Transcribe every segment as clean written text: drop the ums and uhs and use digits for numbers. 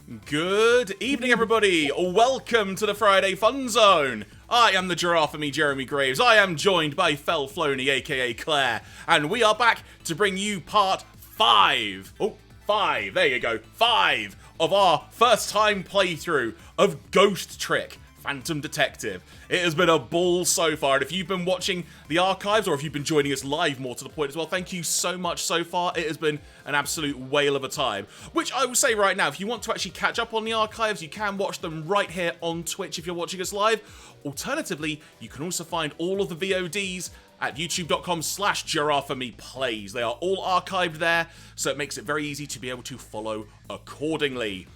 Good evening, everybody. Welcome to the Friday Fun Zone. I am the giraffe of me, Jeremy Graves. I am joined by Fel Floney, aka Claire, and we are back to bring you part 5. Oh, 5. There you go. 5 of our first time playthrough of Ghost Trick Phantom Detective. It has been a ball so far, and if you've been watching the archives or if you've been joining us live more to the point as well, thank you so much so far. It has been an absolute whale of a time, which I will say right now, if you want to actually catch up on the archives, you can watch them right here on Twitch if you're watching us live. Alternatively, you can also find all of the VODs at youtube.com/giraffemeplays. They are all archived there, so it makes it very easy to be able to follow accordingly.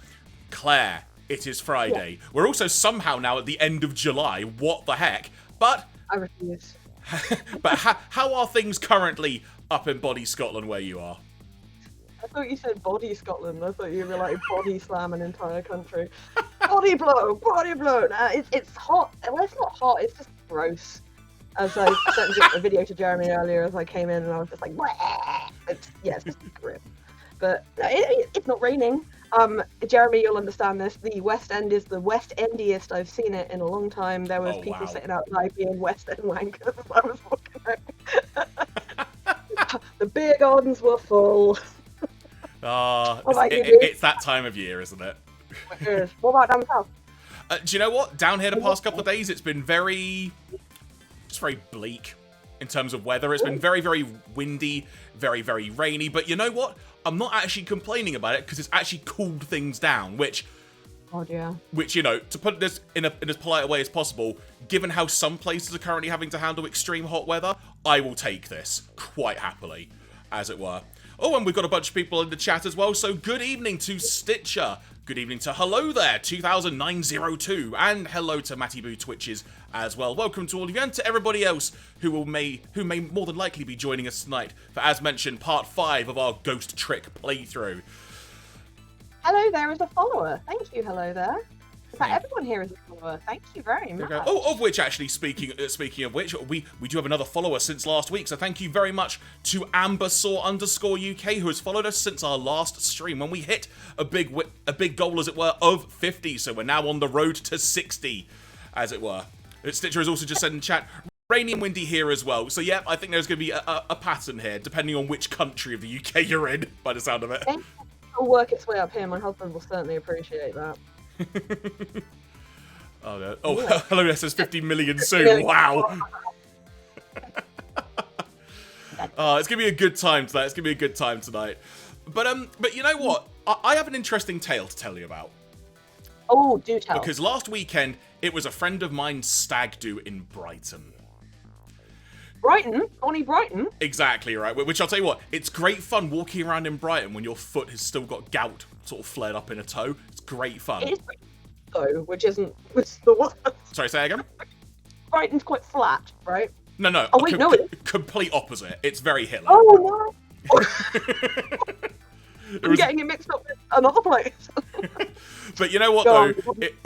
Claire, it is Friday. Yeah. We're also somehow now at the end of July. What the heck? But I refuse. But how are things currently up in Body Scotland where you are? I thought you said Body Scotland. I thought you were like body slam an entire country. Body blow, body blow. It's hot. Well, it's not hot. It's just gross. As I sent a video to Jeremy earlier as I came in, and I was just like, it's just grim. But it's not raining. Jeremy, you'll understand this. The West End is the West Endiest I've seen it in a long time. There was people sitting outside being West End wankers as I was walking out. The beer gardens were full. It's that time of year, isn't it? It is. What about down south? Do you know what? Down here the past couple of days, it's been very bleak in terms of weather. It's been very, very windy, very, very rainy. But you know what? I'm not actually complaining about it because it's actually cooled things down, which, to put this in as polite a way as possible, given how some places are currently having to handle extreme hot weather, I will take this quite happily, as it were. Oh, and we've got a bunch of people in the chat as well, so good evening to Stitcher. Good evening to Hello There, 200902, and hello to Matty Boo Twitches as well. Welcome to all of you and to everybody else who may more than likely be joining us tonight for, as mentioned, part 5 of our Ghost Trick playthrough. Hello there is a follower. Thank you, hello there. In fact, everyone here is a follower. Thank you very much. Oh, of which, actually, speaking of which, we do have another follower since last week, so thank you very much to Ambersaw_UK, who has followed us since our last stream, when we hit a big goal, as it were, of 50, so we're now on the road to 60, as it were. Stitcher has also just said in chat, rainy and windy here as well, so yeah, I think there's going to be a pattern here, depending on which country of the UK you're in, by the sound of it. It'll work its way up here. My husband will certainly appreciate that. Oh, no. Hello, there says 50 million soon. Wow. It's gonna be a good time tonight. But you know what? I have an interesting tale to tell you about. Oh, do tell. Because last weekend it was a friend of mine's stag do in Brighton. Brighton? Bonnie Brighton? Exactly right. Which I'll tell you what, it's great fun walking around in Brighton when your foot has still got gout sort of flared up in a toe. It's great fun. It is though, which isn't the worst. Sorry, say again? Brighton's quite flat, right? No. Oh wait, no, complete opposite. It's very hilly. Oh no! I'm getting it mixed up with another place. But you know what though?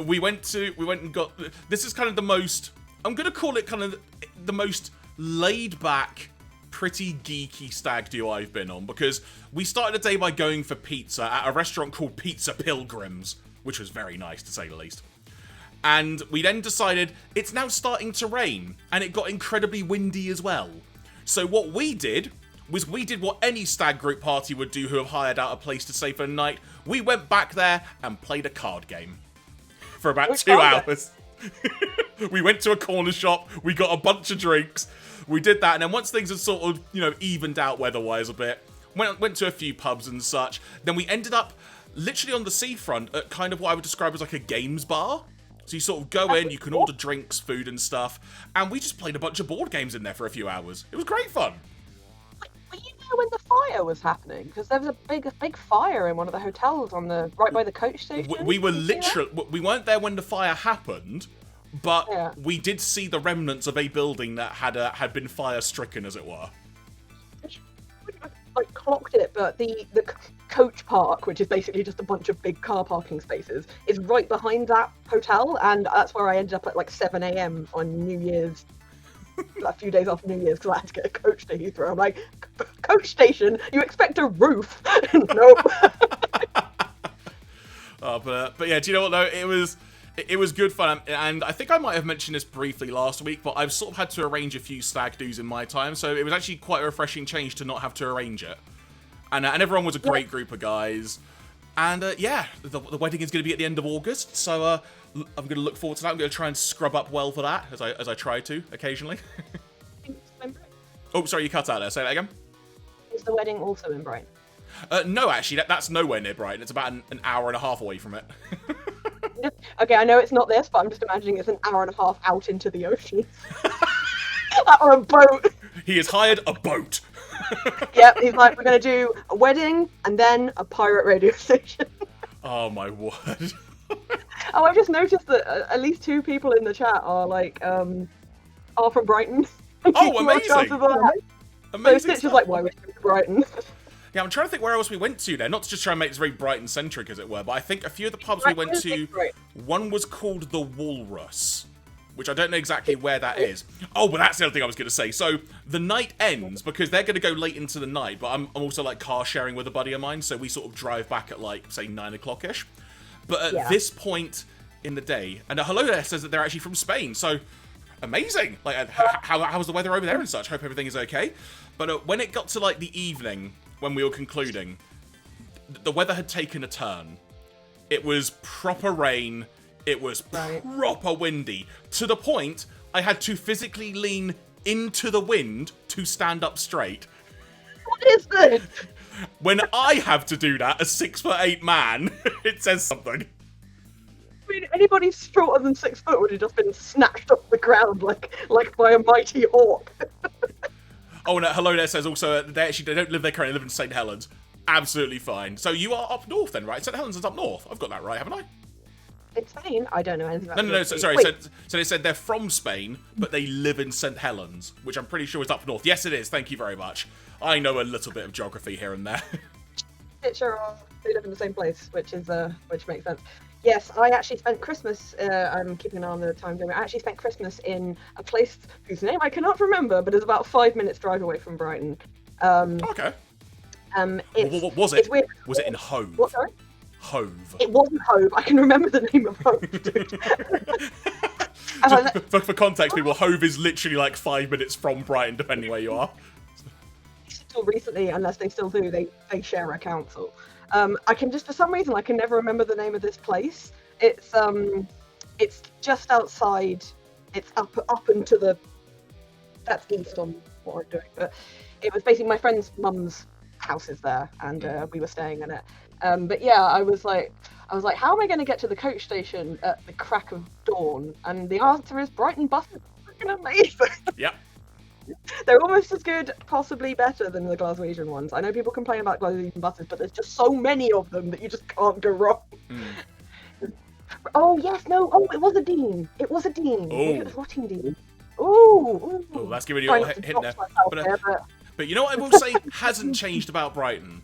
We went and got. This is kind of the most. I'm gonna call it kind of the most laid back, pretty geeky stag do I've been on, because we started the day by going for pizza at a restaurant called Pizza Pilgrims, which was very nice to say the least. And we then decided it's now starting to rain, and it got incredibly windy as well. So what we did was we did what any stag group party would do who have hired out a place to stay for the night. We went back there and played a card game for about 2 hours. We went to a corner shop, we got a bunch of drinks, we did that, and then once things had sort of, evened out weather-wise a bit, went to a few pubs and such, then we ended up literally on the seafront at kind of what I would describe as like a games bar. So you sort of go in, you can order drinks, food and stuff, and we just played a bunch of board games in there for a few hours. It was great fun. Were you there when the fire was happening? Because there was a big fire in one of the hotels right by the coach station. We were literally, we weren't there when the fire happened, but we did see the remnants of a building that had been fire stricken, as it were. Like clocked it, but the coach park, which is basically just a bunch of big car parking spaces, is right behind that hotel, and that's where I ended up at like 7 a.m. on New Year's, a few days after New Year's, because I had to get a coach to Heathrow. I'm like, coach station? You expect a roof? Nope. But yeah, do you know what though? It was good fun, and I think I might have mentioned this briefly last week, but I've sort of had to arrange a few stag do's in my time, so it was actually quite a refreshing change to not have to arrange it. And everyone was a great group of guys. And yeah, the wedding is going to be at the end of August, so I'm going to look forward to that. I'm going to try and scrub up well for that, as I try to occasionally. Oh, sorry, you cut out there. Say that again. Is the wedding also in Brighton? No, actually, that's nowhere near Brighton. It's about an hour and a half away from it. Okay, I know it's not this, but I'm just imagining it's an hour and a half out into the ocean. Or a boat. He has hired a boat. Yep, he's like, we're going to do a wedding and then a pirate radio station. Oh, my word. Oh, I've just noticed that at least 2 people in the chat are like, are from Brighton. Oh, amazing. Amazing. So Stitch is like, why would you go to Brighton? Yeah, I'm trying to think where else we went to there. Not to just try and make this very Brighton-centric, as it were, but I think a few of the pubs we went to, one was called the Walrus, which I don't know exactly where that is. Oh, but that's the other thing I was going to say. So the night ends, because they're going to go late into the night, but I'm also like car sharing with a buddy of mine, so we sort of drive back at like, say, 9 o'clock-ish. But at this point in the day, and Hello There says that they're actually from Spain, so amazing. Like, how was the weather over there and such? Hope everything is okay. But when it got to like the evening, when we were concluding, the weather had taken a turn. It was proper rain. It was proper windy. To the point, I had to physically lean into the wind to stand up straight. What is this? When I have to do that, a 6'8" man, it says something. I mean, anybody shorter than 6 foot would have just been snatched off the ground like by a mighty hawk. Oh, no, Hello There says also they don't live there currently, they live in St. Helens. Absolutely fine. So you are up north then, right? St. Helens is up north. I've got that right, haven't I? In Spain? I don't know anything about No, sorry. So they said they're from Spain, but they live in St. Helens, which I'm pretty sure is up north. Yes, it is. Thank you very much. I know a little bit of geography here and there. Sure, they live in the same place, which makes sense. Yes, I actually spent Christmas, I'm keeping an eye on the time zone, I actually spent Christmas in a place whose name I cannot remember, but is about 5 minutes drive away from Brighton. Okay. What was it? It's weird. Was it in Hove? What, sorry? Hove. It wasn't Hove, I can remember the name of Hove, dude. For context, people, Hove is literally like 5 minutes from Brighton, depending where you are. Until recently, unless they still do, they share a council. I can just, for some reason, I can never remember the name of this place. It's just outside. It's up into the. That's east on what I'm doing, but it was basically my friend's mum's house is there, and we were staying in it. But yeah, I was like, how am I going to get to the coach station at the crack of dawn? And the answer is Brighton buses. Freaking amazing. Yep. They're almost as good, possibly better than the Glaswegian ones. I know people complain about Glaswegian buses, but there's just so many of them that you just can't go wrong. Oh, yes, no. Oh, it was a Dean. It was a Dean. Oh. It was Rottingdean. Ooh. Oh, that's giving you a little hint there. But you know what I will say hasn't changed about Brighton?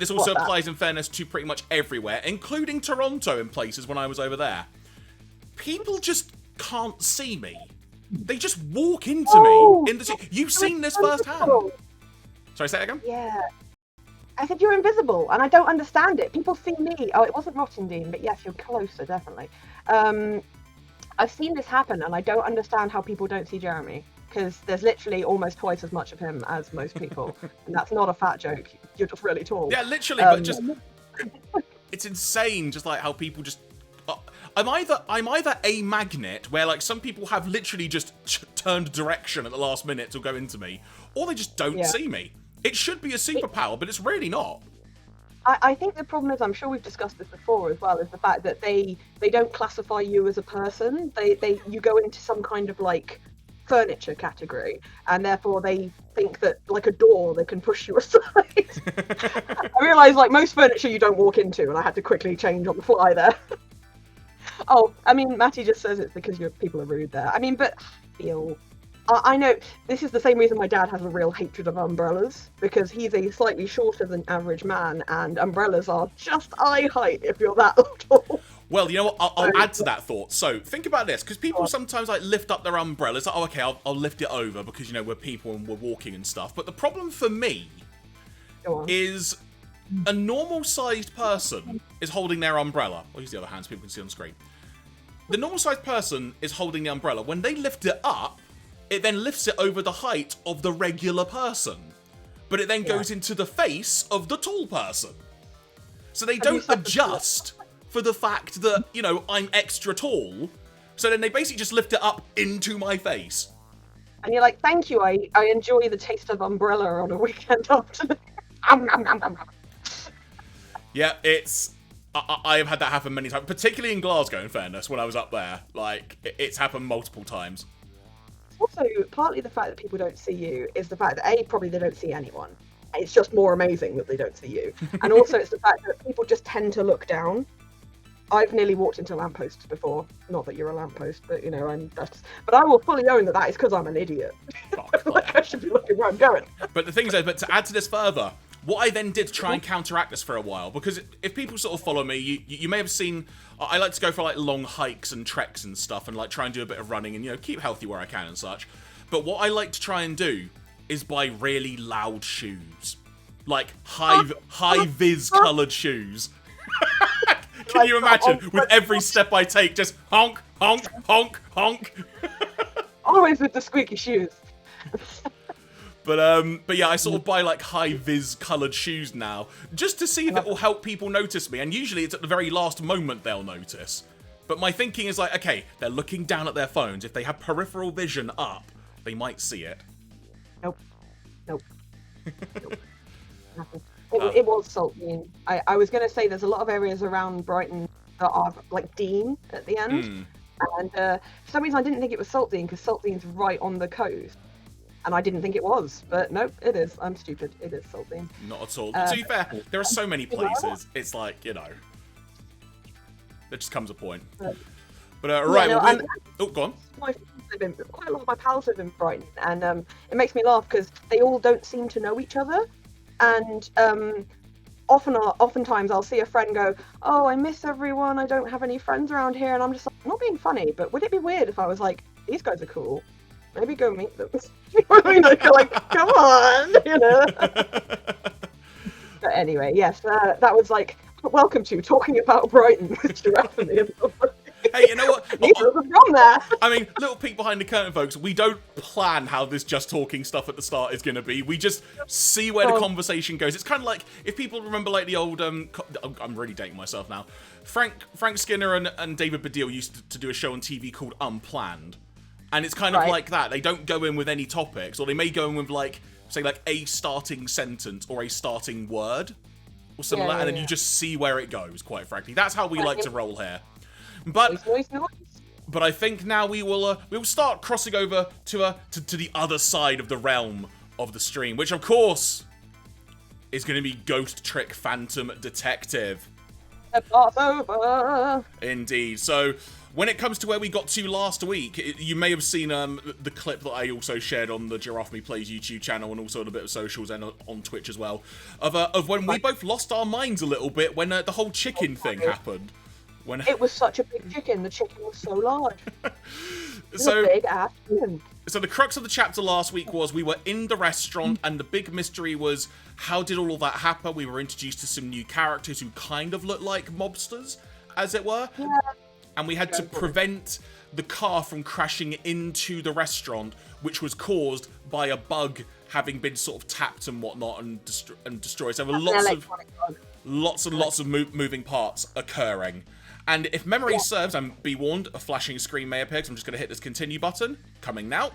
This also applies in fairness to pretty much everywhere, including Toronto in places when I was over there. People just can't see me. They just walk into me in the. You've seen this firsthand. Sorry, say that again? Yeah. I said you're invisible, and I don't understand it. People see me. Oh, it wasn't Rottingdean, but yes, you're closer, definitely. I've seen this happen, and I don't understand how people don't see Jeremy, because there's literally almost twice as much of him as most people, and that's not a fat joke. You're just really tall. Yeah, literally, but just it's insane, just like how people just. I'm either a magnet where like some people have literally just turned direction at the last minute to go into me, or they just don't see me. It should be a superpower, but it's really not. I think the problem is, I'm sure we've discussed this before as well, is the fact that they don't classify you as a person. You go into some kind of like furniture category, and therefore they think that like a door they can push you aside. I realise like most furniture you don't walk into, and I had to quickly change on the fly there. Oh, I mean, Matty just says it's because people are rude there. I mean, but I know this is the same reason my dad has a real hatred of umbrellas, because he's a slightly shorter than average man, and umbrellas are just eye height if you're that tall. Well, you know what? I'll add to that thought. So think about this, because people sometimes like lift up their umbrellas. Like, oh, okay, I'll lift it over because, you know, we're people and we're walking and stuff. But the problem for me is a normal-sized person is holding their umbrella. I'll use the other hand so people can see on screen. The normal-sized person is holding the umbrella. When they lift it up, it then lifts it over the height of the regular person. But it then goes into the face of the tall person. So they don't adjust for the fact that, you know, I'm extra tall. So then they basically just lift it up into my face. And you're like, thank you, I enjoy the taste of umbrella on a weekend afternoon. Yeah, it's... I have had that happen many times, particularly in Glasgow, in fairness, when I was up there. Like, it's happened multiple times. Also, partly the fact that people don't see you is the fact that, A, probably they don't see anyone. It's just more amazing that they don't see you. And also it's the fact that people just tend to look down. I've nearly walked into lampposts before. Not that you're a lamppost, but, you know, but I will fully own that is because I'm an idiot. Like, I should be looking where I'm going. But the thing is, but to add to this further, what I then did to try and counteract this for a while, because if people sort of follow me, you may have seen, I like to go for like long hikes and treks and stuff and like try and do a bit of running and, you know, keep healthy where I can and such. But what I like to try and do is buy really loud shoes. Like high-vis coloured shoes. Can you imagine, with every step I take, just honk, honk, honk, honk. Always with the squeaky shoes. But yeah, I sort of buy like high-vis coloured shoes now, just to see if it will help people notice me, and usually it's at the very last moment they'll notice. But my thinking is like, okay, they're looking down at their phones, if they have peripheral vision up, they might see it. Nope. Nope. It was Saltine. I was going to say there's a lot of areas around Brighton that are like Dean at the end, and for some reason I didn't think it was Saltine because Saltine's right on the coast. And I didn't think it was, but nope, it is. I'm stupid. It is Saltine. Not at all. To be fair, there are so many places. It's like, you know, there just comes a point. But right, yeah, oh, go on. Quite a lot of my pals live in Brighton, and it makes me laugh because they all don't seem to know each other. And oftentimes I'll see a friend go, "Oh, I miss everyone. I don't have any friends around here," and I'm just like, I'm not being funny, but would it be weird if I was like, "These guys are cool. Maybe go meet them." You know, you're like, come on, you know. But anyway, yes, that was like, welcome to talking about Brighton with Giraffe and me. Hey, you know what? From there. I mean, little peek behind the curtain, folks. We don't plan how this just talking stuff at the start is going to be. We just see where the conversation goes. It's kind of like, if people remember like the old, I'm really dating myself now. Frank Skinner and David Baddiel used to do a show on TV called Unplanned. And it's kind of like that. They don't go in with any topics, or they may go in with like, say like a starting sentence or a starting word or something like that, and then you just see where it goes, quite frankly. That's how we like to roll here. But But I think now we will start crossing over to the other side of the realm of the stream, which of course is going to be Ghost Trick Phantom Detective. Indeed. So when it comes to where we got to last week, you may have seen the clip that I also shared on the Giraffe Me Plays YouTube channel and also on a bit of socials and on Twitch as well, of when we both lost our minds a little bit when the whole chicken thing happened. It was such a big chicken. The chicken was so large. So, a big ass chicken. So the crux of the chapter last week was we were in the restaurant and the big mystery was how did all of that happen? We were introduced to some new characters who kind of looked like mobsters, as it were. Yeah. And we had to prevent the car from crashing into the restaurant, which was caused by a bug having been sort of tapped and whatnot and destroyed. So there were lots of moving parts occurring. And if memory serves, and be warned, a flashing screen may appear, because I'm just going to hit this continue button. Coming now.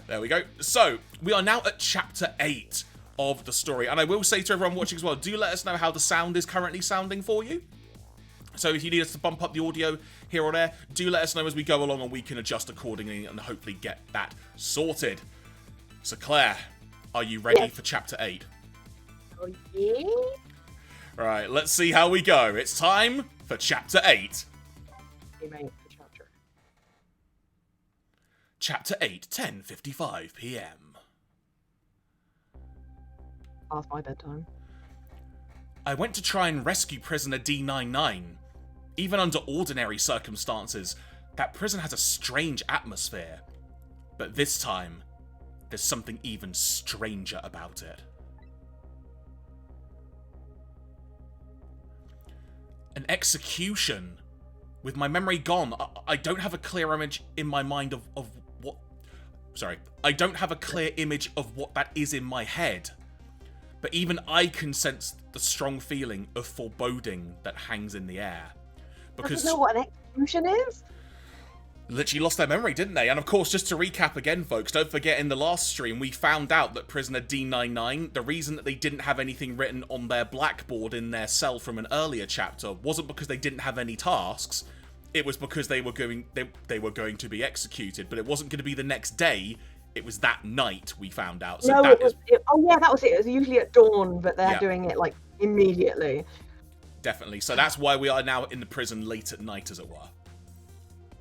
There we go. So, we are now at Chapter 8 of the story. And I will say to everyone watching as well, do let us know how the sound is currently sounding for you. So if you need us to bump up the audio here or there, do let us know as we go along and we can adjust accordingly and hopefully get that sorted. So Claire, are you ready for Chapter 8? Oh, yeah. Right, let's see how we go. It's time for Chapter 8. Chapter 8, 10:55 p.m. Past my bedtime. I went to try and rescue prisoner D99. Even under ordinary circumstances, that prison has a strange atmosphere. But this time, there's something even stranger about it. An execution. With my memory gone, I don't have a clear image in my mind of what... Sorry. I don't have a clear image of what that is in my head. But even I can sense the strong feeling of foreboding that hangs in the air. Because... Doesn't know what an execution is? Literally lost their memory, didn't they? And of course, just to recap again, folks, don't forget in the last stream, we found out that prisoner D99, the reason that they didn't have anything written on their blackboard in their cell from an earlier chapter wasn't because they didn't have any tasks. It was because they were going to be executed, but it wasn't going to be the next day. It was that night we found out. So no, that oh yeah, that was it. It was usually at dawn, but they're doing it like immediately. Definitely. So that's why we are now in the prison late at night, as it were.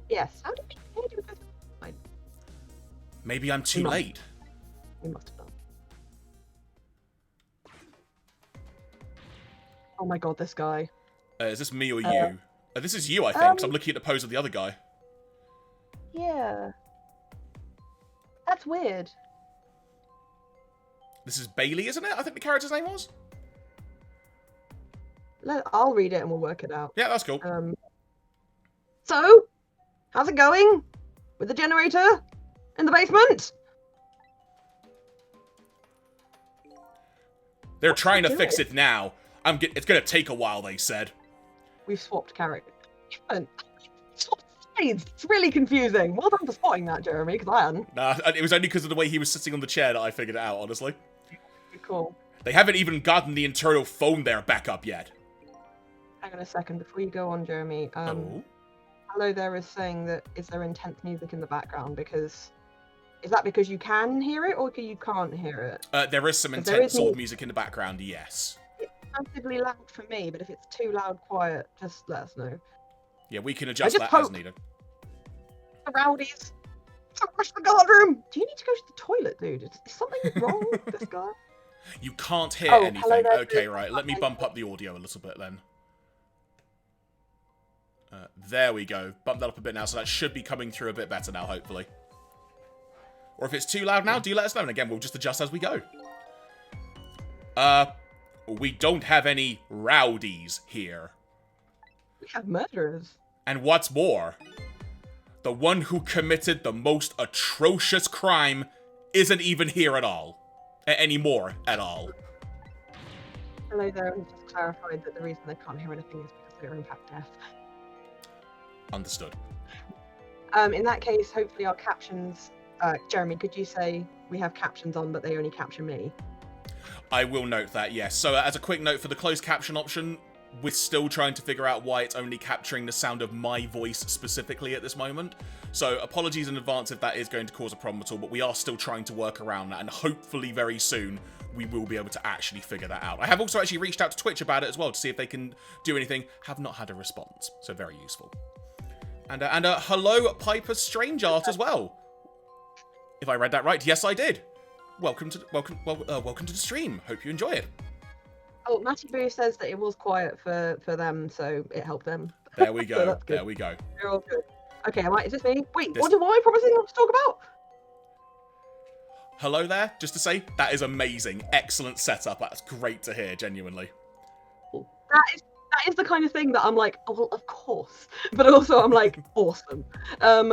Yes. How did we go? Maybe I'm too late. We must have done. Oh my god, this guy. Is this me or you? This is you, I think, 'cause I'm looking at the pose of the other guy. Yeah. That's weird. This is Bailey, isn't it? I think the character's name was? I'll read it and we'll work it out. Yeah, that's cool. So, how's it going? With the generator? In the basement? They're trying to fix it now. It's gonna take a while, they said. We've swapped characters. It's really confusing. Well done for spotting that, Jeremy, because I hadn't. Nah, it was only because of the way he was sitting on the chair that I figured it out, honestly. Cool. They haven't even gotten the internal phone there back up yet. Hang on a second, before you go on, Jeremy. Hello there is saying that, is there intense music in the background? Because, is that because you can hear it, or you can't hear it? There is some intense sword music in the background, yes. It's massively loud for me, but if it's too loud, quiet, just let us know. Yeah, we can adjust that as needed. The rowdies. Rush the guard room! Do you need to go to the toilet, dude? Is something wrong with this guy? You can't hear anything. Okay, right. Let me bump up the audio a little bit then. There we go. Bump that up a bit now, so that should be coming through a bit better now, hopefully. Or if it's too loud now, do let us know, and again, we'll just adjust as we go. We don't have any rowdies here. We have murderers. And what's more, the one who committed the most atrocious crime isn't even here at all. Anymore at all. Hello there, and just clarified that the reason they can't hear anything is because they're in fact deaf. Understood. In that case, hopefully our captions... Jeremy, could you say we have captions on, but they only capture me? I will note that, yes. So as a quick note for the closed caption option, we're still trying to figure out why it's only capturing the sound of my voice specifically at this moment. So apologies in advance if that is going to cause a problem at all, but we are still trying to work around that, and hopefully very soon we will be able to actually figure that out. I have also actually reached out to Twitch about it as well to see if they can do anything. Have not had a response, so very useful. And hello, Piper Strange Art as well. If I read that right, yes, I did. Welcome to the stream. Hope you enjoy it. Oh, Matty Boo says that it was quiet for them, so it helped them. There we go. So there we go. They're all good. Okay, is this me? Wait, what am I promising not to talk about? Hello there. Just to say, that is amazing. Excellent setup. That's great to hear, genuinely. That is the kind of thing that I'm like, oh, well, of course. But also I'm like, awesome.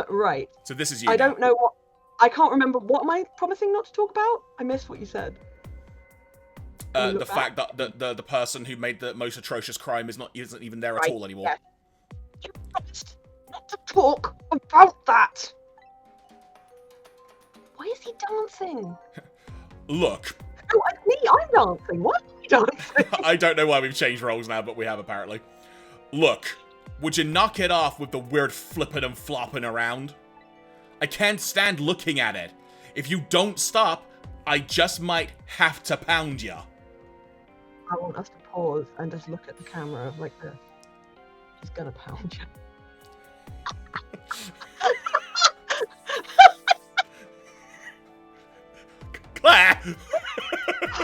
Right. So this is you. I don't know what... I can't remember. What am I promising not to talk about? I missed what you said. The fact that the person who made the most atrocious crime isn't even there at all anymore. Yeah. You promised not to talk about that. Why is he dancing? Look. No, I'm dancing. Why are you dancing? I don't know why we've changed roles now, but we have apparently. Look, would you knock it off with the weird flipping and flopping around? I can't stand looking at it. If you don't stop, I just might have to pound you. I want us to pause and just look at the camera like this. He's gonna pound you. Claire!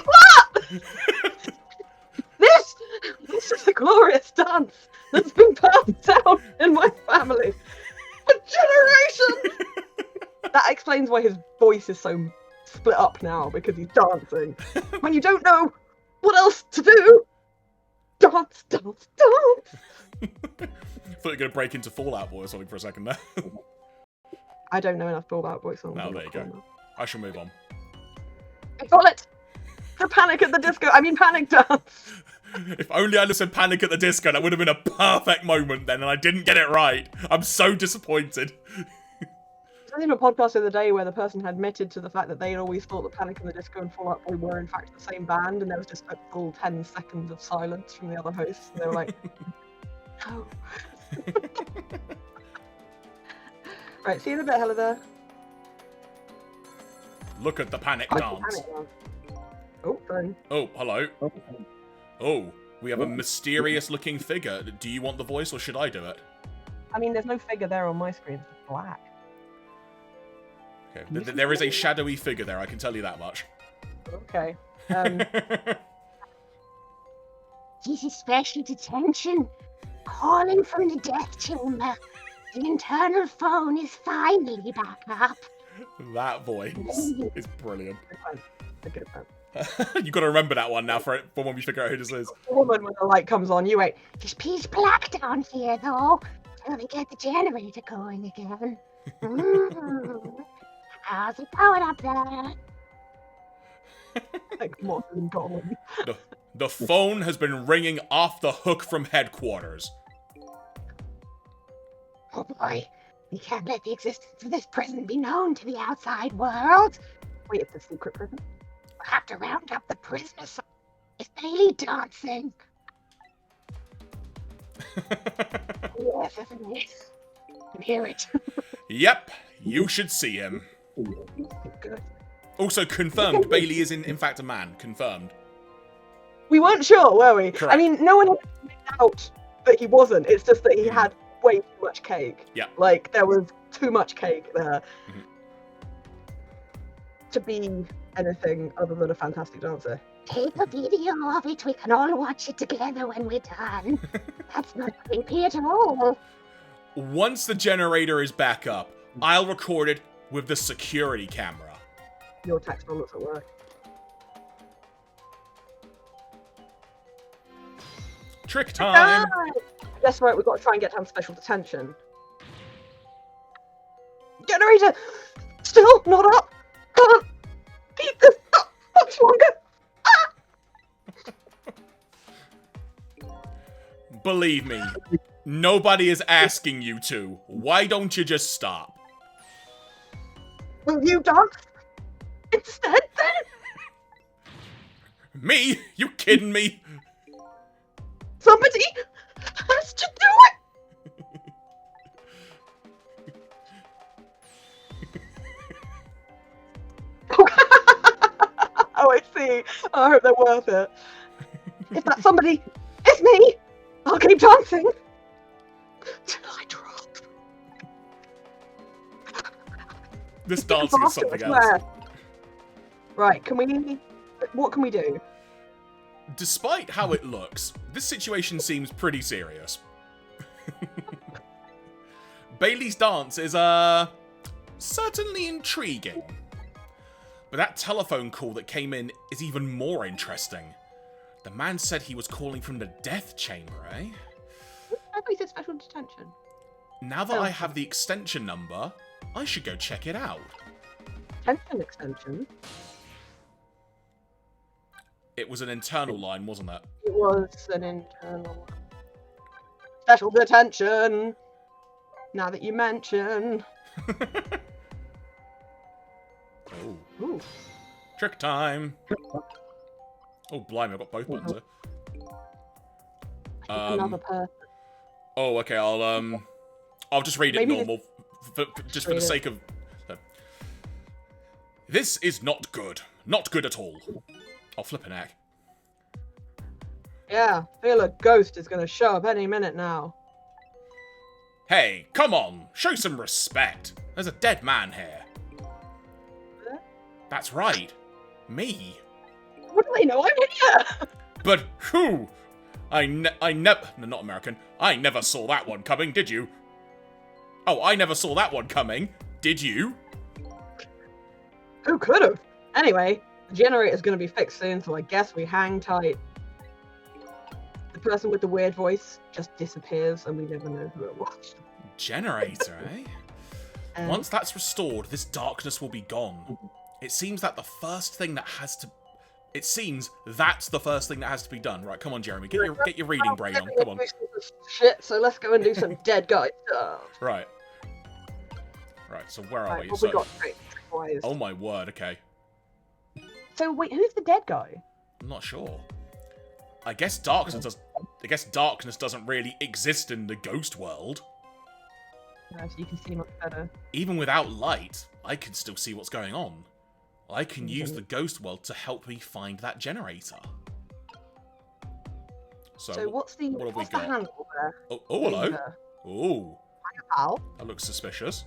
What? This is a glorious dance that's been passed down in my family for generations. That explains why his voice is so split up now, because he's dancing. When you don't know what else to do, dance, dance, dance. Thought you were going to break into Fallout Boy or something for a second there. I don't know enough Fallout Boy songs. No, there you go. I shall move on. I got it! The Panic at the Disco, Panic Dance! If only I'd said Panic at the Disco, that would have been a perfect moment then, and I didn't get it right. I'm so disappointed. I was in a podcast the other day where the person had admitted to the fact that they had always thought that Panic at the Disco and Fall Out Boy were in fact the same band, and there was just a full 10 seconds of silence from the other hosts, and they were like, no. Right, see you in a bit, Helena. Look at the Panic Dance. Oh, phone. Oh, hello. Oh, we have a mysterious looking figure. Do you want the voice or should I do it? I mean, there's no figure there on my screen, it's black. Okay. There is a shadowy figure there, I can tell you that much. Okay. This is special detention. Calling from the death chamber. The internal phone is finally back up. That voice is brilliant. A good one. You got to remember that one now for when we figure out who this is. Woman, when the light comes on, you wait. There's pitch black down here, though. Till we get the generator going again. How's it going up there? Like modern Gollum. The phone has been ringing off the hook from headquarters. Oh boy, we can't let the existence of this prison be known to the outside world. Wait, it's a secret prison? We'll have to round up the prisoners. Is Bailey dancing? Yes, isn't it? I can hear it. Yep, you should see him. Good. Also confirmed, Bailey is in fact a man. Confirmed. We weren't sure, were we? Correct. I mean, no one had made out that he wasn't. It's just that he had way too much cake. Yeah. Like, there was too much cake there to be anything other than a fantastic dancer. Take a video of it. We can all watch it together when we're done. That's not creepy at all. Once the generator is back up, I'll record it with the security camera. Your text on looks at work. Trick time! That's right, we've got to try and get down special detention. Generator! Still not up! Can't keep this up much longer! Believe me, nobody is asking you to. Why don't you just stop? Will you dance instead then? Me? You kidding me? Somebody has to do it! Oh, I see. I hope they're worth it. If that somebody is me, I'll keep dancing till I drop. This dancing is something else. Right, what can we do? Despite how it looks, this situation seems pretty serious. Bailey's dance is, certainly intriguing. But that telephone call that came in is even more interesting. The man said he was calling from the death chamber, eh? I thought he said special detention. Now that I have the extension number, I should go check it out. Detention extension? It was an internal line, wasn't it? It was an internal special detention. Now that you mention. Oh. Ooh. Trick time. Oh, blimey, I've got both buttons there. Another person. Oh, okay, I'll just read it Maybe normal. Just for the sake of... This is not good. Not good at all. I'll flip an egg. Yeah, feel a ghost is gonna show up any minute now. Hey, come on, show some respect. There's a dead man here. Huh? That's right. Me. What do they know? I'm here! But who? No, not American. I never saw that one coming, did you? Oh, I never saw that one coming. Did you? Who could have? Anyway, the generator's gonna be fixed soon, so I guess we hang tight. The person with the weird voice just disappears and we never know who it was. Generator, eh? Once that's restored, this darkness will be gone. It seems that the first thing that has to... It seems that's the first thing that has to be done. Right, come on, Jeremy. Get your reading brain on. Come on. Shit, so let's go and do some dead guy stuff. Right. Right, so where are we? What So... we got trick-wise? Oh my word, okay. So wait, who's the dead guy? I'm not sure. I guess darkness doesn't really exist in the ghost world. No, so you can see much better. Even without light, I can still see what's going on. I can use the ghost world to help me find that generator. So what's the handle there? Oh, hello. There? Oh, Ow. that looks suspicious.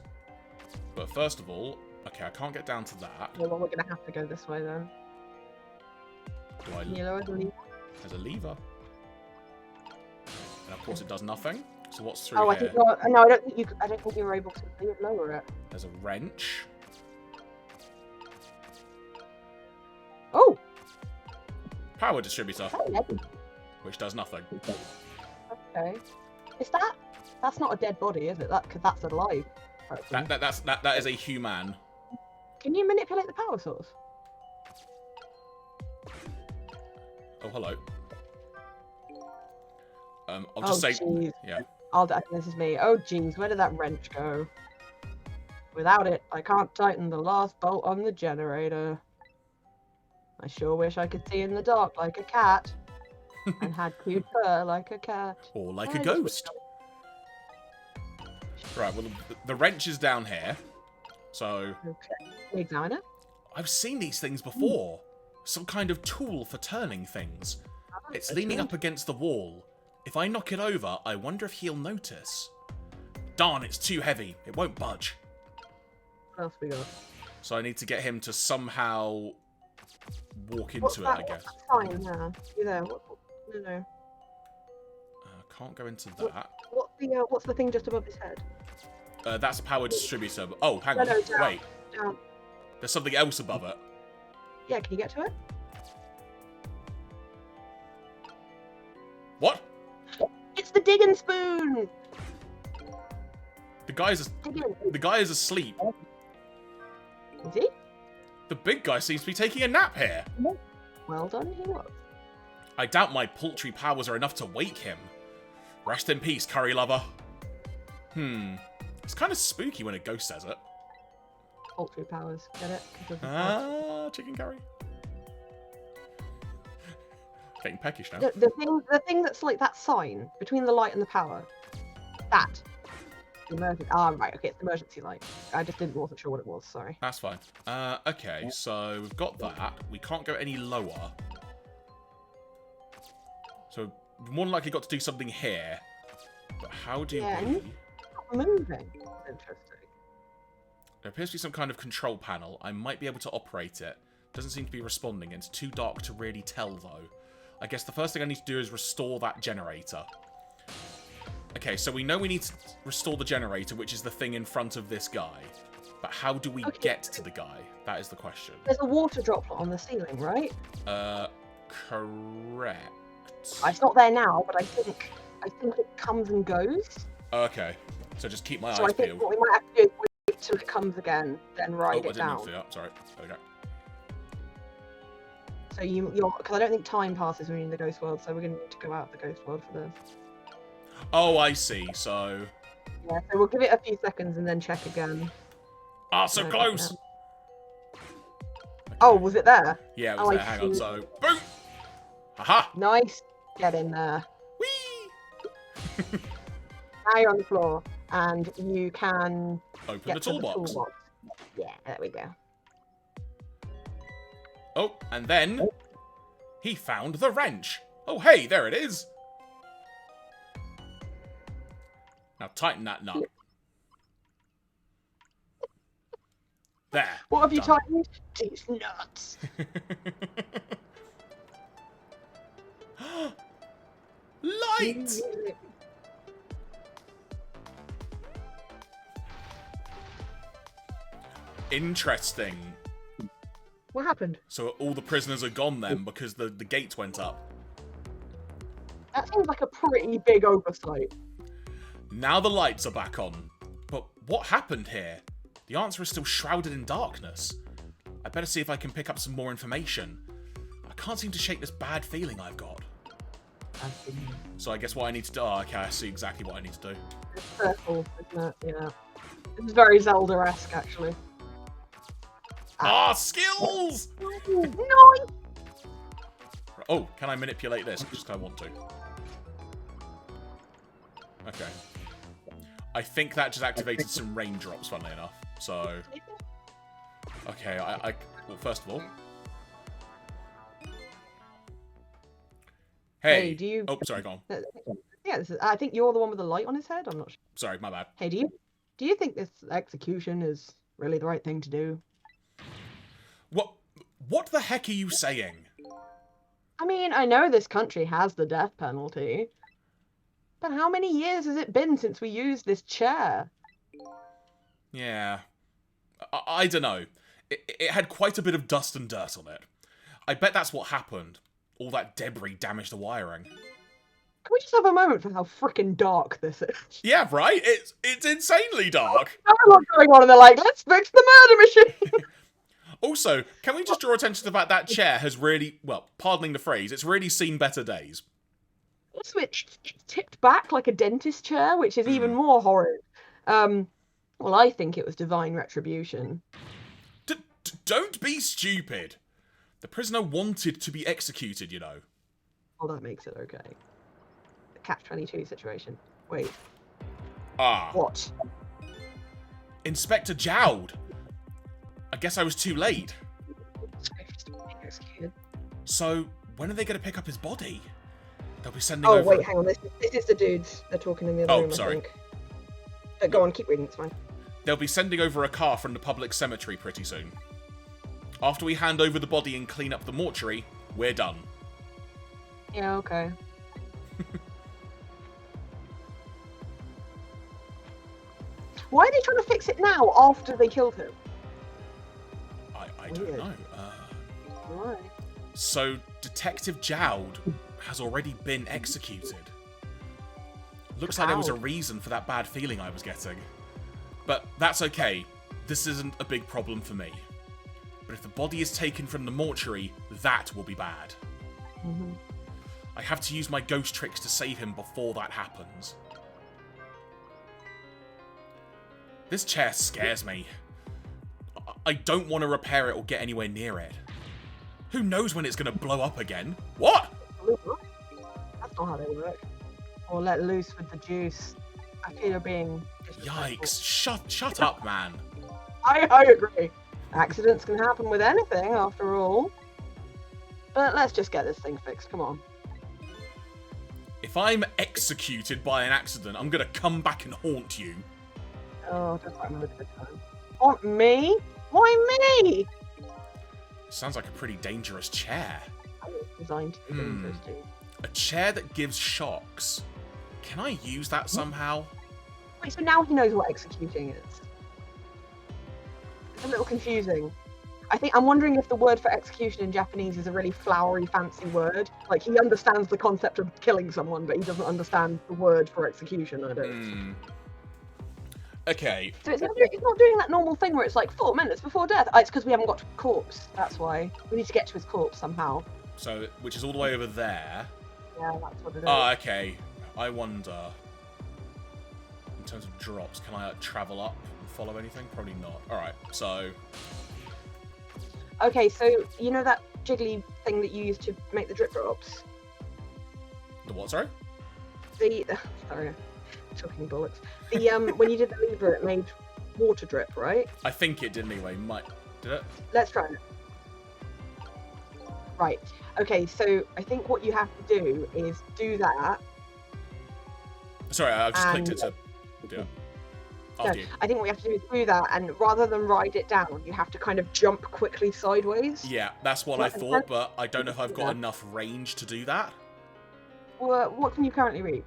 But first of all, okay, I can't get down to that. Well, we're gonna have to go this way then. You know, There's a lever. And of course it does nothing. So what's through I here? think no, I don't think you. I don't think you were able to lower it. There's a wrench. Oh. Power distributor. Oh, Which does nothing. Okay. Is that? That's not a dead body, is it? Because that's alive. That is a human. Can you manipulate the power source? Oh, hello. I'll just say, geez. yeah. I think this is me. Oh, jeez, where did that wrench go? Without it, I can't tighten the last bolt on the generator. I sure wish I could see in the dark like a cat, and had cute fur like a cat. Or like a ghost. Right, well, the wrench is down here. So... Okay. We examine it? I've seen these things before. Some kind of tool for turning things. It's leaning up against the wall. If I knock it over, I wonder if he'll notice. Darn, it's too heavy. It won't budge. What else we got? So I need to get him to somehow walk into What's it, that? I guess. What's that sign there? You there? No. Can't go into that. What's the thing just above his head? That's a power distributor. Oh, hang on. No, down, Wait. Down. There's something else above it. Yeah, can you get to it? What? It's the digging spoon! The guy is asleep. Is he? The big guy seems to be taking a nap here. Well done, he was. I doubt my paltry powers are enough to wake him. Rest in peace, curry lover. It's kind of spooky when a ghost says it. Poultry powers, get it? Chicken curry. Getting peckish now. The thing that's like that sign between the light and the power. That. Right, okay, it's the emergency light. I just wasn't sure what it was, sorry. That's fine. Okay, so we've got that. We can't go any lower. So, we've more than likely got to do something here. But how do we... Moving. Interesting. There appears to be some kind of control panel. I might be able to operate it. Doesn't seem to be responding. It's too dark to really tell, though. I guess the first thing I need to do is restore that generator. Okay, so we know we need to restore the generator, which is the thing in front of this guy. But how do we get to the guy? That is the question. There's a water droplet on the ceiling, right? Correct. It's not there now, but I think it comes and goes. Okay, so just keep my eyes I think peeled. what we might have to do is wait till it comes again, then ride it down. I didn't mean to do that. Sorry. There we go. So you're because I don't think time passes when you're in the ghost world, so we're going to need to go out of the ghost world for this. Oh, I see. So... Yeah, so we'll give it a few seconds and then check again. Ah, so close! Okay. Oh, was it there? Yeah, it was there. Hang on, so... Boom! Haha! Nice. Get in there. Whee! Now you're on the floor, and you can... Open the toolbox. Yeah, there we go. Oh, and then... He found the wrench! Oh, hey, there it is! Now tighten that nut. There. What have you tightened? These nuts. Light! Interesting. What happened? So all the prisoners are gone then because the gates went up. That seems like a pretty big oversight. Now the lights are back on. But what happened here? The answer is still shrouded in darkness. I better see if I can pick up some more information. I can't seem to shake this bad feeling I've got. So I guess what I need to do... Oh, okay, I see exactly what I need to do. It's purple, isn't it? Yeah. This is very Zelda-esque, actually. Ah, skills! No! Oh, can I manipulate this? Just 'cause I want to. Okay. I think that just activated some raindrops, funnily enough. So... Okay, well, first of all... Hey, do you... Oh, sorry, go on. Yeah, I think you're the one with the light on his head. I'm not sure. Sorry, my bad. Hey, do you think this execution is really the right thing to do? What the heck are you saying? I mean, I know this country has the death penalty, but how many years has it been since we used this chair? Yeah. I don't know. It had quite a bit of dust and dirt on it. I bet that's what happened. All that debris damaged the wiring. Can we just have a moment for how freaking dark this is? Yeah, right? It's insanely dark. There's a lot going on, and they're like, let's fix the murder machine! Also, can we just draw attention to the fact that chair has really, well, pardoning the phrase, it's really seen better days. Also, it's tipped back like a dentist chair, which is even more horrid. Well, I think it was divine retribution. Don't be stupid. The prisoner wanted to be executed, you know. Well, that makes it okay. The Catch-22 situation. Wait. Ah. What? Inspector Jowd. I guess I was too late. So, when are they going to pick up his body? They'll be sending over... Oh, wait, hang on. This is the dudes. They're talking in the other room, sorry. I think. Go on, keep reading, it's fine. They'll be sending over a car from the public cemetery pretty soon. After we hand over the body and clean up the mortuary, we're done. Yeah, okay. Why are they trying to fix it now, after they killed him? I don't know. Right. So, Detective Jowd has already been executed. Looks like there was a reason for that bad feeling I was getting. But that's okay. This isn't a big problem for me. But if the body is taken from the mortuary, that will be bad. Mm-hmm. I have to use my ghost tricks to save him before that happens. This chair scares me. I don't want to repair it or get anywhere near it. Who knows when it's going to blow up again? What? That's not how they work. Or let loose with the juice. I feel you're being disrespectful. Yikes. Shut up, man. I agree. Accidents can happen with anything, after all. But let's just get this thing fixed, come on. If I'm executed by an accident, I'm going to come back and haunt you. Oh, just like another good time. Haunt me? Why me? Sounds like a pretty dangerous chair. I was designed to be dangerous too. A chair that gives shocks. Can I use that somehow? Wait, so now he knows what executing is. It's a little confusing. I'm wondering if the word for execution in Japanese is a really flowery, fancy word. Like, he understands the concept of killing someone, but he doesn't understand the word for execution, I don't. Okay. So it's not doing that normal thing where it's like 4 minutes before death. It's because we haven't got to a corpse. That's why. We need to get to his corpse somehow. So, which is all the way over there. Yeah, that's what it is. Oh, okay. I wonder... In terms of drops, can I travel up and follow anything? Probably not. Alright, so... Okay, so you know that jiggly thing that you use to make the drip drops? The what, sorry? Sorry, talking bullets. When you did the lever, it made water drip, right? I think it did anyway. Did it? Let's try it. Right. Okay, so I think what you have to do is do that. Sorry, I've just clicked it to do it. No, I think what you have to do is do that, and rather than ride it down, you have to kind of jump quickly sideways. Yeah, that's what I thought, but I don't know if I've got enough range to do that. Well, what can you currently reach?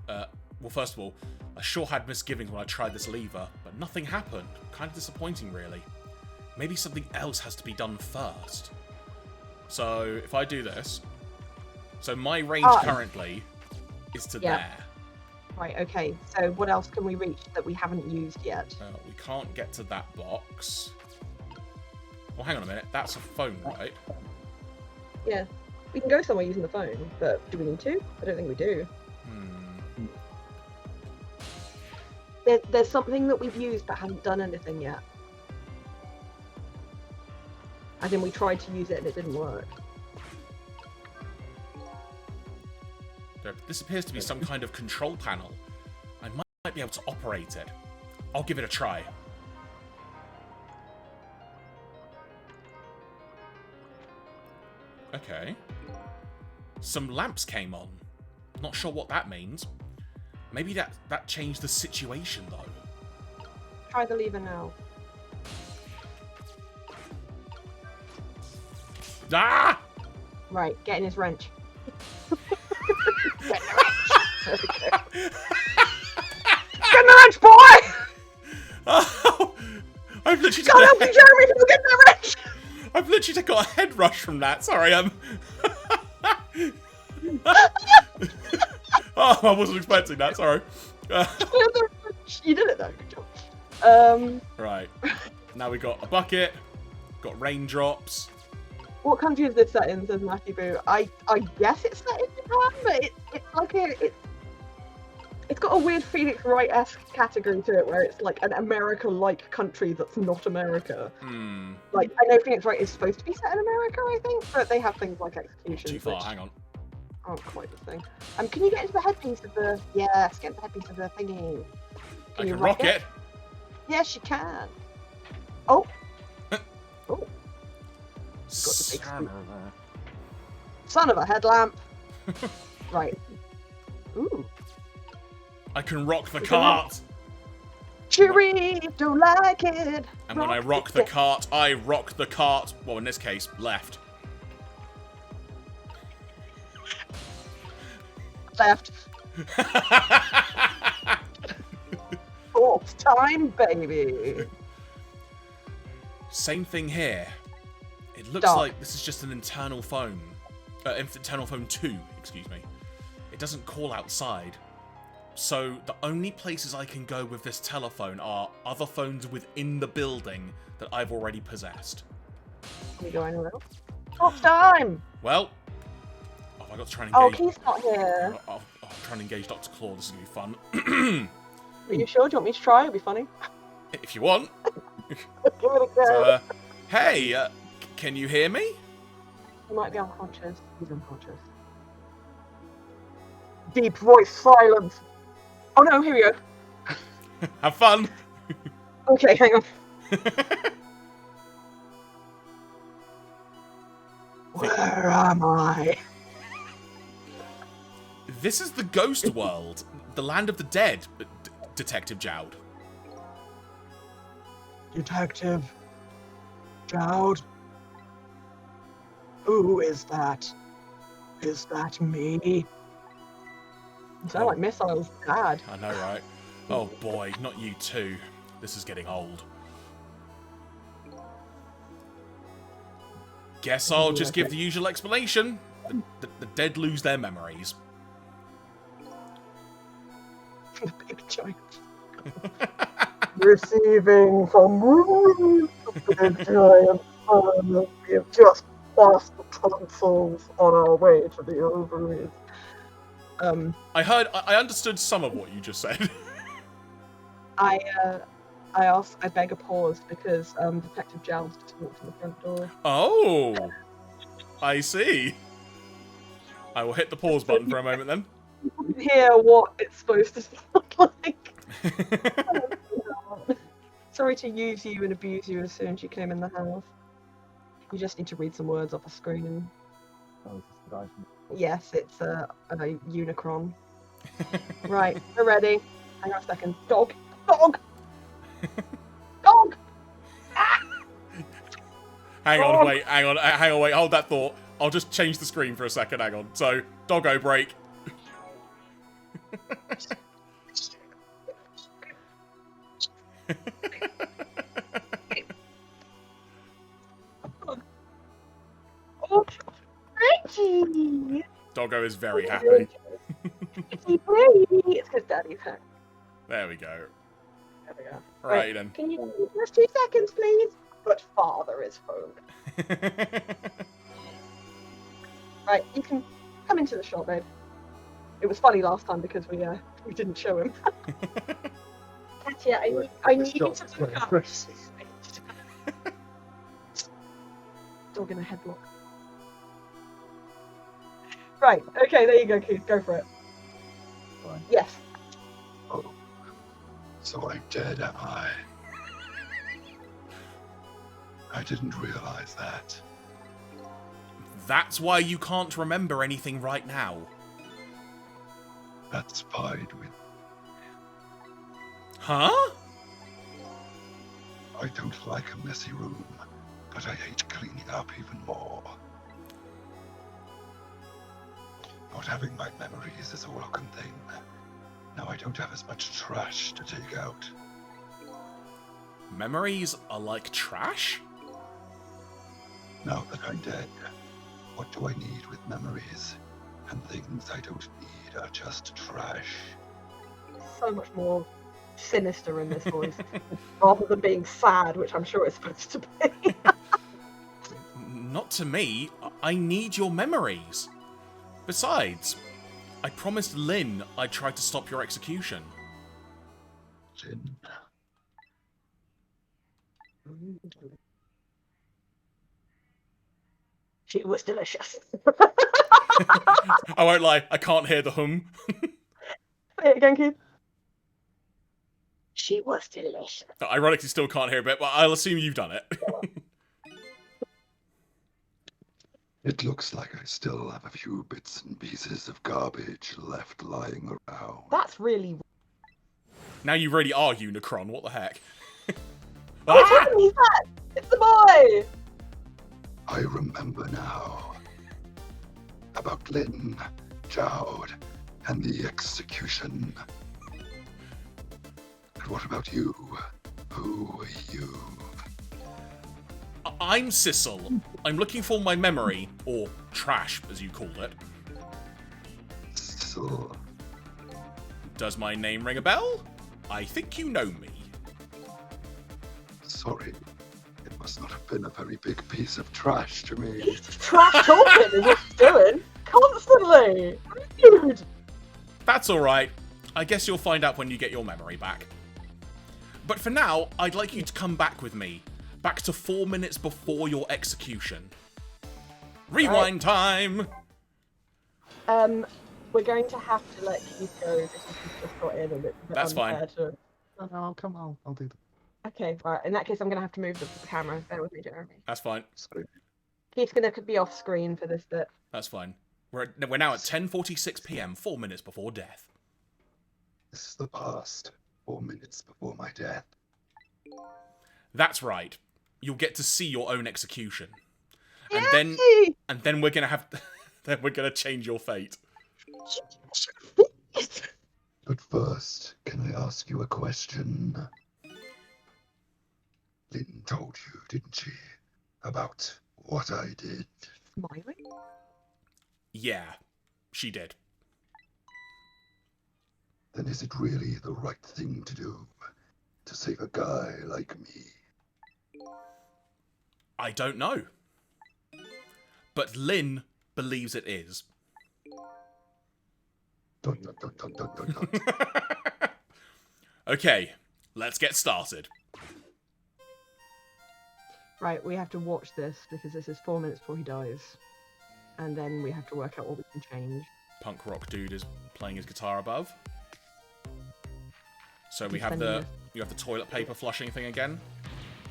Well, first of all, I sure had misgivings when I tried this lever, but nothing happened. Kind of disappointing, really. Maybe something else has to be done first. So, if I do this... So, my range currently is to Yeah. there. Right, okay. So what else can we reach that we haven't used yet? We can't get to that box. Well, hang on a minute. That's a phone, right? Yeah. We can go somewhere using the phone, but do we need to? I don't think we do. There's something that we've used but haven't done anything yet. As in, we tried to use it and it didn't work. This appears to be some kind of control panel. I might be able to operate it. I'll give it a try. Okay. Some lamps came on. Not sure what that means. Maybe that changed the situation, though. Try the lever now. Ah! Right, get in his wrench. Get in the wrench, boy! Oh, I've literally Can't help you, Jeremy, if you don't get in the wrench! I've literally got a head rush from that. Sorry, Oh, I wasn't expecting that. Sorry. You did it though. Good job. Right. Now we got a bucket. Got raindrops. What country is this set in? Says Matthew Boo. I guess it's set in Japan, but it's like it's got a weird Phoenix Wright-esque category to it, where it's like an America-like country that's not America. Like, I know Phoenix Wright is supposed to be set in America, I think, but they have things like executions. Too far. Hang on. Aren't quite the thing. Can you get into the headpiece of the? Yes, get into the headpiece of the thingy. I can rock it. Yes, you can. Oh. Oh. Son of a headlamp. Right. Ooh. I can rock the cart. Cheery, don't like it. And when I rock the cart, I rock the cart. Well, in this case, left. Left. Fourth time, baby. Same thing here. It looks Dark. like this is just an internal phone. Internal phone 2, excuse me. It doesn't call outside. So the only places I can go with this telephone are other phones within the building that I've already possessed. Can we go anywhere else? Fourth time. Well, oh, I got to try and Oh, engage. Keith's not here. Oh, trying to engage Dr. Claw. This is gonna be fun. Are you sure? Do you want me to try? It'll be funny. If you want. Give it a go. So, hey, can you hear me? He might be unconscious. He's unconscious. Deep voice silence. Oh no, here we go. Have fun. Okay, hang on. Where am I? This is the ghost world, the land of the dead, Detective Jowd. Detective Jowd? Who is that? Is that me? You sound like Missile's dad. I know, right? Oh boy, not you too. This is getting old. Guess I'll just give the usual explanation. The dead lose their memories. The big giant. Receiving from the big giant. We have just passed the tonsils on our way to the ovaries. I understood some of what you just said. I beg a pause because Detective Jowd just walked in the front door. Oh, I see. I will hit the pause button for a moment then. You can hear what it's supposed to sound like. Sorry to use you and abuse you as soon as you came in the house. You just need to read some words off a screen. Oh, is this the guy from... Yes, it's a Unicron. Right, we're ready. Hang on a second. Dog! Dog! Dog! Hang on, wait, hold that thought. I'll just change the screen for a second, hang on. So, doggo break. Oh, Reggie! Doggo is very happy. Please. It's because Daddy's home. There we go. There we go. Right then. Can you just 2 seconds, please? But father is home. Right, you can come into the shop, babe. It was funny last time because we didn't show him. Katya, I need you to look up. Dog in a headlock. Right, okay, there you go, Keith. Go for it. Fine. Yes. Oh, so I'm dead, am I? I didn't realize that. That's why you can't remember anything right now. That's fine with. Huh? I don't like a messy room, but I hate cleaning up even more. Not having my memories is a welcome thing. Now I don't have as much trash to take out. Memories are like trash? Now that I'm dead, what do I need with memories? And things I don't need are just trash. So much more sinister in this voice. Rather than being sad, which I'm sure it's supposed to be. Not to me. I need your memories. Besides, I promised Lynn I'd try to stop your execution. Lynn. She was delicious. I won't lie, I can't hear the hum. Say it again, Keith. She was delicious. Ironically, still can't hear a bit, but I'll assume you've done it. It looks like I still have a few bits and pieces of garbage left lying around. That's really. Now you really are Unicron, what the heck? Oh, it's him! He's back! It's the boy! I remember now. About Lynn, Jowd, and the execution. And what about you? Who are you? I'm Sissel. I'm looking for my memory, or trash, as you called it. So, Does my name ring a bell? I think you know me. sorry. It must not have been a very big piece of trash to me. He's just trash talking is what he's doing. Constantly! Rude! That's alright. I guess you'll find out when you get your memory back. But for now, I'd like you to come back with me. Back to 4 minutes before your execution. Rewind time! We're going to have to let Keith go because he's just got in a bit. That's fine. To... No, I'll come. I'll do that. Okay, right. In that case, I'm going to have to move the camera. Bear with me, Jeremy. That's fine. Sorry. Keith's going to be off screen for this bit. That's fine. We're now at 10:46 p.m., 4 minutes before death. This is the past. 4 minutes before my death. That's right. You'll get to see your own execution. And Yay! then we're gonna have then we're gonna change your fate. But first, can I ask you a question? Lynn told you, didn't she? About what I did. Smiling? Yeah, she did. Then is it really the right thing to do? To save a guy like me? I don't know. But Lynn believes it is. Dun, dun, dun, dun, dun, dun, dun. Okay, let's get started. Right, we have to watch this because this is 4 minutes before he dies. And then we have to work out what we can change. Punk rock dude is playing his guitar above. So we He's have sending the toilet paper flushing thing again.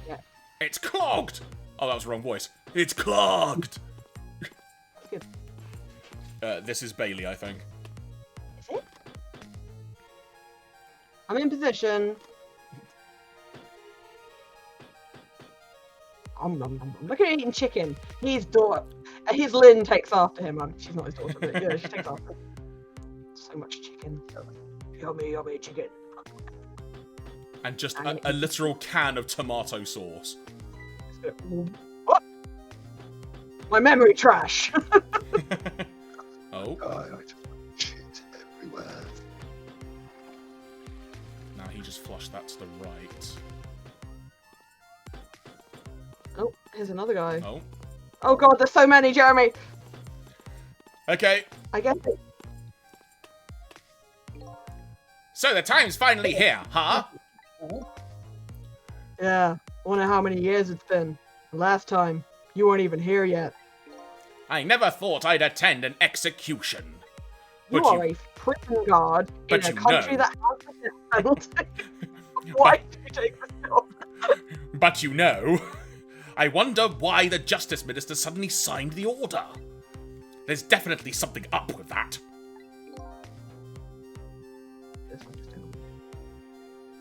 Yeah. It's clogged! Oh, that was the wrong voice. It's clogged! Good. This is Bailey, I think. Is it? I'm in position. Look at him eating chicken. His Lynn takes after him. She's not his daughter, but yeah, she takes after him. So much chicken. Yummy, yummy chicken. And just a literal can of tomato sauce. What? My memory trash. Oh. I just shit everywhere. just flush that to the right. Oh, here's another guy. Oh. Oh god, there's so many, Jeremy! Okay. I guess it. So the time's finally here, huh? Yeah, I wonder how many years it's been. The last time, you weren't even here yet. I never thought I'd attend an execution. You But are a prison guard in but a you country know. that has the death penalty. Why did you take this job? But you know, I wonder why the Justice Minister suddenly signed the order. There's definitely something up with that.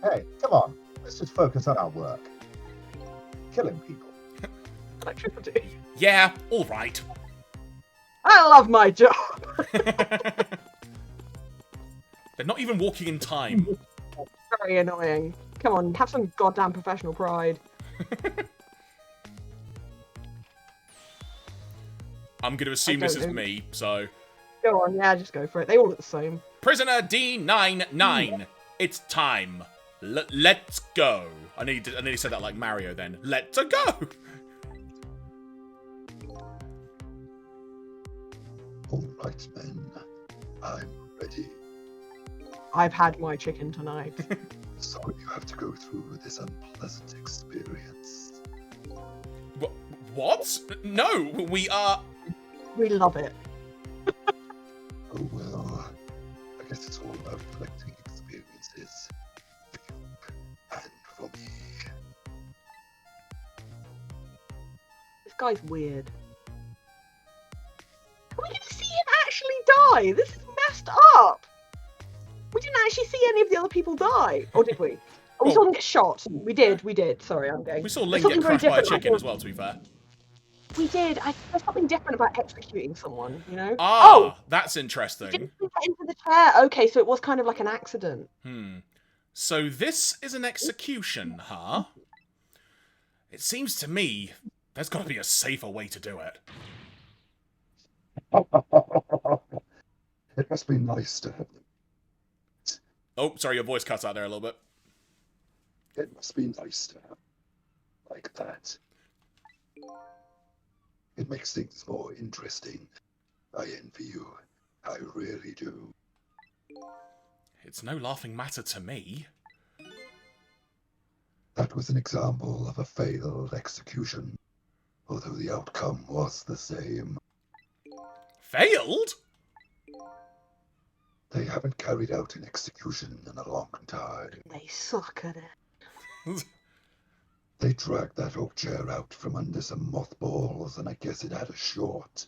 Hey, come on. Let's just focus on our work. Killing people. Electricity. Yeah, all right. I love my job. They're not even walking in time. Very annoying. Come on, have some goddamn professional pride. I'm going to assume this is me, so... Go on, yeah, just go for it. They all look the same. Prisoner D99, it's time. Let's go. I nearly said that like Mario then. Let's go. All right, men. I'm ready. I've had my chicken tonight. Sorry you have to go through this unpleasant experience. What? No, we are... We love it. Oh well. I guess it's all about collecting experiences. For you and for me. This guy's weird. We didn't see him actually die. This is messed up. We didn't actually see any of the other people die, or did we? Oh, we saw them get shot. We did. Sorry, I'm going. We saw Ling There's get something very crushed by a different chicken about- as well, to be fair. We did. There's something different about executing someone, you know? Ah, Oh! that's He interesting. didn't get into the chair. Okay, so it was kind of like an accident. So this is an execution, huh? It seems to me there's got to be a safer way to do it. It must be nice to have them. Oh, sorry, your voice cuts out there a little bit. It must be nice to have like that. It makes things more interesting. I envy you. I really do. It's no laughing matter to me. That was an example of a failed execution, although the outcome was the same. Failed? They haven't carried out an execution in a long time. They suck at it. They dragged that oak chair out from under some mothballs, and I guess it had a short.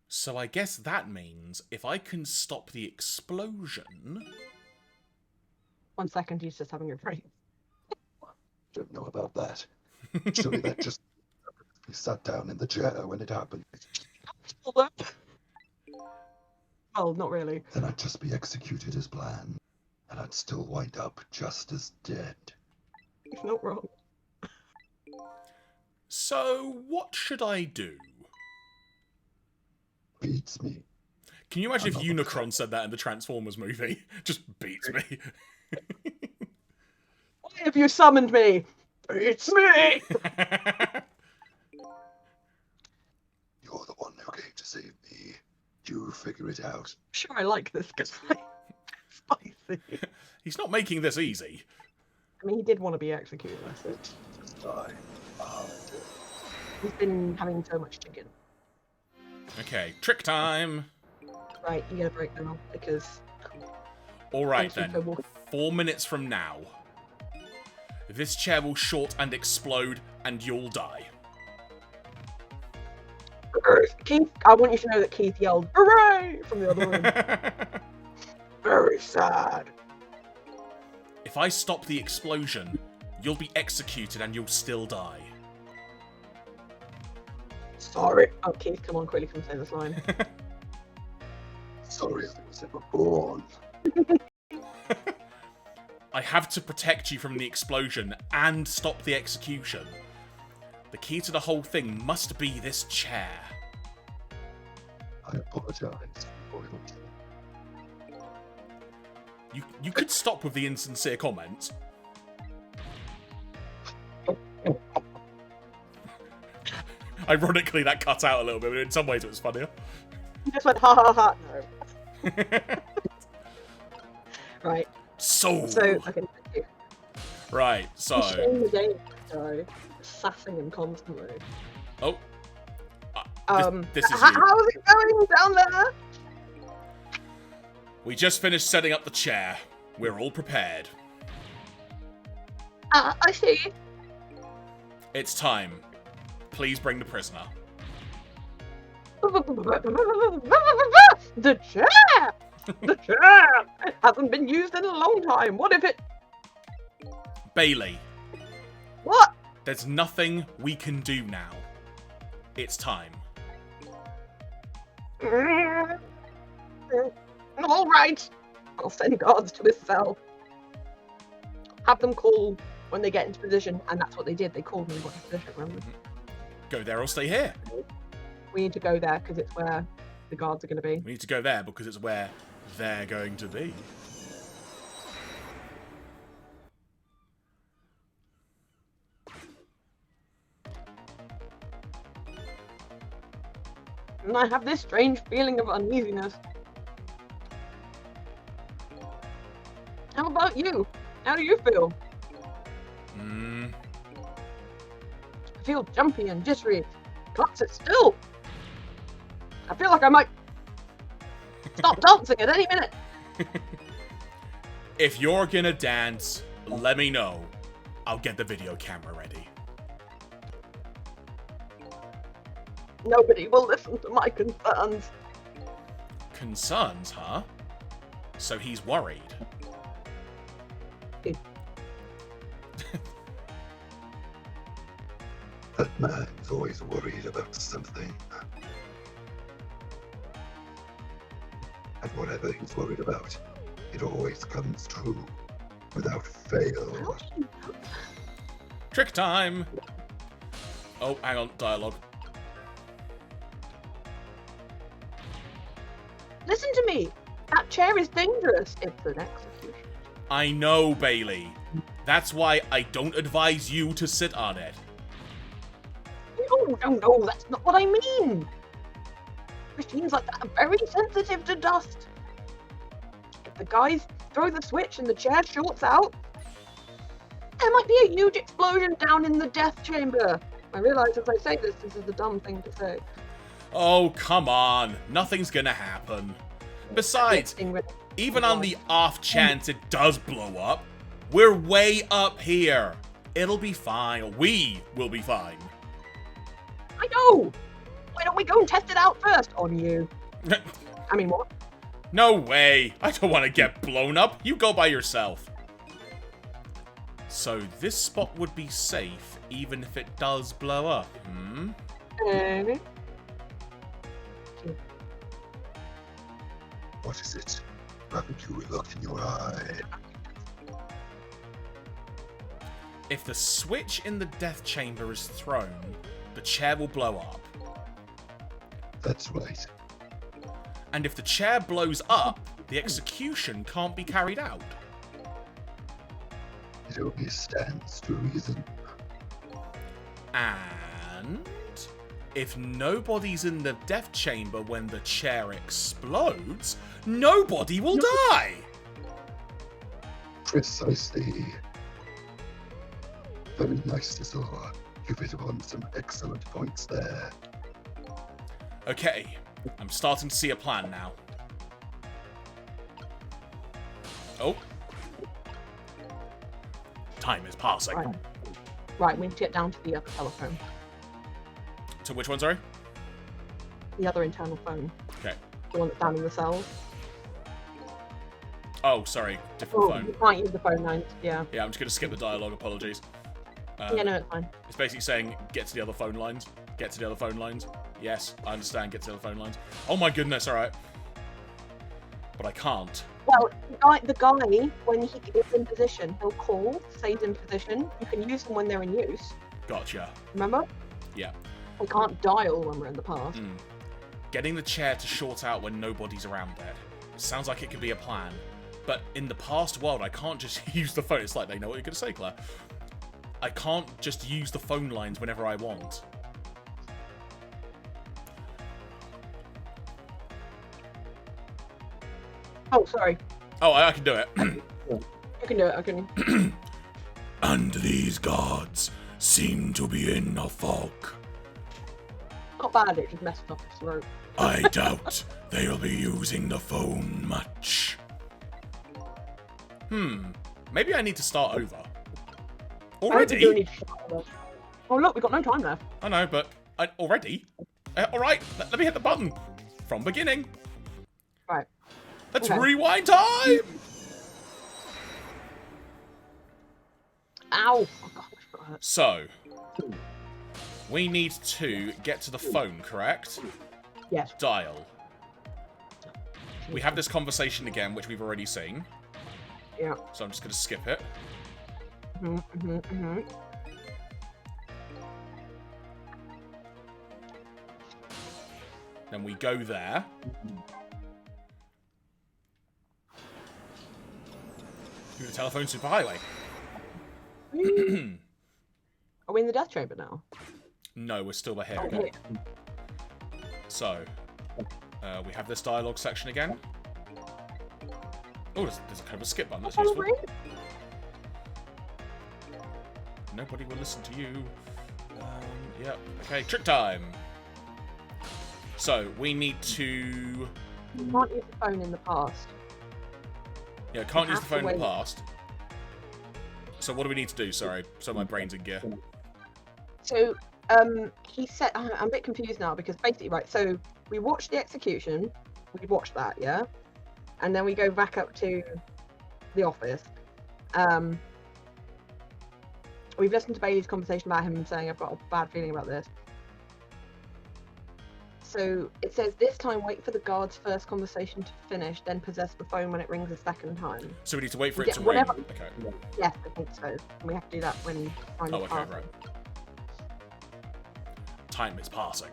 So I guess that means if I can stop the explosion... 1 second, he's just having a break. Don't know about that. Surely that just he sat down in the chair when it happened. Well, not really. Then I'd just be executed as planned, and I'd still wind up just as dead. He's not wrong. So what should I do? Beats me. Can you imagine if I'm not Unicron said that in the Transformers movie? Just beats me. Why have you summoned me? It's me! You're the one who came to save me. You figure it out. Sure, I like this guy. Spicy. He's not making this easy. I mean, he did want to be executed, I said. Just die. He's been having so much chicken. Okay, trick time. Right, you get a break now, because... Alright Thanks then, for walking. 4 minutes from now. This chair will short and explode, and you'll die. Keith, I want you to know that Keith yelled, "Hooray!" from the other room. Very sad. If I stop the explosion, you'll be executed and you'll still die. Sorry. Oh, Keith, come on, quickly come say this line. Sorry I was ever born. I have to protect you from the explosion and stop the execution. The key to the whole thing must be this chair. I apologize for You could stop with the insincere comments. Ironically, that cut out a little bit, but in some ways it was funnier. You just went ha ha ha. No. Right. So Okay. Thank you. right, so Shame the game guy, sassing him constantly. oh, this is you. How's it going down there? We just finished setting up the chair. We're all prepared. I see. It's time. Please bring the prisoner. The chair! The chair! It hasn't been used in a long time. What if it... Bailey, What? there's nothing we can do now. It's time. All right. I'll send guards to his cell. Have them call when they get into position, and that's what they did. They called when they got into position, remember? Go there or stay here. We need to go there because it's where the guards are going to be. We need to go there because it's where they're going to be. And I have this strange feeling of uneasiness. How about you? How do you feel? I feel jumpy and jittery. Can't sit still. I feel like I might stop dancing at any minute. If you're gonna dance, let me know. I'll get the video camera ready. Nobody will listen to my concerns. Concerns, huh? So he's worried. That man's always worried about something. And whatever he's worried about, it always comes true. Without fail. Trick time! Oh, hang on, dialogue. Listen to me. That chair is dangerous. It's an execution. I know, Bailey. That's why I don't advise you to sit on it. No, that's not what I mean. Machines like that are very sensitive to dust. If the guys throw the switch and the chair shorts out, there might be a huge explosion down in the death chamber. I realise as I say this is a dumb thing to say. Oh, come on. Nothing's gonna happen. Besides, even on the off chance it does blow up, we're way up here. It'll be fine. We will be fine. I know! Why don't we go and test it out first on you? I mean, what? No way. I don't want to get blown up. You go by yourself. So this spot would be safe even if it does blow up, hmm? What is it? Haven't you looked in your eye? If the switch in the death chamber is thrown, the chair will blow up. That's right. And if the chair blows up, the execution can't be carried out. It only stands to reason. And if nobody's in the death chamber when the chair explodes, nobody will die! Precisely. Very nice, Zora. You've hit upon some excellent points there. Okay, I'm starting to see a plan now. Oh. Time is passing. Right, we need to get down to the other telephone. To which one, sorry? The other internal phone. Okay. The one that's down in the cells. Oh, sorry. Different phone. You can't use the phone lines, yeah. Yeah, I'm just going to skip the dialogue. Apologies. Yeah, no, it's fine. It's basically saying, get to the other phone lines. Get to the other phone lines. Yes, I understand, get to the other phone lines. Oh my goodness, alright. But I can't. Well, the guy, when he is in position, he'll call, say he's in position. You can use them when they're in use. Gotcha. Remember? Yeah. We can't dial when we're in the past. Getting the chair to short out when nobody's around it. Sounds like it could be a plan. But in the past world, I can't just use the phone. It's like, they know what you're going to say, Claire. I can't just use the phone lines whenever I want. Oh, sorry. Oh, I can do it. I can do it. I can. And these guards seem to be in a fog. Not bad. It just messed up his throat. I doubt they'll be using the phone much. Maybe I need to start over. Already? Oh, look, we've got no time left. I know, but already? Alright, let me hit the button. From beginning. Right. Let's Okay. rewind time! Ow! Oh, God, that hurt. So, we need to get to the phone, correct? Yes. Dial. We have this conversation again, which we've already seen. Yeah. So I'm just going to skip it. Then we go there. Do the telephone superhighway. Are we in the death chamber now? No, we're still here. Oh, Okay. So, we have this dialogue section again. Oh, there's a kind of a skip button. That's useful. Nobody will listen to you. Yep. Okay, trick time. So, we need to... You can't use the phone in the past. Yeah, can't use the have to phone in the wait. past. So what do we need to do? Sorry, so my brain's in gear. So, he said, I'm a bit confused now because basically, right, so we watched the execution, we watched that, yeah? And then we go back up to the office. We've listened to Bailey's conversation about him saying, I've got a bad feeling about this. So it says, this time wait for the guard's first conversation to finish, then possess the phone when it rings a second time. So we need to wait for it Yeah, to whatever. ring. Okay. Yes, I think so. And we have to do that when time Oh, is okay, passing. right. Time is passing.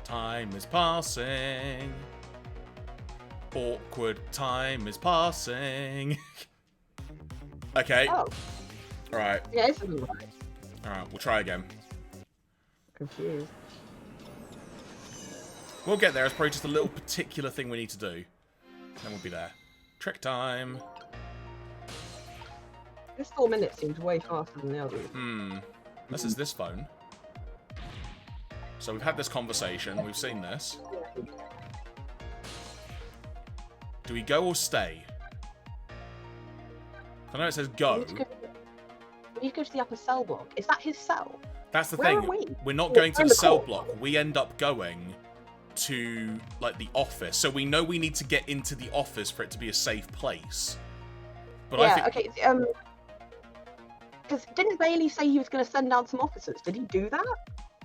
Time is passing. Awkward time is passing. Okay. Oh, Alright. yeah, this isn't right. Alright, we'll try again. Confused. We'll get there. It's probably just a little particular thing we need to do. Then we'll be there. Trick time. This 4 minutes seems way faster than the others. This is this phone. So we've had this conversation. We've seen this. Do we go or stay? I know it says go. We need to go to the upper cell block. Is that his cell? That's the Where thing. are we? We're not We're going to in the the cell court. block. We end up going to, like, the office. So we know we need to get into the office for it to be a safe place. But I Yeah, think... okay. Because didn't Bailey say he was going to send down some officers? Did he do that?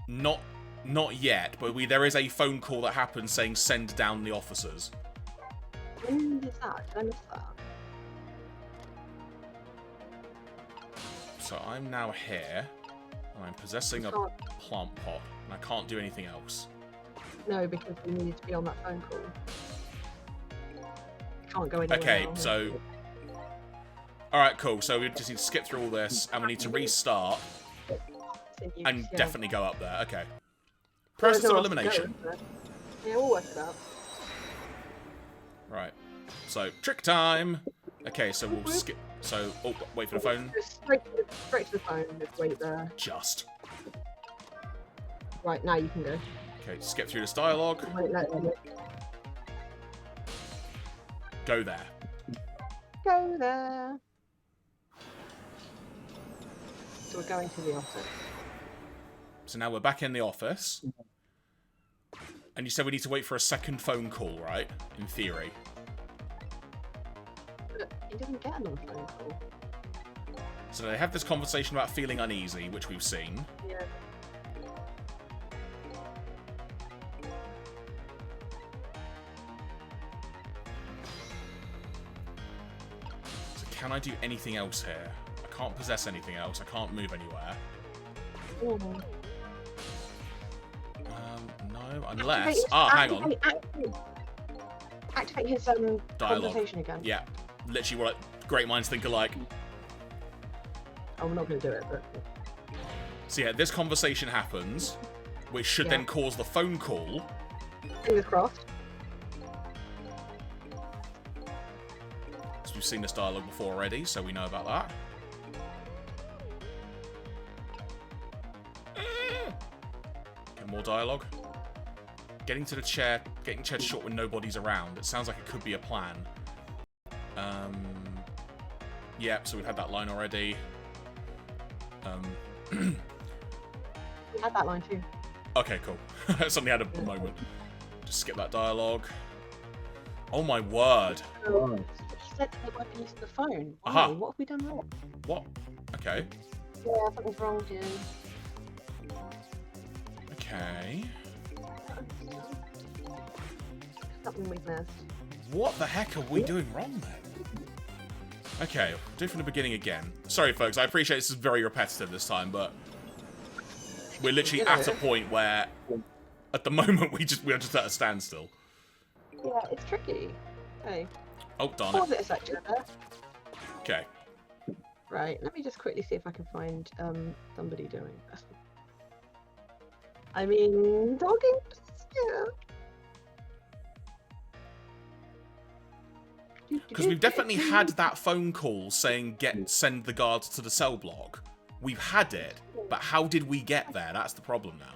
Not yet, but there is a phone call that happens saying send down the officers. When is that? Did I miss that? So I'm now here, and I'm possessing a plant pot, and I can't do anything else. No, because we needed to be on that phone call. Can't go anywhere Okay, now. so... Alright, cool. So we just need to skip through all this, and we need to restart, and definitely go up there. Okay. Process of elimination. Yeah, we'll work it out. Right. So, trick time! Okay, so we'll skip... So, oh, wait for the phone. Go straight to the phone. Just wait there. Just. Right, now you can go. Okay, skip through this dialogue. Wait, no. Go there. Go there. So we're going to the office. So now we're back in the office. And you said we need to wait for a second phone call, right? In theory. But he didn't get another phone call. So they have this conversation about feeling uneasy, which we've seen. Yeah. So can I do anything else here? I can't possess anything else. I can't move anywhere. Mm. No, unless... Ah, hang on. activate his conversation again. Yeah, literally, what great minds think alike. Oh, we're not going to do it, but... So yeah, this conversation happens, which should then cause the phone call. Fingers crossed. So we've seen this dialogue before already, so we know about that. Get more dialogue. Getting to the chair, getting chair short when nobody's around. It sounds like it could be a plan. Yeah, so we've had that line already. We had that line too. Okay, cool. Suddenly had a moment. Just skip that dialogue. Oh my word. He said they won't be using the phone. Why? Aha. What have we done wrong? What? Okay. Yeah, something's wrong here. Okay. Something we've missed. What the heck are we doing wrong then? Okay, do it from the beginning again. Sorry, folks. I appreciate this is very repetitive this time, but we're literally at a point where, at the moment, we're just at a standstill. Yeah, it's tricky. Hey. Oh, darn Pause it. it a second there. Okay. Right, let me just quickly see if I can find somebody doing this. I mean, talking. Yeah. Because we've definitely had that phone call saying send the guards to the cell block. We've had it, but how did we get there? That's the problem now.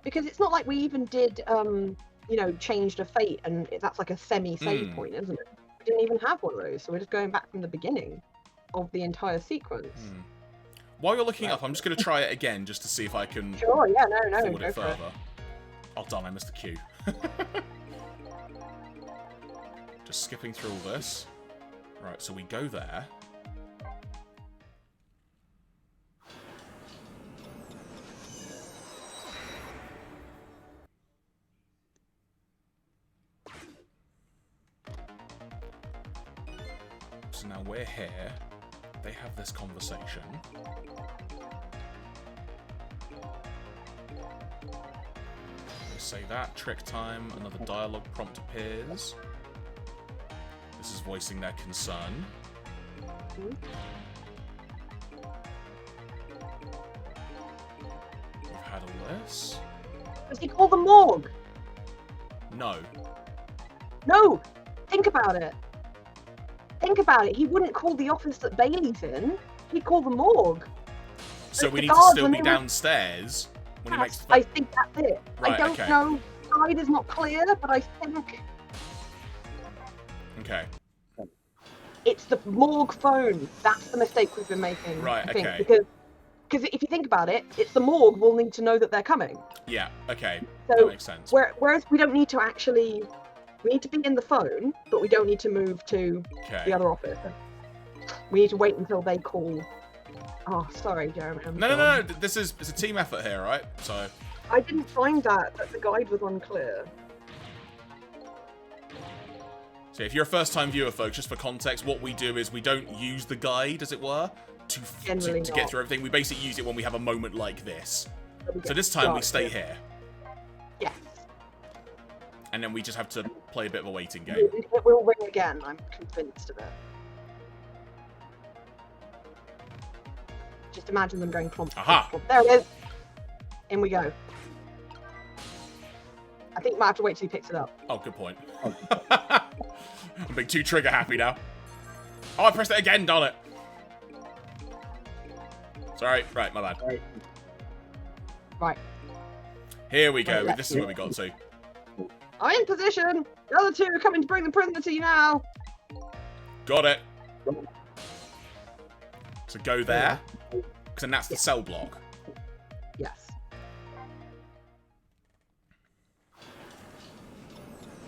Because it's not like we even did, you know, changed a fate, and that's like a semi-save point, isn't it? We didn't even have one of those, so we're just going back from the beginning of the entire sequence. While you're looking up, I'm just going to try it again just to see if I can Sure, yeah, no, forward go it for it. further. Oh, darn, I missed the cue. Just skipping through all this. Right, so we go there. So now we're here. They have this conversation. They say that. Trick time. Another dialogue prompt appears. This is voicing their concern. We've had all this. Does he call the morgue? No. No! Think about it. Think about it. He wouldn't call the office that Bailey's in. He'd call the morgue. So Like we the need to guards still when be they were- downstairs when he makes the I phone. think that's it. Right, I don't okay. know. The guide is not clear, but I think Okay. it's the morgue phone. That's the mistake we've been making. Right, I think, okay. Because if you think about it, it's the morgue will need to know that they're coming. Yeah, okay. So That makes sense. whereas we don't need to actually, we need to be in the phone, but we don't need to move to Okay. the other office. We need to wait until they call. Oh, sorry, Jeremy. No. It's a team effort here, right? So. I didn't find that the guide was unclear. So if you're a first-time viewer, folks, just for context, what we do is we don't use the guide, as it were, to Generally get not. through everything. We basically use it when we have a moment like this. So we So get this time we started. stay here, Yes. and then we just have to play a bit of a waiting game. It will ring again, I'm convinced of it. Just imagine them going clomp. Aha. Clomp. There it is. In we go. I think we might have to wait till he picks it up. Oh, good point. I'm being too trigger happy now. Oh, I pressed it again, darn it. Sorry, right, my bad. Right. Here we go. Right, This is where we got to. I'm in position. The other two are coming to bring the prisoner to you now. Got it. So go there, because then that's the cell block. Yes.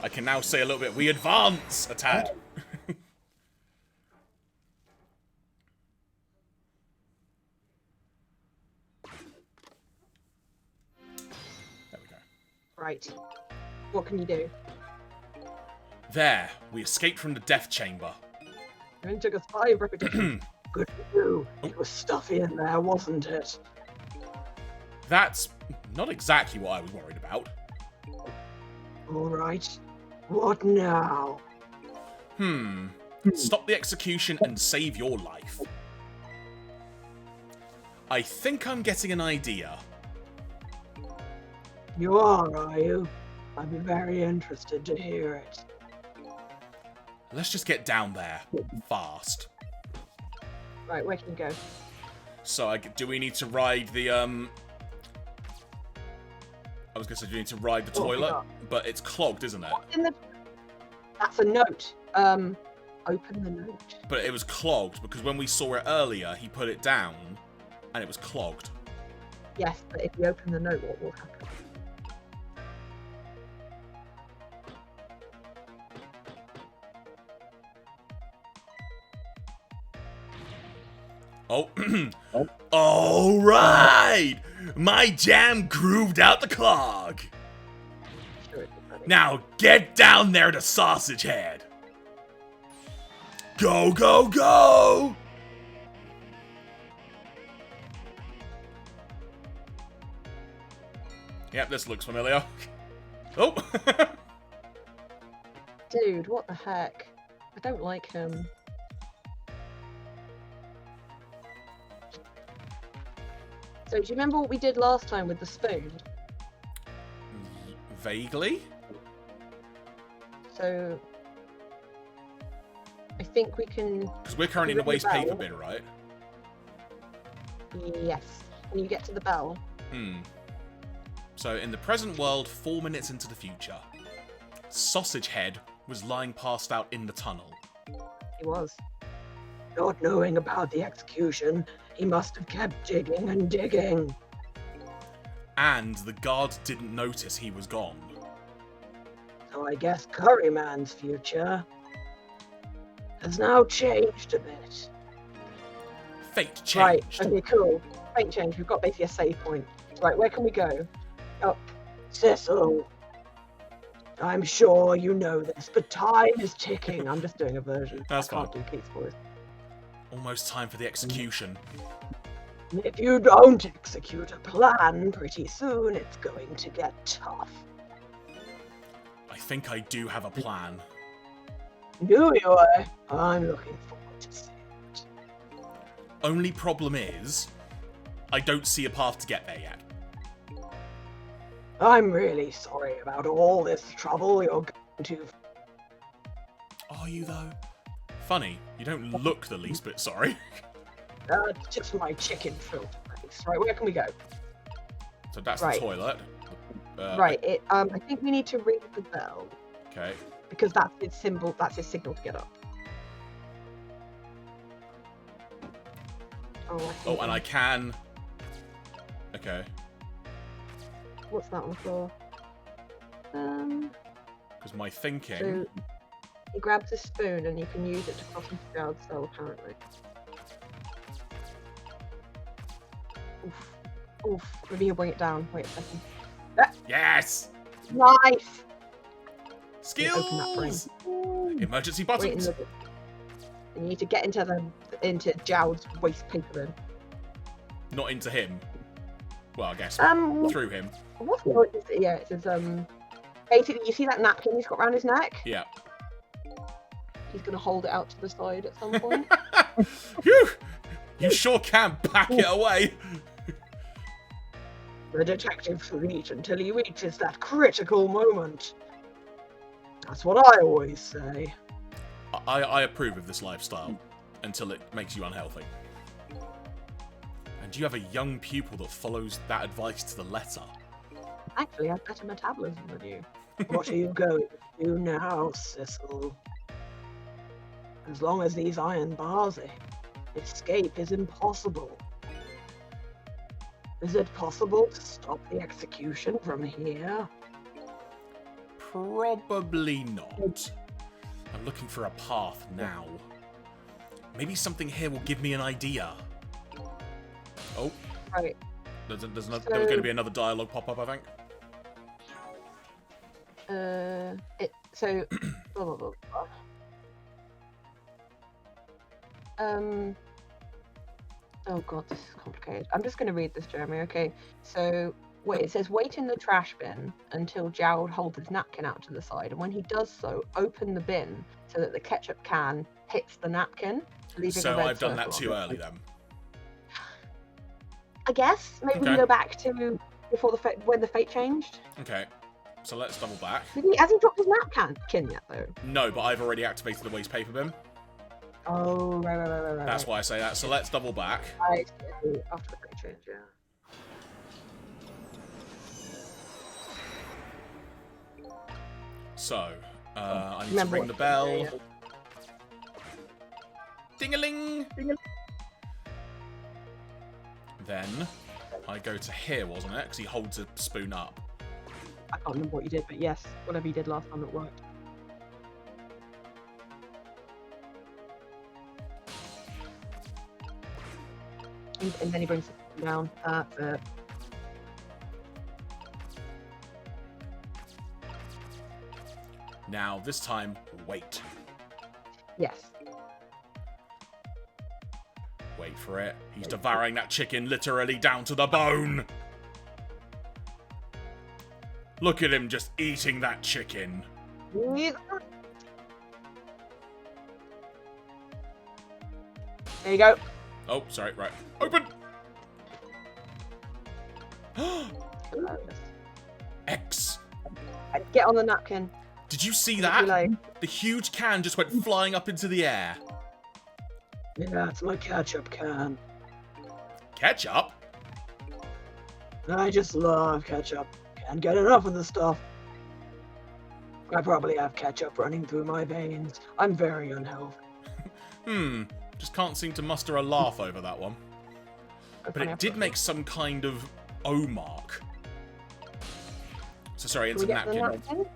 I can now say a little bit. We advance a tad. There we go. Right. What can you do? There, we escaped from the death chamber. You only took us 5 repetitions. Good for you. It was stuffy in there, wasn't it? That's not exactly what I was worried about. All right. What now? Stop the execution and save your life. I think I'm getting an idea. You are you? I'd be very interested to hear it. Let's just get down there. Fast. Right, where can you go? So, do we need to ride the, I was gonna say, do we need to ride the toilet? But it's clogged, isn't it? That's a note. Open the note. But it was clogged, because when we saw it earlier, he put it down, and it was clogged. Yes, but if you open the note, what will happen? Oh. All right! My jam grooved out the clog. Sure, Now get down there to Sausage Head. Go, go, go! Yep, this looks familiar. Oh! Dude, what the heck? I don't like him. So, do you remember what we did last time with the spoon? Vaguely? So, I think we can... Because we're currently in the waste paper bin, right? Yes. Can you get to the bell? So, in the present world, 4 minutes into the future, Sausage Head was lying passed out in the tunnel. He was. Not knowing about the execution, he must have kept digging and digging. And the guard didn't notice he was gone. So I guess Curryman's future has now changed a bit. Fate changed. Right, okay, cool. Fate changed. We've got basically a save point. Right, where can we go? Oh, Cecil. I'm sure you know this, but time is ticking. I'm just doing a version. That's I can't fine. do Keith's voice. Almost time for the execution. If you don't execute a plan pretty soon, it's going to get tough. I think I do have a plan. Do you? I'm looking forward to seeing it. Only problem is, I don't see a path to get there yet. I'm really sorry about all this trouble you're going to. Are you, though? Funny, you don't look the least bit sorry. It's just my chicken filter face. Right, where can we go? So that's Right. the toilet. Right, I think we need to ring the bell Okay. because that's its symbol. That's its signal to get up. Oh, and I can... Okay. What's that one for? Because my thinking... So he grabs a spoon and you can use it to cross into Jared's cell, apparently. Oof. Oof. Maybe he'll bring it down. Wait a second. Yes! Nice! Open that brain. Skills! Emergency Wait, buttons. you need to get into Jowd's waste paper bin. Not into him. Well, I guess Um, through him. What's it? Yeah, it says basically, you see that napkin he's got around his neck? Yeah. He's gonna hold it out to the side at some point. Phew! You sure can pack it away. The detectives reach until he reaches that critical moment. That's what I always say. I approve of this lifestyle until it makes you unhealthy. And you have a young pupil that follows that advice to the letter. Actually, I've better metabolism than you. What are you going to do now, Cecil? As long as these iron bars are, escape is impossible. Is it possible to stop the execution from here? Probably not. I'm looking for a path now. Maybe something here will give me an idea. Oh, Right. there was going to be another dialogue pop up, I think. So blah, blah, blah, blah. Oh god, this is complicated. I'm just going to read this, Jeremy. Okay, so Wait, it says wait in the trash bin until Gerald holds his napkin out to the side, and when he does so, open the bin so that the ketchup can hits the napkin, leaving a So red I've done that circle too on it. early then. I guess maybe we Okay. go back to before the when the fate changed. Okay. So let's double back. Has he dropped his napkin yet though? No, but I've already activated the waste paper bin. Oh, right. That's why I say that. So let's double back. I see. After the fate change, yeah. So, I need to Remember ring the what- bell. yeah. Ding-a-ling! Then I go to here, wasn't it? Because he holds a spoon up. I can't remember what you did, but yes, whatever you did last time, it worked. And then he brings it down. That's it. Now, this time, wait. Yes. Wait for it. He's devouring that chicken literally down to the bone. Look at him just eating that chicken. There you go. Oh, sorry, right. Open! X. Get on the napkin. Did you see Too that? late. The huge can just went flying up into the air. Yeah, it's my ketchup can. Ketchup? I just love ketchup. Can't get enough of the stuff. I probably have ketchup running through my veins. I'm very unhealthy. Just can't seem to muster a laugh over that one. But it did make some kind of O mark. So sorry, into napkin.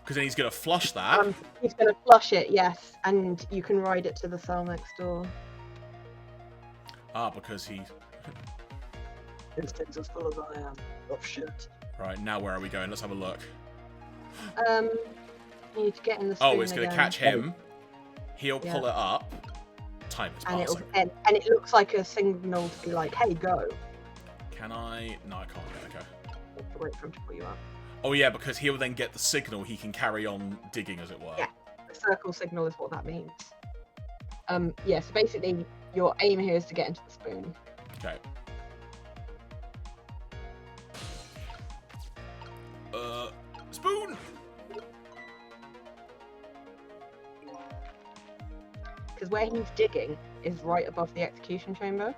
Because then he's going to flush that. He's going to flush it, yes, and you can ride it to the cell next door. Ah, because he... This thing's as full as I am. Of shit. Right, now where are we going? Let's have a look. You need to get in the spoon Oh, it's going to catch him. He'll pull it up. Time is and passing. and it looks like a signal to be like, hey, go. Can I? No, I can't yet. Okay. You have to wait for him to pull you up. Oh yeah, because he'll then get the signal. He can carry on digging, as it were. Yeah. The circle signal is what that means. Yeah, so basically, your aim here is to get into the spoon. Okay. Spoon! Because where he's digging is right above the execution chamber.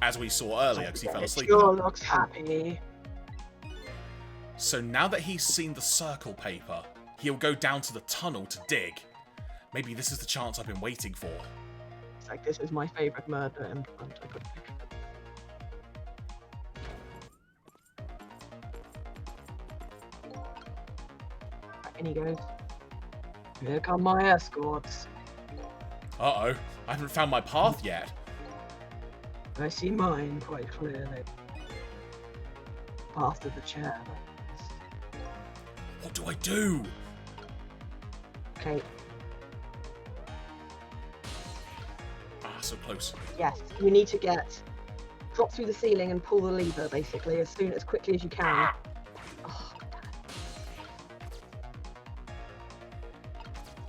As we saw earlier, because he fell asleep. Sure looks happy. So now that he's seen the circle paper, he'll go down to the tunnel to dig. Maybe this is the chance I've been waiting for. It's like, this is my favourite murder implement. I could pick. And he goes, here come my escorts. Uh-oh, I haven't found my path yet. I see mine quite clearly. Path to the chair. What do I do? Okay, Ah, so close. yes, you need to drop through the ceiling and pull the lever, basically, as quickly as you can. Oh,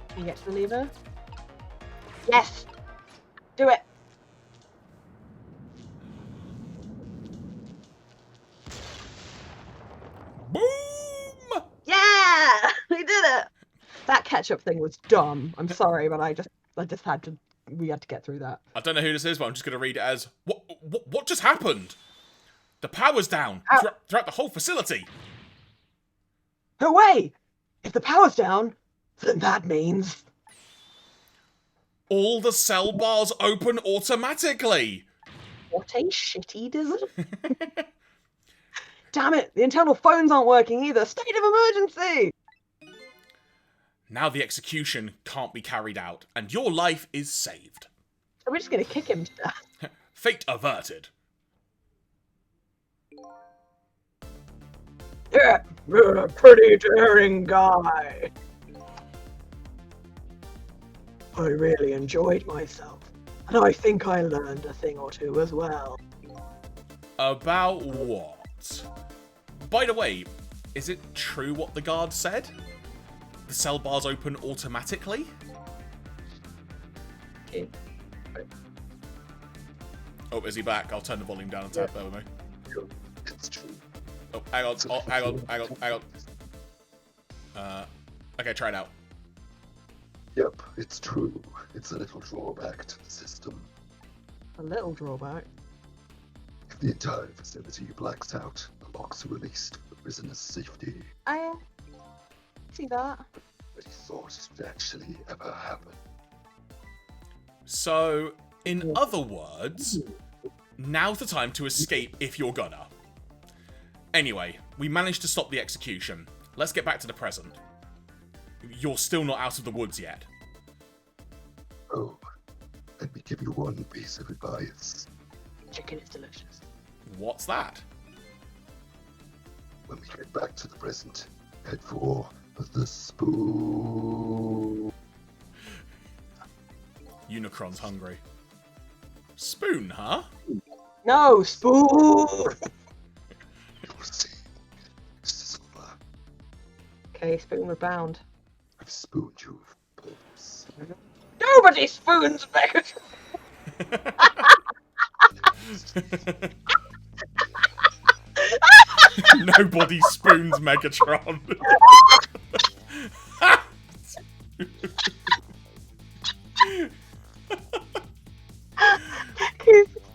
can you get to the lever? Yes! Do it! Boom! Yeah! We did it! That ketchup thing was dumb. I'm sorry, but I just had to. We had to get through that. I don't know who this is, but I'm just going to read it as, what just happened? The power's down throughout the whole facility. No way! If the power's down, then that means. All the cell bars open automatically. What a shitty design. Damn it! The internal phones aren't working either. State of emergency! Now the execution can't be carried out, and your life is saved. So we're just gonna kick him to death. Fate averted. Yeah, you're a pretty daring guy. I really enjoyed myself, and I think I learned a thing or two as well. About what? guards. By the way, is it true what the guard said? The cell bars open automatically? Okay. Oh, is he back? I'll turn the volume down and tap there with me. It's true. Oh, hang on. Oh, hang on. Okay, try it out. Yep, it's true. It's a little drawback to the system. A little drawback. If the entire facility blacks out, the locks are released for prisoners' safety. I see that. But he thought it would actually ever happen. So, in other words, now's the time to escape if you're gonna. Anyway, we managed to stop the execution. Let's get back to the present. You're still not out of the woods yet. Oh, let me give you one piece of advice. Chicken is delicious. What's that? When we get back to the present, head for the spoon. Unicron's hungry. Spoon, huh? No, spoon! You'll see. This is over. Okay, spoon we're bound. I've spooned you with purpose. Nobody spoons Megatron! Nobody spoons Megatron.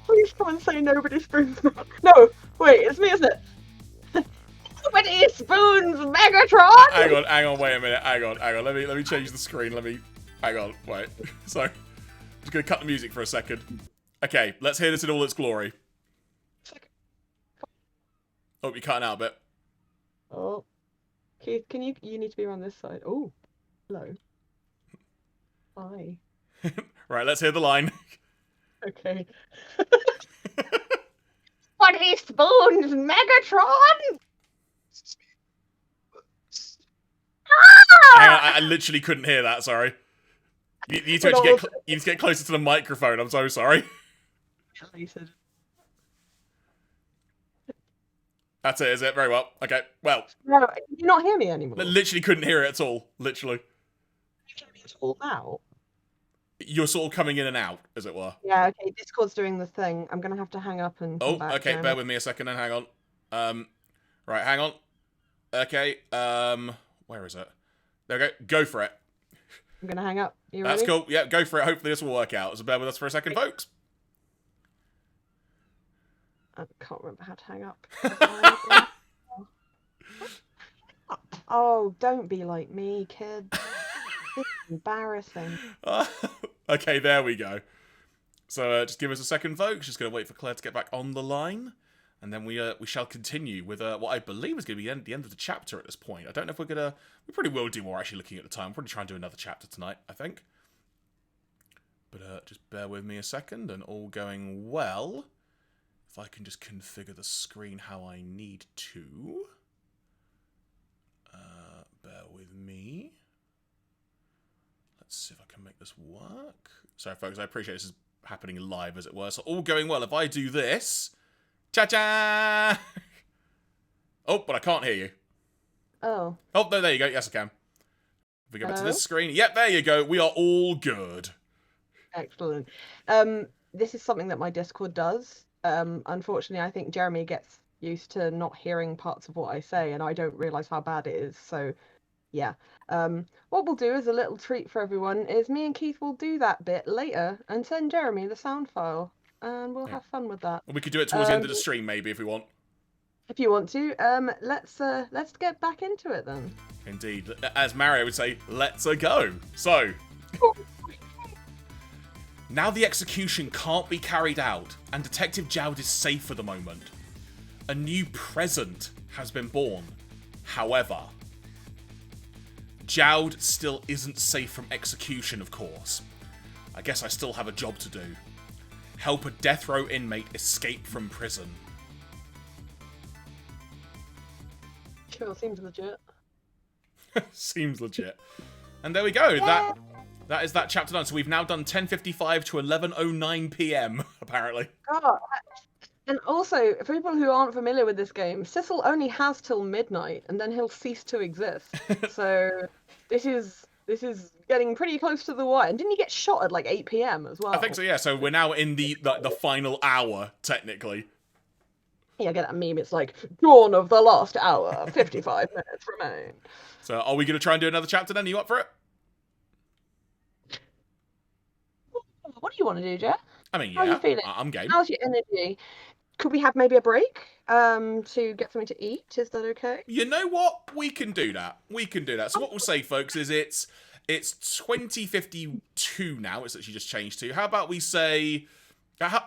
Please come and say nobody spoons me. No, wait, it's me, isn't it? Nobody spoons Megatron! Hang on, wait a minute. Hang on. Let me change the screen. Hang on, wait. So, I'm just gonna cut the music for a second. Okay, let's hear this in all its glory. Oh, you're cutting out a bit. Oh. Keith, you need to be on this side. Oh, hello. Hi. Right, let's hear the line. Okay. Nobody spoons Megatron! Hang on, I literally couldn't hear that, sorry. You need to actually you need to get closer to the microphone, I'm so sorry. That's it, is it? Very well. Okay, well. No, can you not hear me anymore? Literally couldn't hear it at all, literally. It's all out. You're sort of coming in and out, as it were. Yeah, okay, Discord's doing the thing. I'm gonna have to hang up and come Oh, back. okay, bear with me a second then, hang on. Right, hang on. Okay, where is it? There we go, go for it. I'm gonna hang up. You That's ready? cool, yeah, go for it. Hopefully this will work out. So bear with us for a second, folks. I can't remember how to hang up. Oh, don't be like me, kid. This is embarrassing. Okay, there we go. So just give us a second, folks. Just going to wait for Claire to get back on the line. And then we shall continue with what I believe is going to be the end of the chapter at this point. I don't know if we're going to... We probably will do more, actually, looking at the time. We'll probably try and do another chapter tonight, I think. But just bear with me a second, and all going well. If I can just configure the screen how I need to. Bear with me. Let's see if I can make this work. Sorry, folks, I appreciate this is happening live, as it were. So all going well. If I do this... Cha-cha! Oh, but I can't hear you. Oh. Oh, no, there you go. Yes, I can. If we go back to Hello? this screen. Yep, there you go. We are all good. Excellent. This is something that my Discord does. Unfortunately, I think Jeremy gets used to not hearing parts of what I say, and I don't realise how bad it is. So, yeah. What we'll do as a little treat for everyone is me and Keith will do that bit later and send Jeremy the sound file, and we'll have fun with that. We could do it towards the end of the stream, maybe, if we want. If you want to, let's get back into it then. Indeed. As Mario would say, let's a go. So, now the execution can't be carried out, and Detective Jowd is safe for the moment. A new present has been born. However, Jowd still isn't safe from execution, of course. I guess I still have a job to do. Help a death row inmate escape from prison. Sure, seems legit. Seems legit. And there we go. Yeah. That is that chapter done. So we've now done 10:55 to 11:09 p.m. apparently. God, And also, for people who aren't familiar with this game, Sissel only has till midnight, and then he'll cease to exist. So this is getting pretty close to the wire. And didn't he get shot at like 8 p.m. as well? I think so, yeah. So we're now in the final hour, technically. Yeah, I get that meme. It's like, dawn of the last hour, 55 minutes remain. So are we going to try and do another chapter then? Are you up for it? What do you want to do, Jeff? I mean, How are yeah, you feeling? I'm game. How's your energy? Could we have maybe a break to get something to eat? Is that okay? You know what? We can do that. We can do that. So what we'll say, folks, is it's 20:52 now. It's actually just changed to. How about we say...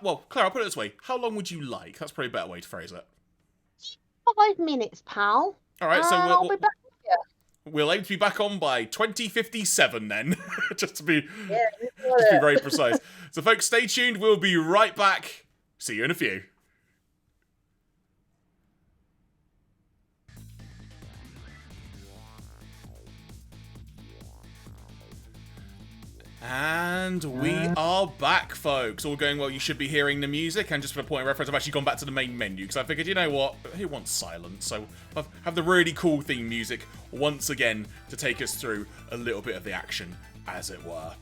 well, Claire, I'll put it this way. How long would you like? That's probably a better way to phrase it. 5 minutes, pal. All right, so I'll be back here. we'll aim to be back on by 20:57 then, just to be Yeah, very precise. So, folks, stay tuned. We'll be right back. See you in a few. And we are back, folks. All going well. You should be hearing the music. And just for a point of reference, I've actually gone back to the main menu because I figured, you know what? Who wants silence? So I'll have the really cool theme music once again to take us through a little bit of the action, as it were.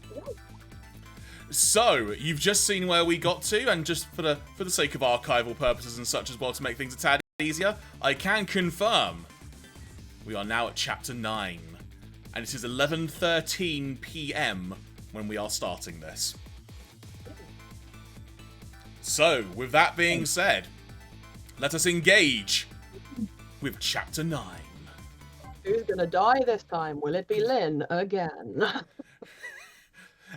So you've just seen where we got to, and just for the sake of archival purposes and such as well, to make things a tad easier, I can confirm we are now at chapter 9, and it is 11:13 p.m. when we are starting this. So, with that being said, let us engage with chapter 9. Who's gonna die this time? Will it be Lynn again?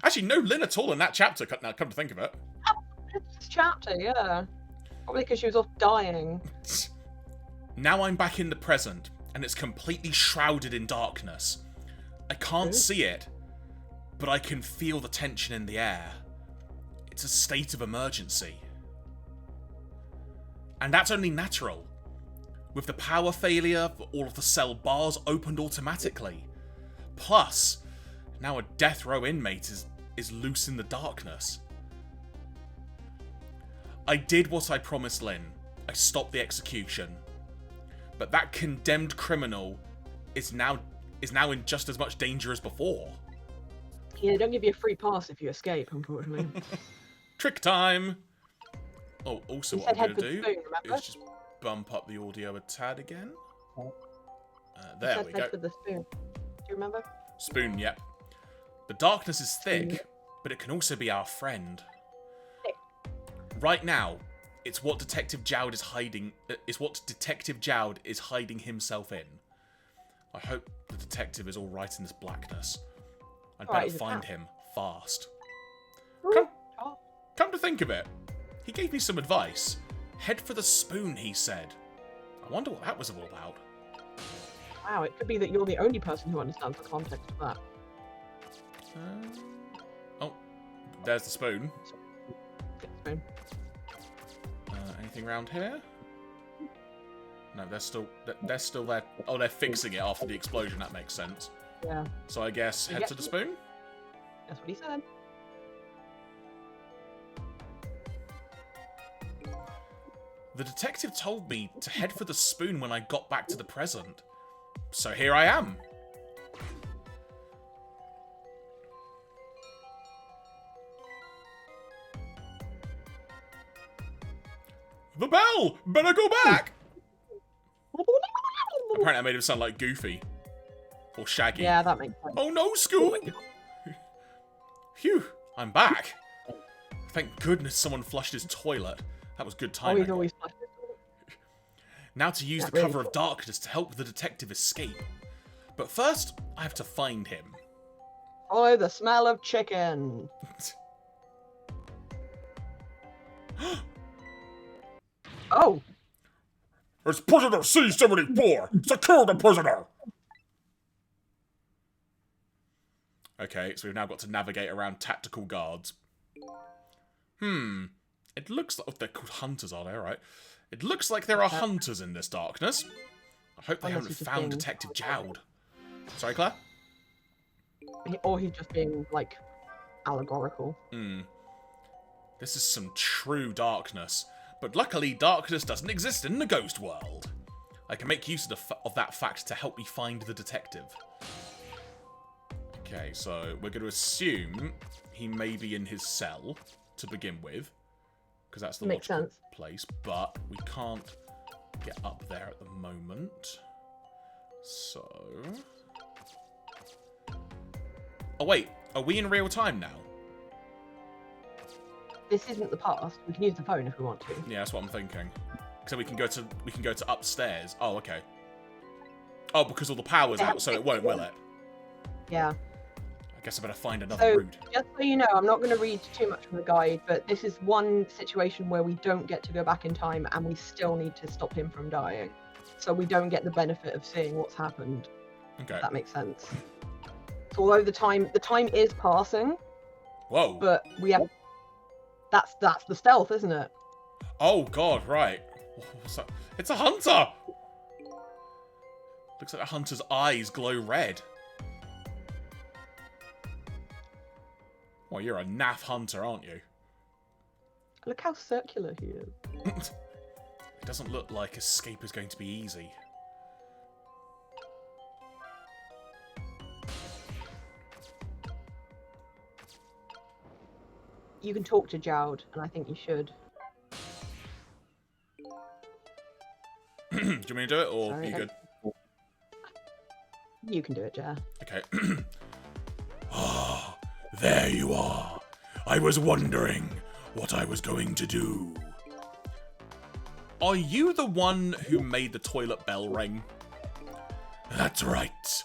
Actually, no Lynn at all in that chapter, now come to think of it. This chapter, yeah. Probably because she was off dying. Now I'm back in the present, and it's completely shrouded in darkness. I can't see it, but I can feel the tension in the air. It's a state of emergency. And that's only natural. With the power failure, all of the cell bars opened automatically. Plus, now a death row inmate is loose in the darkness. I did what I promised Lynn. I stopped the execution. But that condemned criminal is now in just as much danger as before. Yeah, they don't give you a free pass if you escape, unfortunately. Trick time! Oh, also You what said I'm going to head do for the spoon, remember? is just bump up the audio a tad again. You There said we head go. for the spoon. Do you remember? Spoon, yep. The darkness is thick, but it can also be our friend. Right now, it's what Detective Jowd is hiding. It's what Detective Jowd is hiding himself in. I hope the detective is all right in this blackness. I'd better find him fast. Come to think of it, he gave me some advice. Head for the spoon, he said. I wonder what that was all about. Wow, it could be that you're the only person who understands the context of that. Oh, there's the spoon. Get the spoon. Anything around here? No, they're still there. Oh, they're fixing it after the explosion. That makes sense. Yeah, So I guess head to the spoon. that's what he said. The detective told me to head for the spoon when I got back to the present. So here I am. The bell! Better go back! Apparently I made him sound like Goofy. Or Shaggy. Yeah, that makes sense. Oh no, Scoob! Phew, I'm back. Thank goodness someone flushed his toilet. That was good Oh, timing. he's always flushed. Now to use That the really cover of darkness to help the detective escape. But first, I have to find him. Follow the smell of chicken. Oh, It's prisoner C-74! Secure the prisoner! Okay, so we've now got to navigate around tactical guards. It looks like... Oh, they're called hunters, are they? Alright. It looks like there are hunters in this darkness. I hope they Unless haven't he's just found being- Detective Jowd. Sorry, Claire? or he's just being, like, allegorical. This is some true darkness. But luckily, darkness doesn't exist in the ghost world. I can make use of that fact to help me find the detective. Okay, so we're going to assume he may be in his cell to begin with, because that's the Makes logical sense. place, but we can't get up there at the moment. So... Oh wait, are we in real time now? This isn't the past. We can use the phone if we want to. Yeah, that's what I'm thinking. So we can go to upstairs. Oh, okay. Oh, because all the power's out, so it won't, will it? Yeah. I guess I better find another So, route. just so you know, I'm not going to read too much from the guide, but this is one situation where we don't get to go back in time and we still need to stop him from dying. So we don't get the benefit of seeing what's happened. Okay. If that makes sense. So although the time is passing, Whoa. but we have... That's the stealth, isn't it? Oh, God, right. What's that? It's a hunter! Looks like the hunter's eyes glow red. Well, you're a naff hunter, aren't you? Look how circular he is. It doesn't look like escape is going to be easy. You can talk to Jowd, and I think you should. Do you want me to do it, or Sorry, you good? You can do it, Jar. Okay. Ah, there you are. I was wondering what I was going to do. Are you the one who made the toilet bell ring? That's right.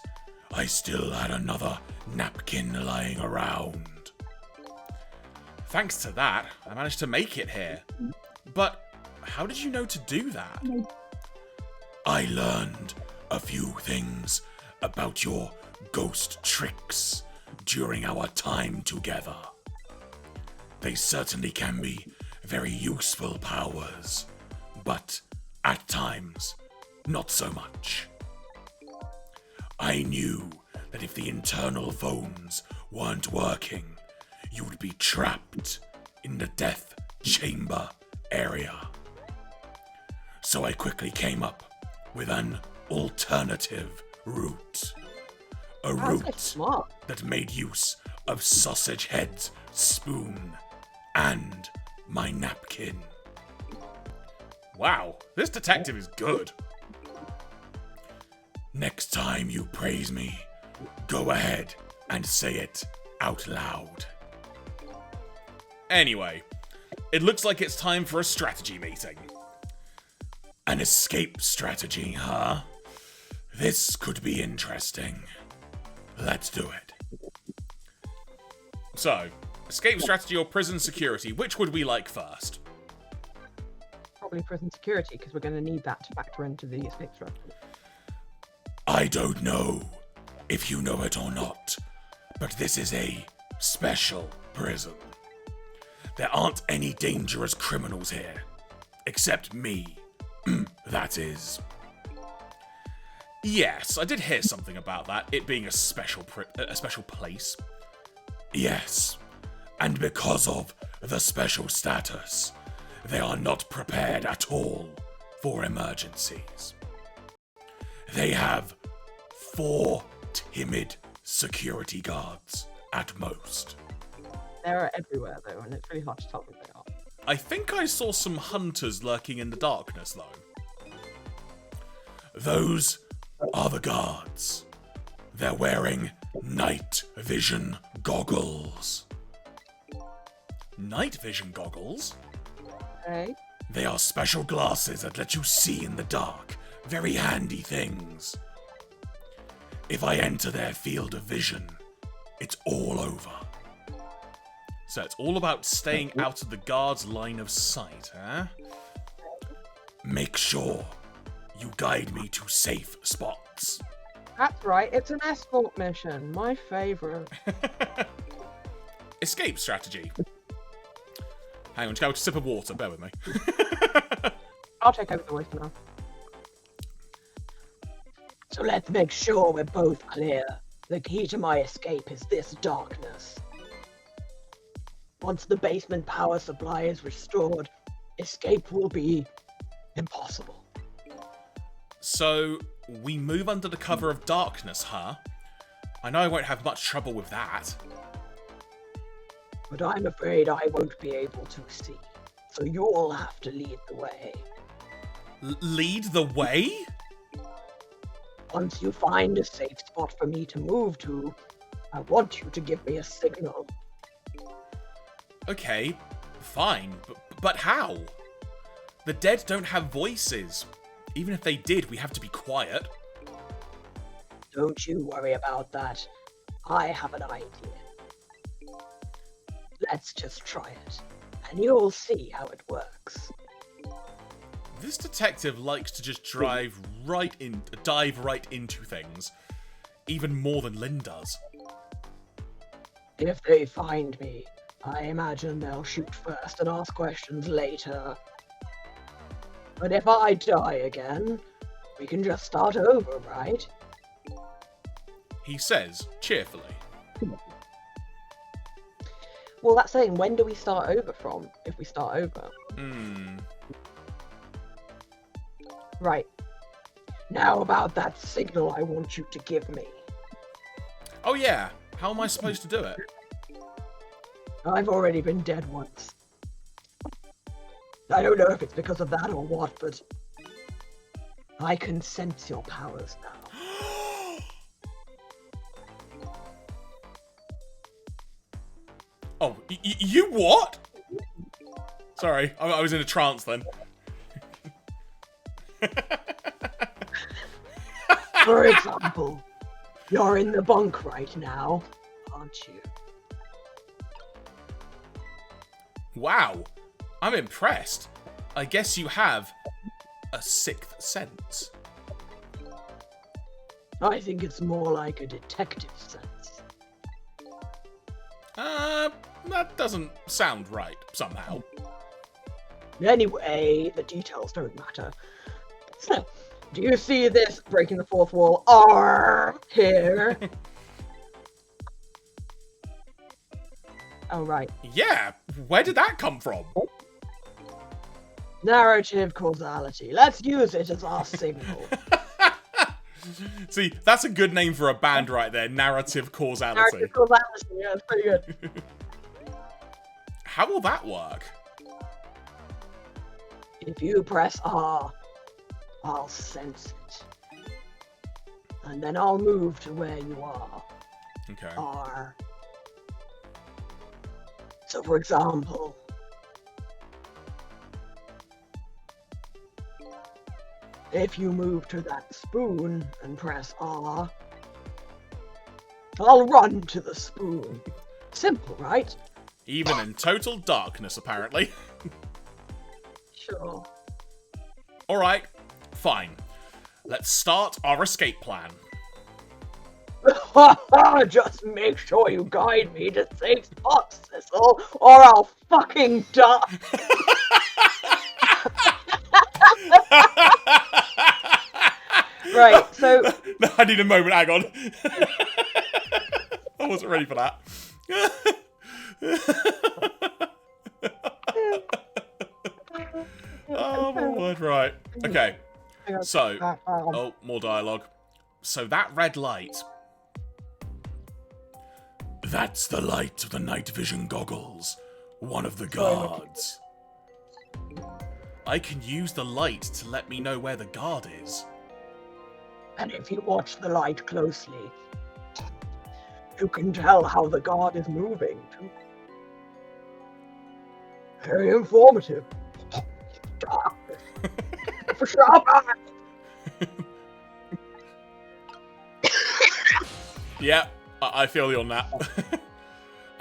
I still had another napkin lying around. Thanks to that, I managed to make it here. But how did you know to do that? I learned a few things about your ghost tricks during our time together. They certainly can be very useful powers, but at times, not so much. I knew that if the internal phones weren't working, you would be trapped in the death chamber area. So I quickly came up with an alternative route. A That's so route smart. that made use of Sausage Head's spoon and my napkin. Wow, this detective is good. Next time you praise me, go ahead and say it out loud. Anyway, it looks like it's time for a strategy meeting. An escape strategy, huh? This could be interesting. Let's do it. So, escape strategy or prison security, which would we like first? Probably prison security, because we're going to need that to factor into the escape strategy. I don't know if you know it or not, but this is a special prison. There aren't any dangerous criminals here, except me. That is. Yes, I did hear something about that, it being a special place. Yes, and because of the special status, they are not prepared at all for emergencies. They have 4 timid security guards at most. They're everywhere, though, and it's really hard to tell who they are. I think I saw some hunters lurking in the darkness, though. Those are the guards. They're wearing night vision goggles. Night vision goggles? Okay. They are special glasses that let you see in the dark. Very handy things. If I enter their field of vision, it's all over. So it's all about staying out of the guard's line of sight, huh? Make sure you guide me to safe spots. That's right, it's an escort mission. My favourite. Escape strategy. Hang on, just have a sip of water, bear with me. I'll take over the voice now. So let's make sure we're both clear. The key to my escape is this darkness. Once the basement power supply is restored, escape will be impossible. So, we move under the cover of darkness, huh? I know I won't have much trouble with that. But I'm afraid I won't be able to see. So you'll have to lead the way. Lead the way? Once you find a safe spot for me to move to, I want you to give me a signal. Okay, fine. But how? The dead don't have voices. Even if they did, we have to be quiet. Don't you worry about that. I have an idea. Let's just try it, and you'll see how it works. This detective likes to just dive right into things. Even more than Lynn does. If they find me, I imagine they'll shoot first and ask questions later. But if I die again, we can just start over, right? He says, cheerfully. Well, that's saying, when do we start over from, if we start over? Right. Now about that signal I want you to give me. Oh yeah, how am I supposed to do it? I've already been dead once. I don't know if it's because of that or what, but I can sense your powers now. Oh, you what? Sorry, I was in a trance then. For example, you're in the bunk right now, aren't you? Wow, I'm impressed. I guess you have a sixth sense. I think it's more like a detective sense. That doesn't sound right, somehow. Anyway, the details don't matter. So, do you see this breaking the fourth wall R here? Oh, right. Yeah, where did that come from? Narrative causality. Let's use it as our signal. See, that's a good name for a band right there. Narrative causality. Narrative causality, yeah, it's pretty good. How will that work? If you press R, I'll sense it. And then I'll move to where you are. Okay. R. So, for example, if you move to that spoon and press R, I'll run to the spoon. Simple, right? Even in total darkness, apparently. Sure. Alright, fine. Let's start our escape plan. Just make sure you guide me to safe spots, Cecil, or I'll fucking die. Right, so... I need a moment, hang on. I wasn't ready for that. Oh my word, right. Okay. So, oh, more dialogue. So that red light. That's the light of the night vision goggles. One of the guards. I can use the light to let me know where the guard is. And if you watch the light closely, you can tell how the guard is moving, too. Very informative. For sharp eyes. Yeah, I feel you on that.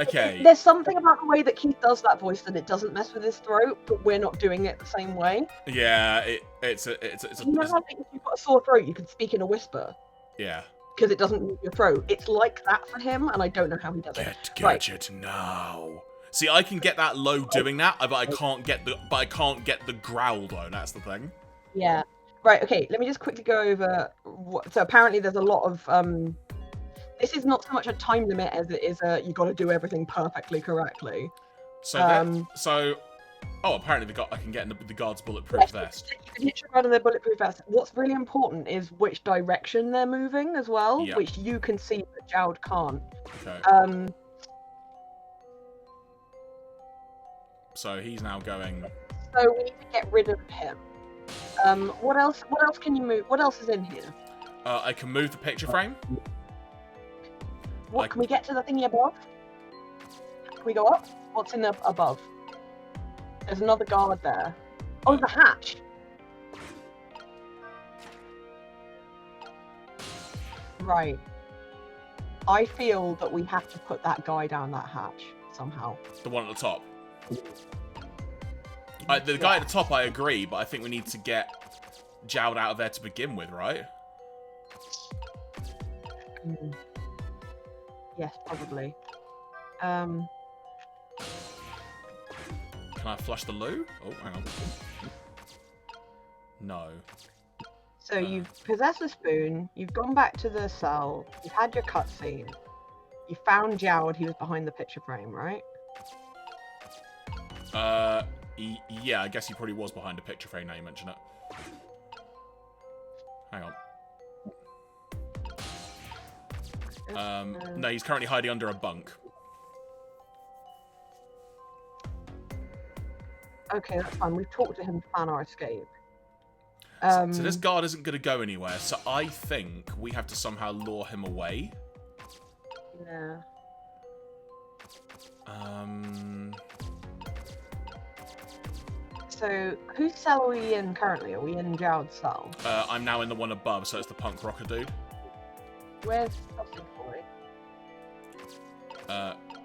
Okay. There's something about the way that Keith does that voice that it doesn't mess with his throat, but we're not doing it the same way. Yeah, it's a You know how if you've got a sore throat, you can speak in a whisper? yeah. Because it doesn't move your throat. It's like that for him, and I don't know how he does it. Get gadget now. See, I can get that low doing that, but I can't get the growl though. That's the thing. Yeah. Right. Okay. Let me just quickly go over. So apparently, there's a lot of. This is not so much a time limit as it is a you got to do everything perfectly correctly. So Oh, apparently I can get in the guard's bulletproof vest. You can hit your guard in their bulletproof vest. What's really important is which direction they're moving as well, Yeah. which you can see, but Jowd can't. Okay. So he's now going. So we need to get rid of him. What else can you move? What else is in here? I can move the picture frame. What can we get to the thingy above? Can we go up? What's in the above? There's another guard there. Oh, the hatch. Right. I feel that we have to put that guy down that hatch somehow. The one at the top. The guy at the top, I agree, but I think we need to get Jowd out of there to begin with, right? Yes, probably. Can I flush the loo? Oh, hang on. No. So you've possessed the spoon, you've gone back to the cell, you've had your cutscene, you found Jowd, he was behind the picture frame, right? Yeah, I guess he probably was behind a picture frame now you mention it. Hang on. No, he's currently hiding under a bunk. Okay, that's fine. We've talked to him to plan our escape. So this guard isn't going to go anywhere, so I think we have to somehow lure him away. Yeah. So, whose cell are we in currently? Are we in Jowd's cell? I'm now in the one above, so it's the punk rocker dude. Where's Sausage Boy?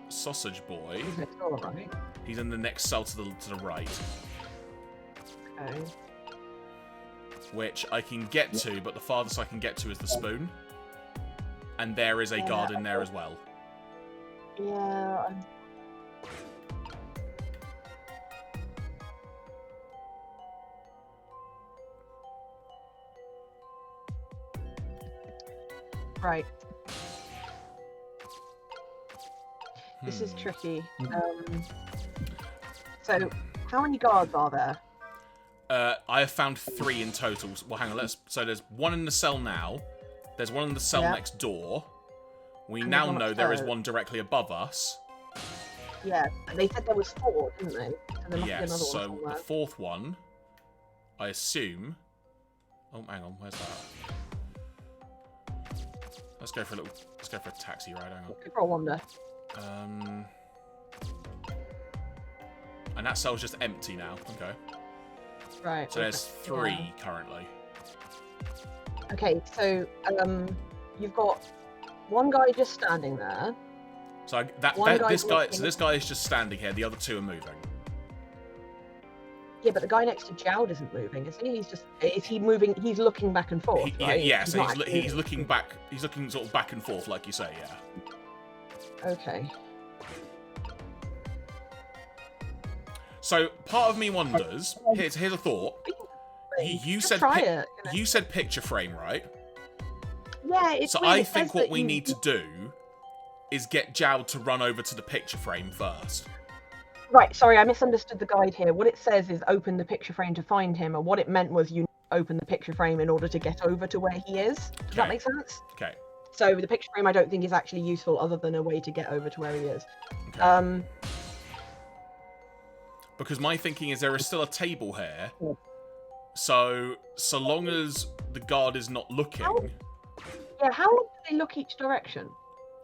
Sausage Boy. He's next door, right? He's in the next cell to the right. Okay. Which I can get to, but the farthest I can get to is the spoon. And there is a guard in there as well. Yeah, Right. This is tricky. So, how many guards are there? I have found 3 in total. Well, hang on. So there's one in the cell now. There's one in the cell next door. We And now there's one know there is upstairs. one directly above us. Yeah, they said there was 4, didn't they? So there must be Yes. another one So somewhere. the 4th one, I assume. Oh, hang on. Where's that? Let's go for a taxi ride. Hang on. For a wonder. And that cell's just empty now. Okay. Right. So there's okay. 3 currently. Okay, so you've got one guy just standing there. So this guy is just standing here. The other 2 are moving. Yeah, but the guy next to Jowd isn't moving, is he? Is he moving? He's looking back and forth, right? Yeah. So not he's looking back. He's looking sort of back and forth, like you say. Yeah. Okay. So part of me wonders. Here's a thought. You Just said try it. you said picture frame, right? Yeah, it's So weird. I It think says what that we you- need to do is get Jowd to run over to the picture frame first. Right, sorry, I misunderstood the guide here. What it says is open the picture frame to find him, and what it meant was you open the picture frame in order to get over to where he is. Does that make sense? Okay. So the picture frame I don't think is actually useful other than a way to get over to where he is. Okay. Because my thinking is there is still a table here. So long as the guard is not looking. Yeah, how long do they look each direction?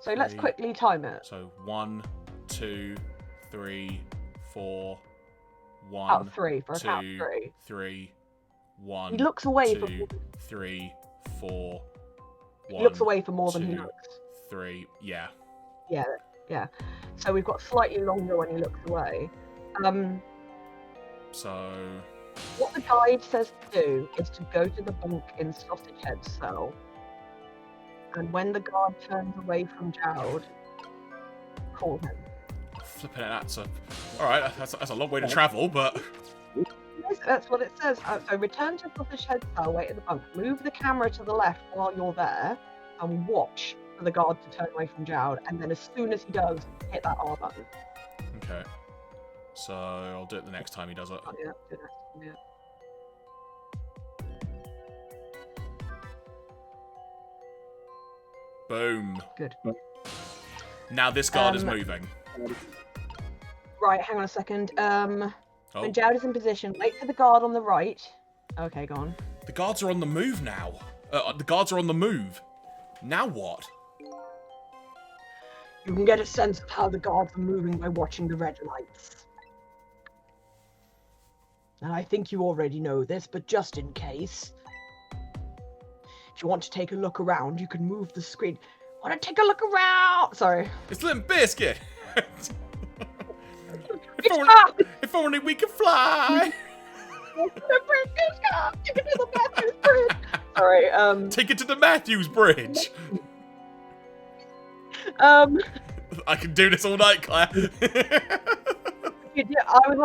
So let's 3. quickly time it. So 1, 2, 3, 4, 1, Out of 3, for a 2, count of 3. 3, 1. He looks away 2, for 3, 4, 1. he looks away for more than he 2, looks. 3. Yeah. Yeah. So we've got slightly longer when he looks away. So What the guide says to do is to go to the bunk in Sausage Head's cell, and when the guard turns away from Jowd, call him. flipping it, alright, that's a long way to travel, but Yes, that's what it says. So return to Sausage Head's cell, wait at the bunk, move the camera to the left while you're there, and watch for the guard to turn away from Jowd, and then as soon as he does, hit that R button. okay. So I'll do it the next time he does it. Oh, yeah, good. Yeah. Boom. Good. Now this guard is moving. Right, hang on a second. Oh, When Jared is in position, wait for the guard on the right. Okay, go on. the guards are on the move now. The guards are on the move. Now what? You can get a sense of how the guards are moving by watching the red lights. And I think you already know this, but just in case. If you want to take a look around, you can move the screen. Want to take a look around? Sorry. It's Limp Bizkit. Stop! If only we could fly. Sorry. Take it to the Matthews Bridge. I can do this all night, Claire. I was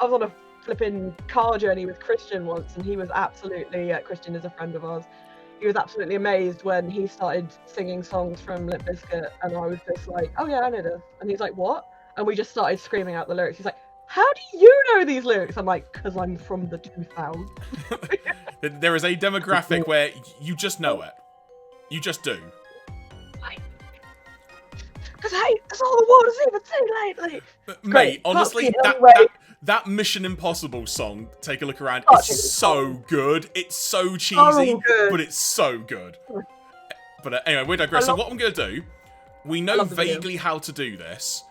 on a flipping car journey with Christian once, and he was absolutely Christian is a friend of ours. He was absolutely amazed when he started singing songs from Limp Bizkit, and I was just like, "Oh yeah, I know this." And he's like, "What?" And we just started screaming out the lyrics. He's like, "How do you know these lyrics?" I'm like, "'Cause I'm from the 2000s." There is a demographic where you just know it. You just do. Because hey, that's all the world has even seen lately. Mate, honestly, that Mission Impossible song, Take a Look Around, is so good. It's so cheesy, but it's so good. But anyway, we digress. So what I'm going to do, we know vaguely how to do this.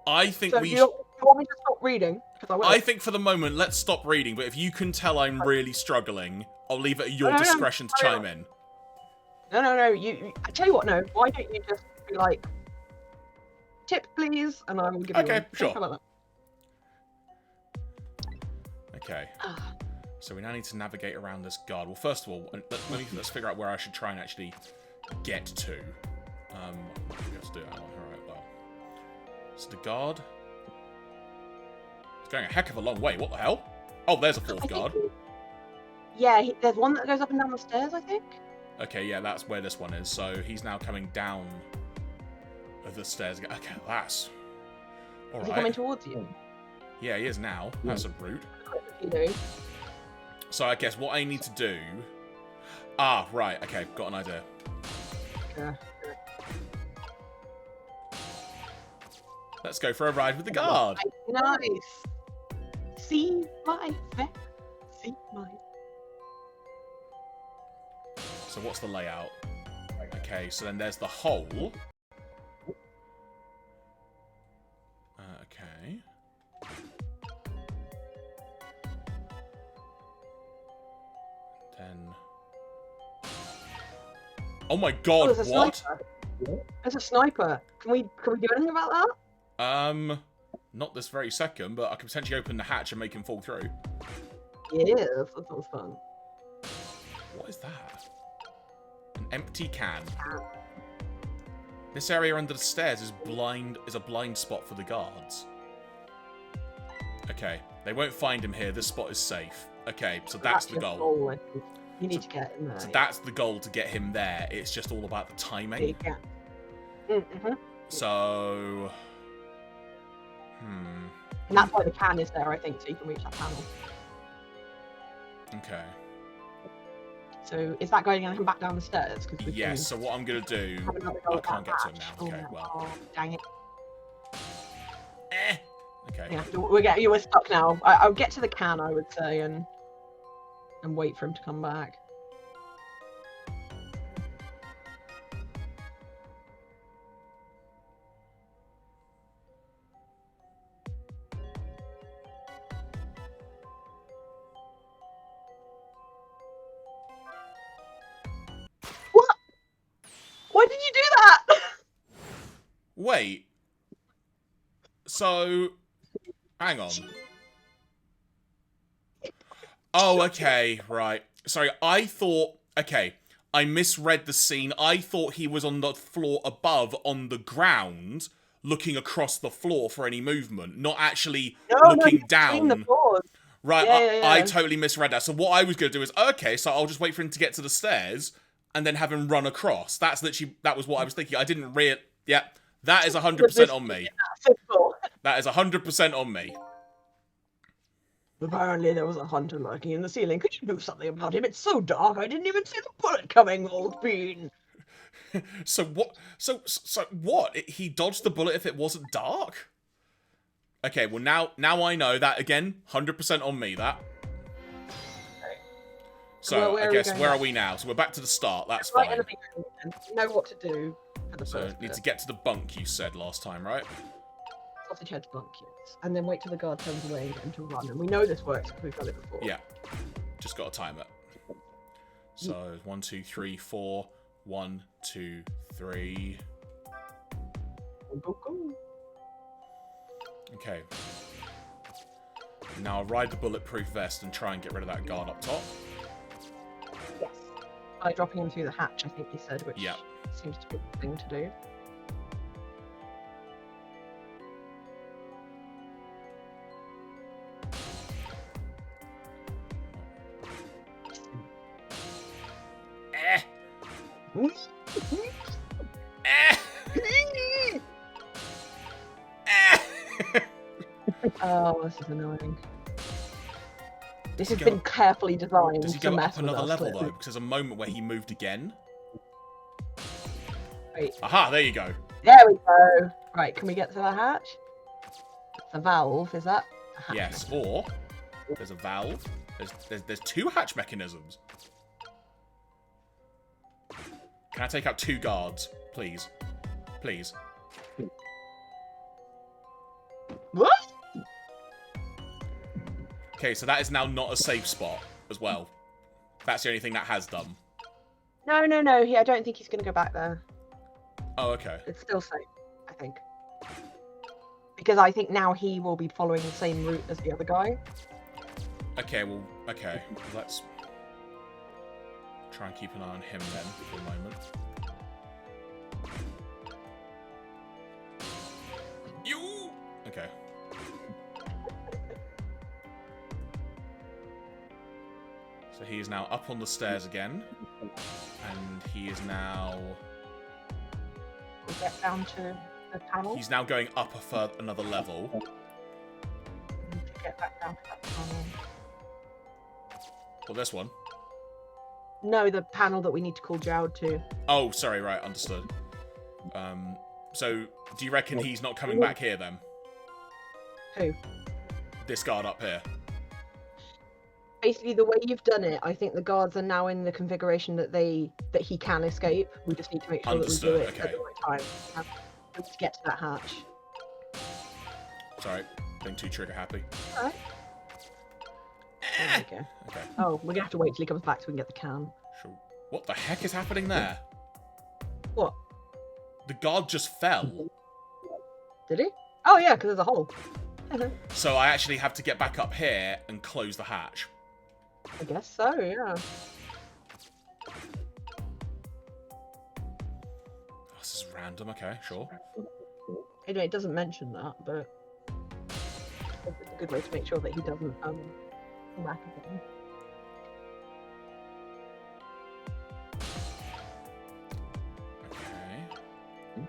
I think so you want me to stop reading? I think for the moment, let's stop reading. But if you can tell I'm really struggling, I'll leave it at your discretion to chime in. No. I tell you what, no. Why don't you just be like, tip, please, and I will give you one. Okay, sure. How about that? Okay. So we now need to navigate around this guard. Well, first of all, let's figure out where I should try and actually get to. Let's do it. All right. Well, so the guard. It's going a heck of a long way. What the hell? Oh, there's a fourth guard. Yeah, there's one that goes up and down the stairs, I think. Okay, yeah, that's where this one is. So he's now coming down the stairs. Okay, well, that's all right. Is he coming towards you? Yeah, he is now. That's a route. You know. So I guess what I need to do. Ah, right. Okay, got an idea. Yeah. Let's go for a ride with the guard. Nice. See my effect. See my. So what's the layout? Okay, so then there's the hole. Okay. Then. Oh my god! There's a what? Sniper. There's a sniper. Can we do anything about that? Not this very second, but I can potentially open the hatch and make him fall through. Yes, that sounds fun. What is that? An empty can. This area under the stairs is a blind spot for the guards. Okay, they won't find him here. This spot is safe. Okay, so that's the goal. You need to get in there. So that's the goal, to get him there. It's just all about the timing. Yeah. Mm-hmm. So, And that's why the can is there, I think, so you can reach that panel. Okay. So is that going to come back down the stairs? Yes. So what I'm gonna do? I can't get to him now. Okay. Well. Oh, dang it. Okay. Yeah, we're stuck now. I'll get to the can, I would say, and wait for him to come back. What? Why did you do that? Wait. So, hang on. Oh, okay, right. Sorry, I thought... Okay, I misread the scene. I thought he was on the floor above, on the ground, looking across the floor for any movement, not actually looking down. The floors. Right, Yeah. I totally misread that. So what I was going to do is, okay, so I'll just wait for him to get to the stairs, and then have him run across. That was what I was thinking. I didn't Yeah, that is 100% on me. That is 100% on me. Apparently there was a hunter lurking in the ceiling. Could you do something about him? It's so dark, I didn't even see the bullet coming, old bean. So what? So what? He dodged the bullet if it wasn't dark? Okay, well now I know that again. 100% on me. That. So Where I guess where now? are we now? So we're back to the start. That's Right fine. in the beginning. You know what to do for the So first need bit. to get to the bunk you said last time, right? Sausage head bunk, yes. And then wait till the guard turns away and get him to run. And we know this works because we've done it before. Yeah. Just got to time it. So 1, 2, 3, 4. 1, 2, 3. Go, go. Okay. Now I'll ride the bulletproof vest and try and get rid of that guard up top. Yes. By dropping him through the hatch, I think you said, which Yeah. seems to be the thing to do. Eh! Oh, this is annoying. This has Go- been carefully designed Does he to go mess up with another us. level though? Because there's a moment where he moved again. Right. Aha, there you go. There we go. Right, can we get to the hatch? It's a valve, is that? A hatch Yes, mechanism? or there's a valve. There's 2 hatch mechanisms. Can I take out 2 guards, please? Please. What? Okay, so that is now not a safe spot as well. That's the only thing that has done. No. I don't think he's going to go back there. Oh, okay. It's still safe, I think. Because I think now he will be following the same route as the other guy. Okay, well, okay. Let's try and keep an eye on him then for a moment. You! Okay. So he is now up on the stairs again. And he is now... We'll get down to the panel. He's now going up another level. We need to get back down to that panel. Well, this one. No, the panel that we need to call Jowd to. Oh, sorry, right, understood. So, do you reckon he's not coming back here then? Who? This guard up here. Basically, the way you've done it, I think the guards are now in the configuration that he can escape. We just need to make sure Understood, that we do it okay. at the right time. We need to get to that hatch. Sorry, being too trigger happy. Alright. There we go. Okay, Oh, we're gonna have to wait till he comes back so we can get the can. sure. What the heck is happening there? What? The guard just fell. Did he? Oh yeah, because there's a hole. So I actually have to get back up here and close the hatch. I guess so, yeah. Oh, this is random, okay, sure. Anyway, it doesn't mention that, but it's a good way to make sure that he doesn't come back again. Okay.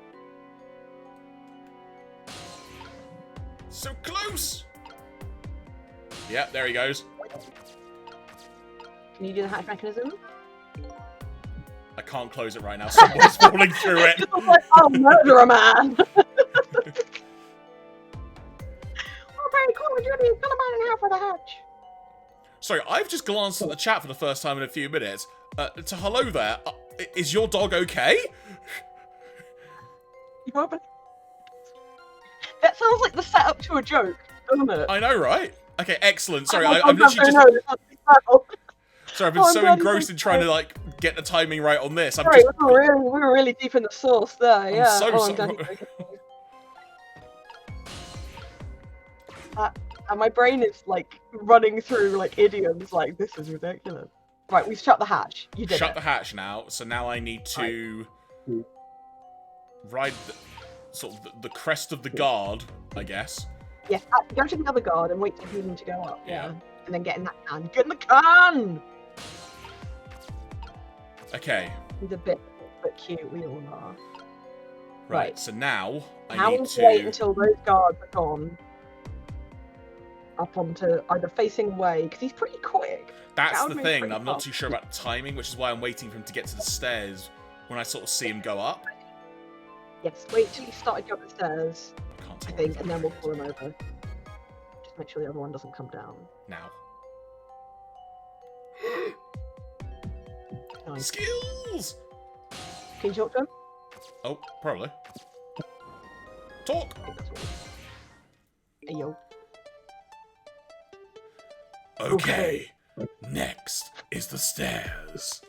So close! Yeah, there he goes. Can you do the hatch mechanism? I can't close it right now. Someone's falling through it. I was like, oh, murderer man! Oh, very cool, Judy. Cut a mile and a half for the hatch. Sorry, I've just glanced at the chat for the first time in a few minutes. To hello there. Is your dog okay? That sounds like the setup to a joke, doesn't it? I know, right? Okay, excellent. Sorry, Oh, I'm literally no, just... that's well. Sorry, I've been Oh, I'm so glad engrossed you in trying to, said- like, get the timing right on this. I'm Sorry, just... we were really deep in the sauce there, yeah. so oh, sorry. I'm glad you and my brain is, like, running through, like, idioms, like, this is ridiculous. Right, we've shut the hatch. You did Shut it. the hatch now, so now I need to ride sort of the crest of the guard, I guess. Yes, go to the other guard and wait for him to go up, Yeah. And then get in that can. Get in the can! Okay. He's a bit cute, we all are. Right, so now I Now we need need to wait to... until those guards are gone. Up onto either facing away, because he's pretty quick. That's Cloud the moves thing, pretty I'm not fast. too sure about timing, which is why I'm waiting for him to get to the stairs when I sort of see him go up. Yes, wait till he started going up the stairs, I can't I tell think, and then we'll pull him over. Just make sure the other one doesn't come down. Now. Nice. Skills! Can you talk to him? Oh, probably. Talk! I think that's what Hey, yo. Okay, next is the stairs.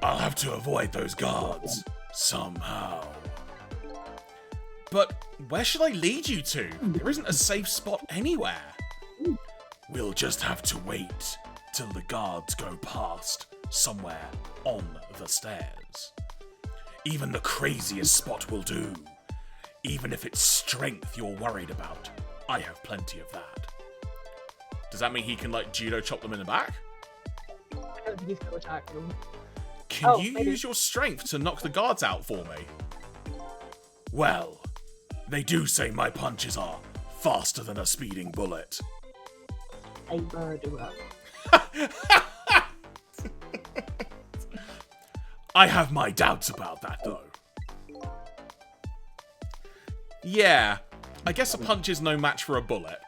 I'll have to avoid those guards somehow. But where should I lead you to? There isn't a safe spot anywhere. We'll just have to wait till the guards go past somewhere on the stairs. Even the craziest spot will do. Even if it's strength you're worried about, I have plenty of that. Does that mean he can, like, judo chop them in the back? I don't think he's going to attack them. Can you maybe. use your strength to knock the guards out for me? Well, they do say my punches are faster than a speeding bullet. A murderer. I have my doubts about that, though. Yeah, I guess a punch is no match for a bullet.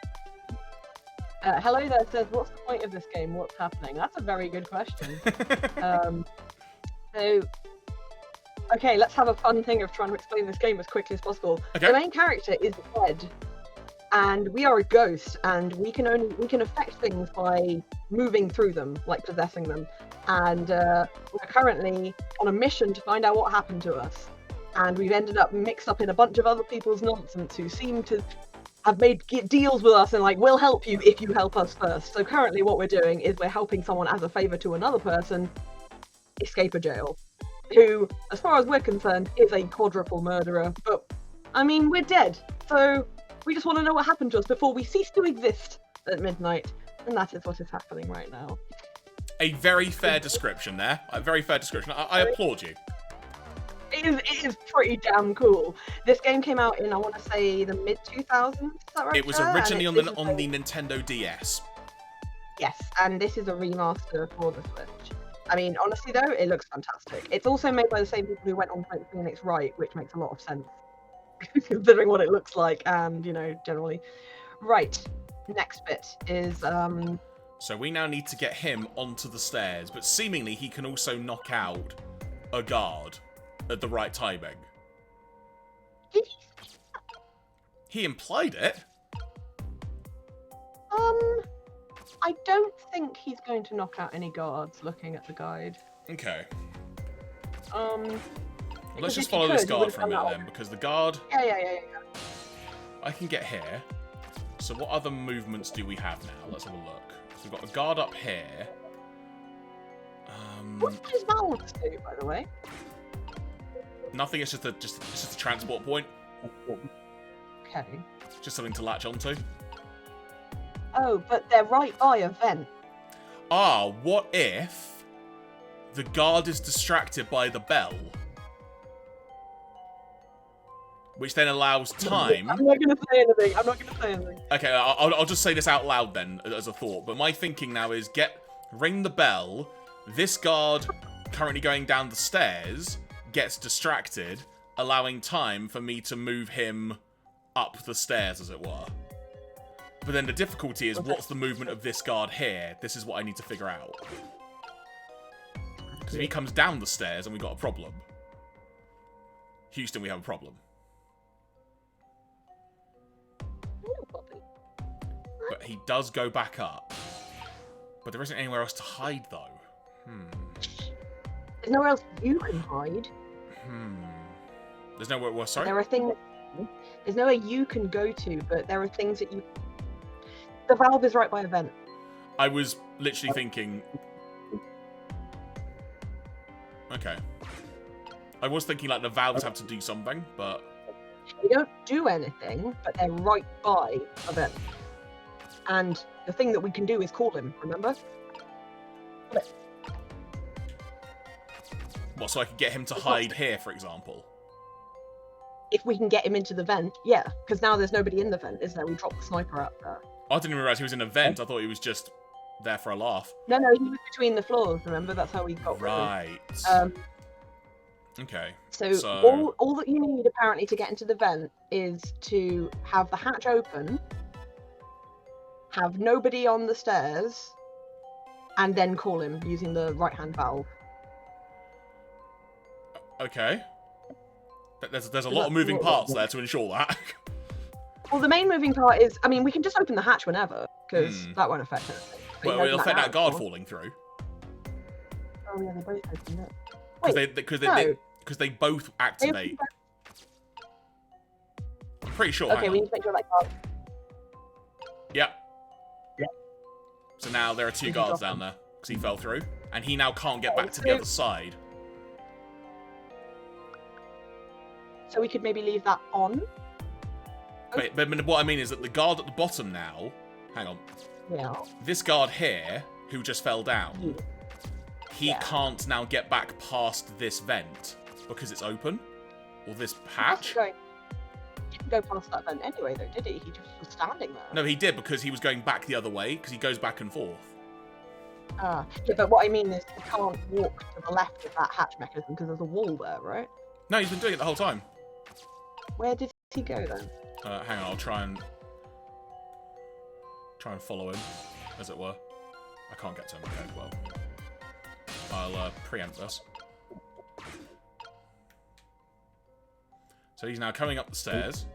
Hello there says, what's the point of this game? What's happening? That's a very good question. So, okay, let's have a fun thing of trying to explain this game as quickly as possible. Okay. The main character is dead, and we are a ghost, and we can affect things by moving through them, like possessing them. And we're currently on a mission to find out what happened to us. And we've ended up mixed up in a bunch of other people's nonsense who seem to have made deals with us and like, we'll help you if you help us first. So currently what we're doing is we're helping someone as a favor to another person escape a jail, who, as far as we're concerned, is a quadruple murderer. But, I mean, we're dead. So we just want to know what happened to us before we cease to exist at midnight. And that is what is happening right now. A very fair description there. A very fair description. I applaud you. It is pretty damn cool. This game came out in, I want to say, the mid-2000s, is that right? It was Sarah? originally And on the Nintendo DS. Yes, and this is a remaster for the Switch. I mean, honestly though, it looks fantastic. It's also made by the same people who went on to make Phoenix Wright, which makes a lot of sense, considering what it looks like and, you know, generally. Right, next bit is, So we now need to get him onto the stairs, but seemingly he can also knock out a guard at the right timing. did he He implied it. I don't think he's going to knock out any guards looking at the guide. Okay. Um, Well, Because let's just if he follow this could, he guard would've for a come minute out. then, because the guard, yeah. I can get here. So what other movements do we have now? Let's have a look. So we've got a guard up here. What does valves do, by the way? Nothing. It's just a transport point. Okay. Just something to latch onto. Oh, but they're right by a vent. Ah, what if the guard is distracted by the bell? Which then allows time. I'm not going to say anything. Okay, I'll just say this out loud then, as a thought. But my thinking now is ring the bell. This guard, currently going down the stairs, gets distracted, allowing time for me to move him up the stairs, as it were. But then the difficulty is, what's the movement of this guard here? This is what I need to figure out. Because if he comes down the stairs, then we've got a problem. Houston, we have a problem. But he does go back up. But there isn't anywhere else to hide, though. There's nowhere else you can hide. There's nowhere... Well, sorry? There are things... There's nowhere you can go to, but there are things that you... The valve is right by a vent. I was literally thinking... Okay. I was thinking, like, the valves have to do something, but... They don't do anything, but they're right by a vent. And the thing that we can do is call him, remember? What, so I could get him to hide here, for example? if we can get him into the vent, yeah, because now there's nobody in the vent, is there? We dropped the sniper out there. I didn't even realize he was in a vent. I thought he was just there for a laugh. No, he was between the floors. Remember, that's how we got rid of him. Right. Okay. So all that you need apparently to get into the vent is to have the hatch open, have nobody on the stairs, and then call him using the right-hand valve. Okay. There's a lot of moving parts there to ensure that. Well, the main moving part is, I mean, we can just open the hatch whenever, because that won't affect anything. Well, it'll affect that guard falling through. Oh yeah, they both opened it. Because they both activate. I'm pretty sure. Okay, we need to make sure that guard. Yep. So now there are 2 guards down there because he fell through, and he now can't get back to the other side. So we could maybe leave that on. But what I mean is that the guard at the bottom now. Hang on. Yeah. This guard here, who just fell down, he can't now get back past this vent because it's open, or this hatch. He didn't go past that vent anyway, though, did he? He just was standing there. No, he did because he was going back the other way because he goes back and forth. Yeah, but what I mean is he can't walk to the left of that hatch mechanism because there's a wall there, right? No, he's been doing it the whole time. Where did he go then? Hang on, I'll try and follow him, as it were. I can't get to him. Okay, well, I'll preempt this. So he's now coming up the stairs.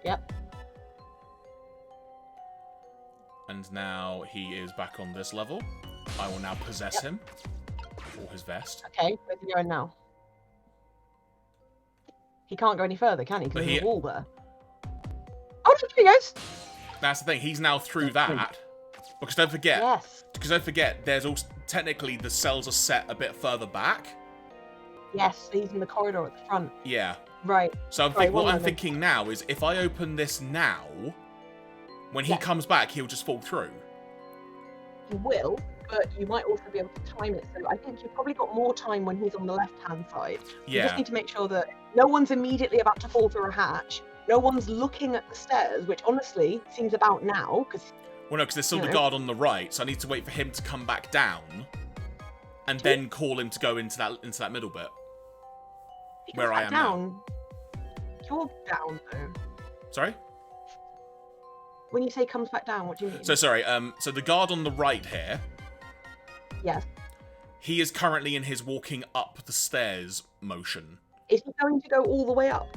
Yep. And now he is back on this level. I will now possess him, or his vest. Okay, where's he going now? He can't go any further, can he? Because there's a wall there. Oh, there he goes! That's the thing. He's now through that. Because don't forget. Yes. Because don't forget, there's also technically the cells are set a bit further back. Yes, he's in the corridor at the front. Yeah. Right. So what I'm thinking now is if I open this now, when he comes back, he'll just fall through. He will, but you might also be able to time it. So I think you've probably got more time when he's on the left-hand side. You just need to make sure that no one's immediately about to fall through a hatch. No one's looking at the stairs, which honestly seems about now, because... Well, no, because there's still the guard on the right, so I need to wait for him to come back down, and then call him to go into that middle bit. Where I am now. You're down, though. Sorry? When you say comes back down, what do you mean? So, sorry, so the guard on the right here... Yes. He is currently in his walking up the stairs motion. Is he going to go all the way up?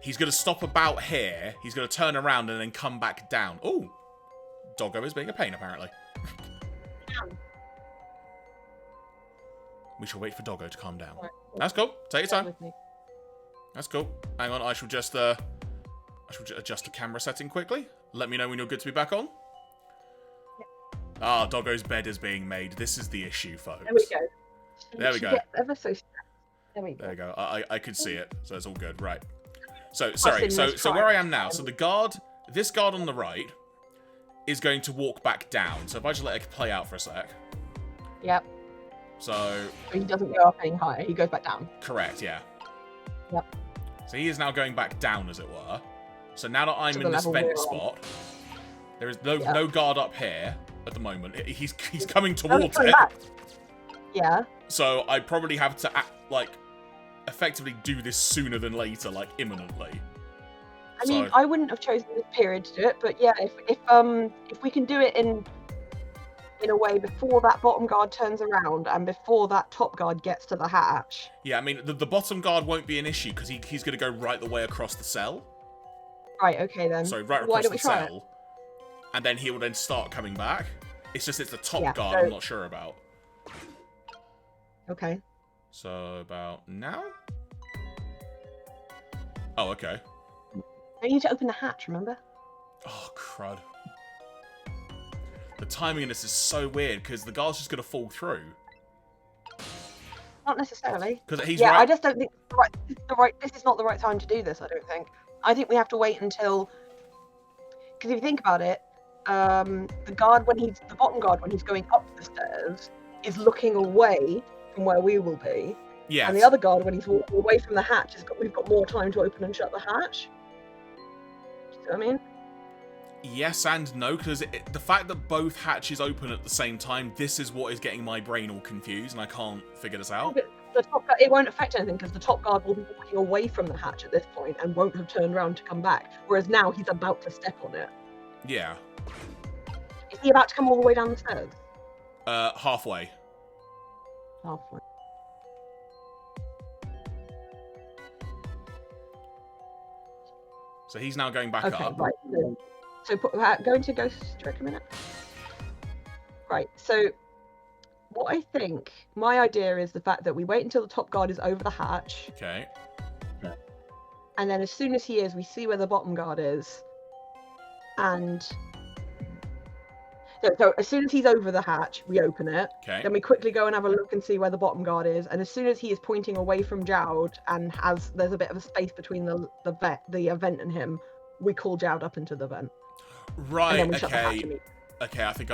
He's going to stop about here, he's going to turn around and then come back down. Oh! Doggo is being a pain, apparently. We shall wait for Doggo to calm down. Right. That's cool. Take your time. That's cool. Hang on, I shall just adjust the camera setting quickly. Let me know when you're good to be back on. Yep. Ah, Doggo's bed is being made. This is the issue, folks. There we go. There we go. Ever so there we go. There we go. I could see it, so it's all good. Right. So, sorry. So where I am now, so this guard on the right is going to walk back down. So if I just let it play out for a sec. Yep. So he doesn't go up any higher, he goes back down. Correct, yeah. Yep. So he is now going back down, as it were. So now that I'm in this vent spot, there is no guard up here at the moment. He's coming towards it. Back. Yeah. So I probably have to effectively do this sooner than later, imminently. I mean, I wouldn't have chosen this period to do it, but yeah, if we can do it in a way before that bottom guard turns around and before that top guard gets to the hatch. Yeah, I mean, the bottom guard won't be an issue because he's going to go right the way across the cell. Right, okay then. So right across the cell. And then he will then start coming back. It's just it's the top guard I'm not sure about. Okay. So about now? Oh, okay. I need to open the hatch, remember? Oh, crud. The timing of this is so weird because the guard's just going to fall through. Not necessarily. Because he's I just don't think this is not the right time to do this, I don't think. I think we have to wait until... Because if you think about it, the bottom guard when he's going up the stairs is looking away from where we will be. Yes. And the other guard, when he's walking away from the hatch, we've got more time to open and shut the hatch. Do you know what I mean? Yes and no, because the fact that both hatches open at the same time, this is what is getting my brain all confused, and I can't figure this out. But the top guard, it won't affect anything because the top guard will be walking away from the hatch at this point and won't have turned around to come back. Whereas now he's about to step on it. Yeah. Is he about to come all the way down the stairs? Halfway. Halfway. So he's now going back Okay, up. right. So go into Ghost Trick a minute. Right, so what I think, my idea is the fact that we wait until the top guard is over the hatch, Okay. and then as soon as he is, we see where the bottom guard is, and so as soon as he's over the hatch, we open it. Okay. Then we quickly go and have a look and see where the bottom guard is, and as soon as he is pointing away from Jowd and there's a bit of a space between the vent and him, we call Jowd up into the vent. Right, And then we shut the hatch okay. immediately. Okay, I think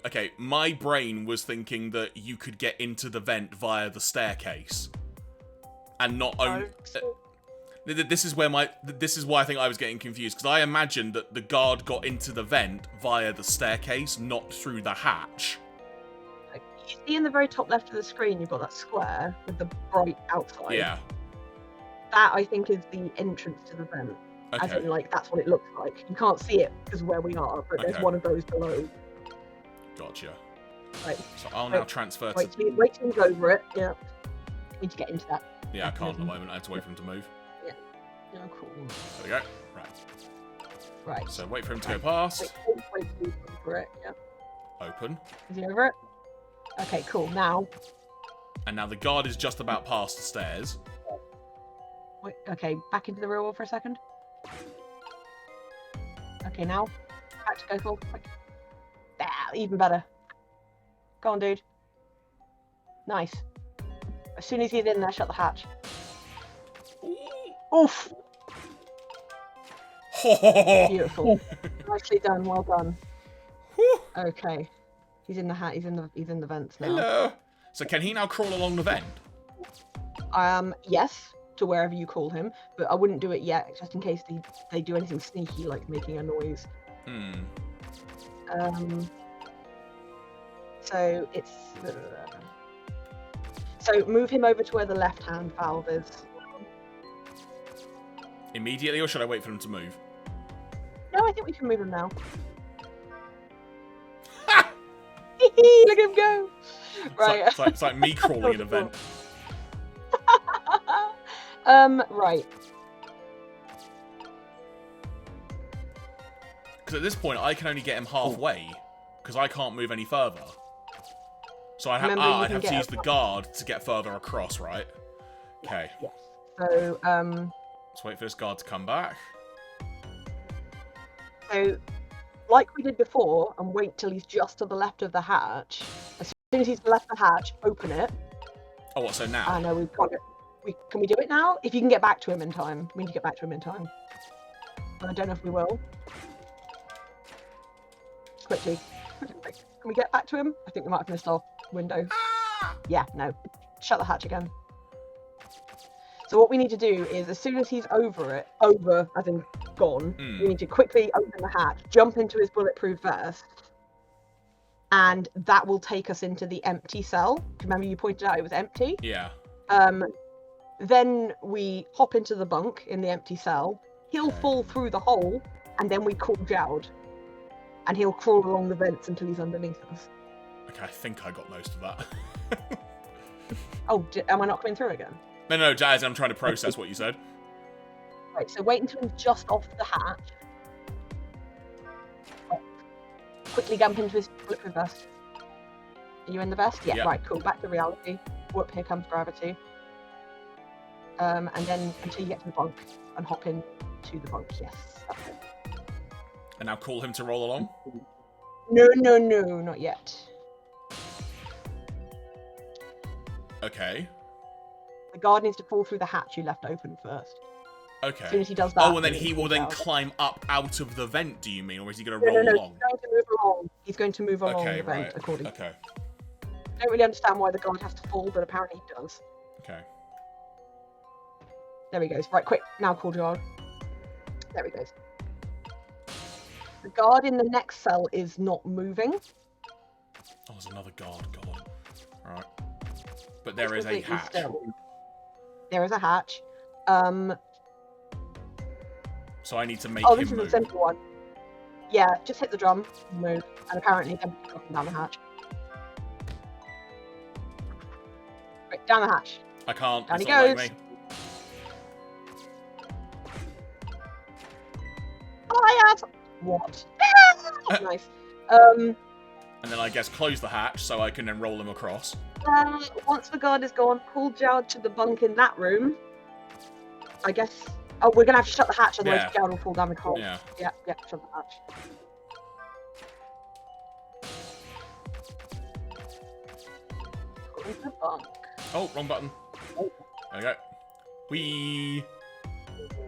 okay, my brain was thinking that you could get into the vent via the staircase. And not only... This is why I think I was getting confused, because I imagined that the guard got into the vent via the staircase, not through the hatch. You see in the very top left of the screen, you've got that square with the bright outside. Yeah. That, I think, is the entrance to the vent. As Okay. in, like, that's what it looks like. You can't see it because of where we are, but there's Okay. one of those below. Gotcha. Right. So I'll now transfer to... Wait till he's over it. Yeah. Need to get into that. Yeah, I can't at the moment. I have to wait for him to move. Yeah, cool. There we go. Right. Right. So wait for him to go past. Wait till he's over it. Yeah. Open. Is he over it? Okay, cool. Now. And now the guard is just about past the stairs. Wait, okay, back into the real world for a second. Okay, now. Back to go full. Quick. Ah, even better. Go on, dude. Nice. As soon as he's in there, shut the hatch. Oof! Beautiful. Nicely done. Well done. Okay. He's in the hat. He's in the vents now. Hello. So can he now crawl along the vent? Yes, to wherever you call him, but I wouldn't do it yet, just in case they do anything sneaky, like making a noise. So it's... So move him over to where the left-hand valve is. Immediately, or should I wait for him to move? No, I think we can move him now. Look at him go! Right. It's like me crawling in a vent. Right. Because at this point, I can only get him halfway, because I can't move any further. So I'd have to use the guard to get further across, right? Okay. Yes. So, Let's wait for this guard to come back. So, like we did before, and wait till he's just to the left of the hatch. As soon as he's left the hatch, open it. Oh, what, so now? I know we've got it. Can we do it now? If you can get back to him in time. We need to get back to him in time. But I don't know if we will. Quickly. Can we get back to him? I think we might have missed our window. Yeah, no. Shut the hatch again. So what we need to do is, as soon as he's over, as in gone, we need to quickly open the hatch, jump into his bulletproof vest, and that will take us into the empty cell. Remember you pointed out it was empty? Yeah. Then we hop into the bunk in the empty cell. He'll fall through the hole, and then we call Jowd. And he'll crawl along the vents until he's underneath us. Okay, I think I got most of that. Oh, am I not coming through again? No, Jazz, I'm trying to process what you said. Right, so wait until he's just off the hatch. Quickly jump into his bulletproof vest. Are you in the vest? Yeah, Yep. Right, cool. Back to reality. Whoop, here comes gravity. And then until you get to the bunk and hop in to the bunk. Yes, that's it. And now call him to roll along? No, not yet. Okay. The guard needs to fall through the hatch you left open first. Okay. As soon as he does that... Oh, and then he will then climb up out of the vent, do you mean? Or is he going to roll No, along? he's going to move along. He's going to move along Okay, the vent, right. accordingly. Okay. I don't really understand why the guard has to fall, but apparently he does. Okay. There he goes. Right, quick. Now call Gerard. There he goes. The guard in the next cell is not moving. Oh, there's another guard. God. Alright. But there is a Completely hatch. still. There is a hatch. So I need to make Oh, him this is the move. simple one. Yeah, just hit the drum, move, and apparently then dropping down the hatch. Right, down the hatch. I can't. Down It's he not letting goes. me. Oh, I have. What? Nice. And then I guess close the hatch so I can then roll him across. Once the guard is gone, pull Jowd to the bunk in that room. I guess. Oh, we're gonna have to shut the hatch, otherwise Yeah. Jowd will fall down the hole. Yeah. Yeah, shut the hatch. Go into the bunk. Oh, wrong button. There we go. Whee!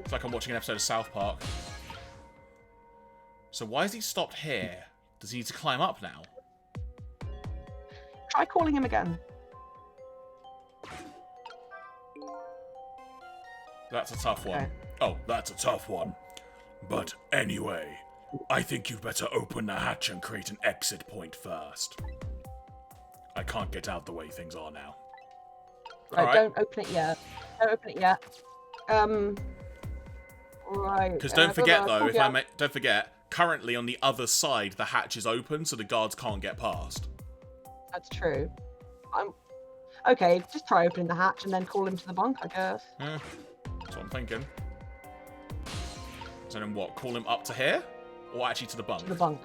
It's like I'm watching an episode of South Park. So why has he stopped here? Does he need to climb up now? Try calling him again. That's a tough one. Okay. Oh, that's a tough one. But anyway, I think you'd better open the hatch and create an exit point first. I can't get out the way things are now. Right, Alright. don't open it yet. Don't open it yet. Right. Because don't forget though, if I may. don't forget, currently on the other side the hatch is open, so the guards can't get past. That's true. Okay, just try opening the hatch and then call him to the bunk, I guess. Yeah, that's what I'm thinking. So then what? Call him up to here, or actually to the bunk? To the bunk.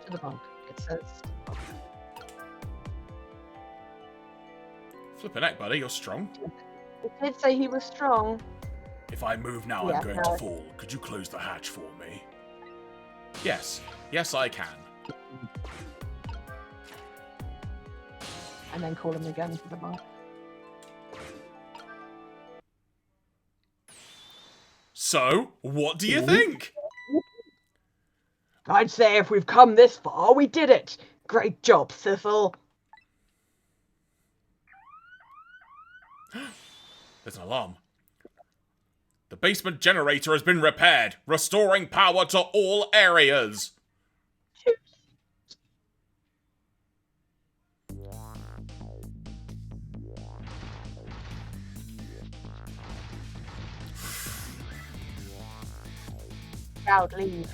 To the bunk. It says. Flippin' heck, buddy, you're strong. It did say he was strong. If I move now, Yeah, I'm going no. to fall. Could you close the hatch for me? Yes. Yes, I can. And then call him again to the bunk. So, what do you think? I'd say if we've come this far, we did it. Great job, Sissel. There's an alarm. The basement generator has been repaired, restoring power to all areas. Proud leave.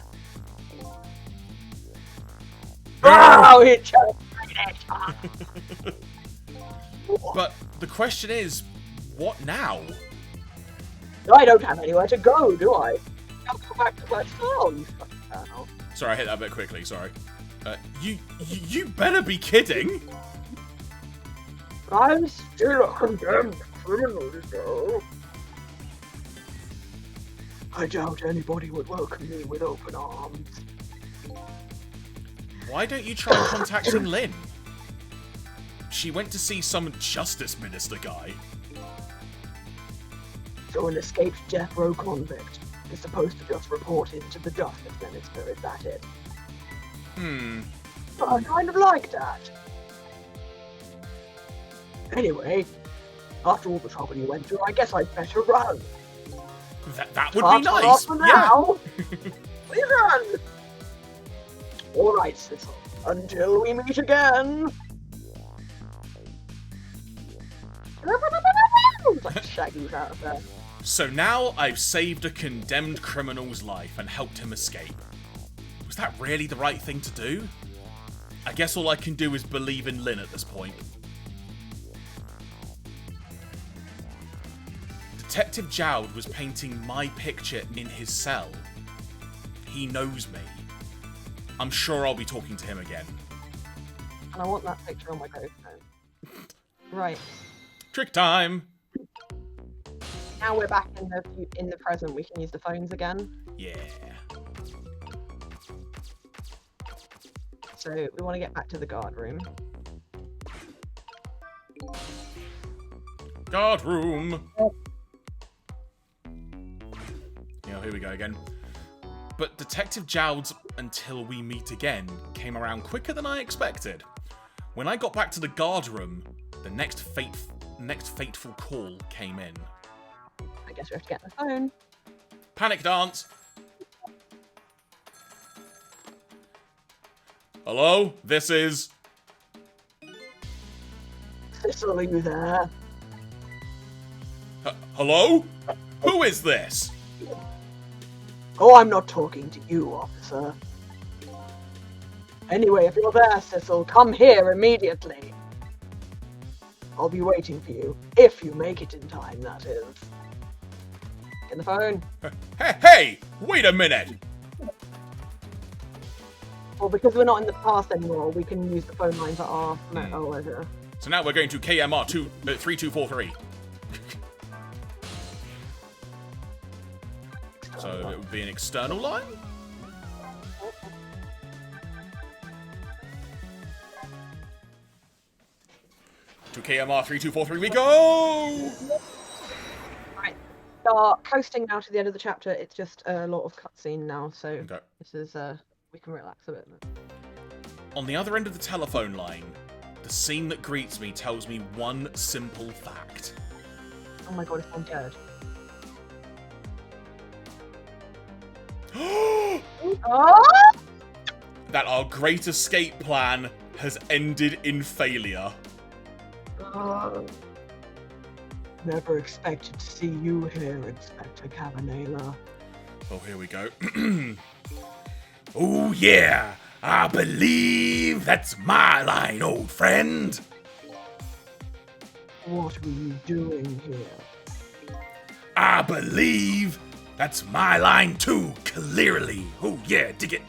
Oh, it choked. But the question is, what now? I don't have anywhere to go, do I? I'll go back to my cell, you fucking asshole. Sorry, I hit that a bit quickly, sorry. You better be kidding! I'm still a condemned criminal, you know. I doubt anybody would welcome me with open arms. Why don't you try contacting Lynn? She went to see some justice minister guy. So an escaped death row convict is supposed to just report into the justice minister, is that it? I kind of like that. Anyway, after all the trouble you went through, I guess I'd better run. That would be nice. For Yeah. now. Please run. All right, Sissel. Until we meet again. Like Shaggy's out of there. So now I've saved a condemned criminal's life and helped him escape. Was that really the right thing to do? I guess all I can do is believe in Lynn at this point. Detective Jowd was painting my picture in his cell. He knows me. I'm sure I'll be talking to him again. And I want that picture on my gravestone. Right. Trick time! Now we're back in the present. We can use the phones again. Yeah. So we want to get back to the guard room. Guard room! Yeah, here we go again. But Detective Jowd's "until we meet again" came around quicker than I expected. When I got back to the guard room, the next next fateful call came in. I guess we have to get the phone. Panic dance. Hello, this is... Cecil, are you there? Hello? Who is this? Oh, I'm not talking to you, officer. Anyway, if you're there, Cecil, come here immediately. I'll be waiting for you, if you make it in time, that is. Get the phone. Hey, wait a minute. Well, because we're not in the past anymore, we can use the phone line for our leisure. So now we're going to KMR 3243. So it would be an external line? To KMR 3243 we go! Right. We are coasting now to the end of the chapter. It's just a lot of cutscene now, so Okay. this is we can relax a bit. On the other end of the telephone line, the scene that greets me tells me one simple fact. Oh my god, it's on dead. Oh! That our great escape plan has ended in failure. Never expected to see you here, Inspector Cavanagh. Oh, here we go. Oh, yeah. I believe that's my line, old friend. What were you doing here? I believe that's my line too, clearly. Oh, yeah, dig it.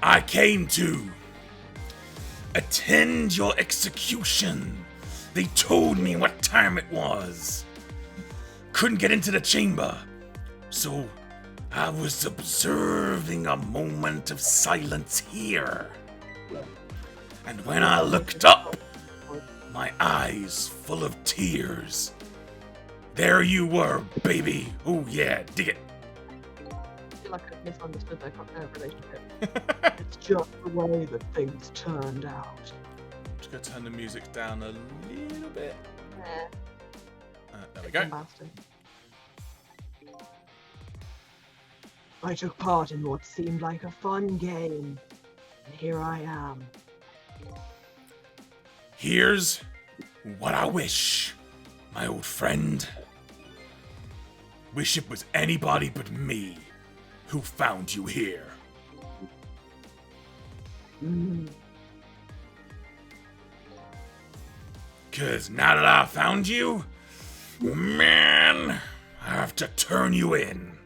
I came to attend your execution. They told me what time it was. Couldn't get into the chamber, so I was observing a moment of silence here. And when I looked up, my eyes full of tears, there you were, baby. Oh yeah, dig it. I feel like I've misunderstood their relationship. It's just the way that things turned out. Just gonna turn the music down a little bit. Yeah. There we go. Bastard. I took part in what seemed like a fun game, and here I am. Here's what I wish, my old friend. Wish it was anybody but me who found you here. Cause now that I found you, man, I have to turn you in.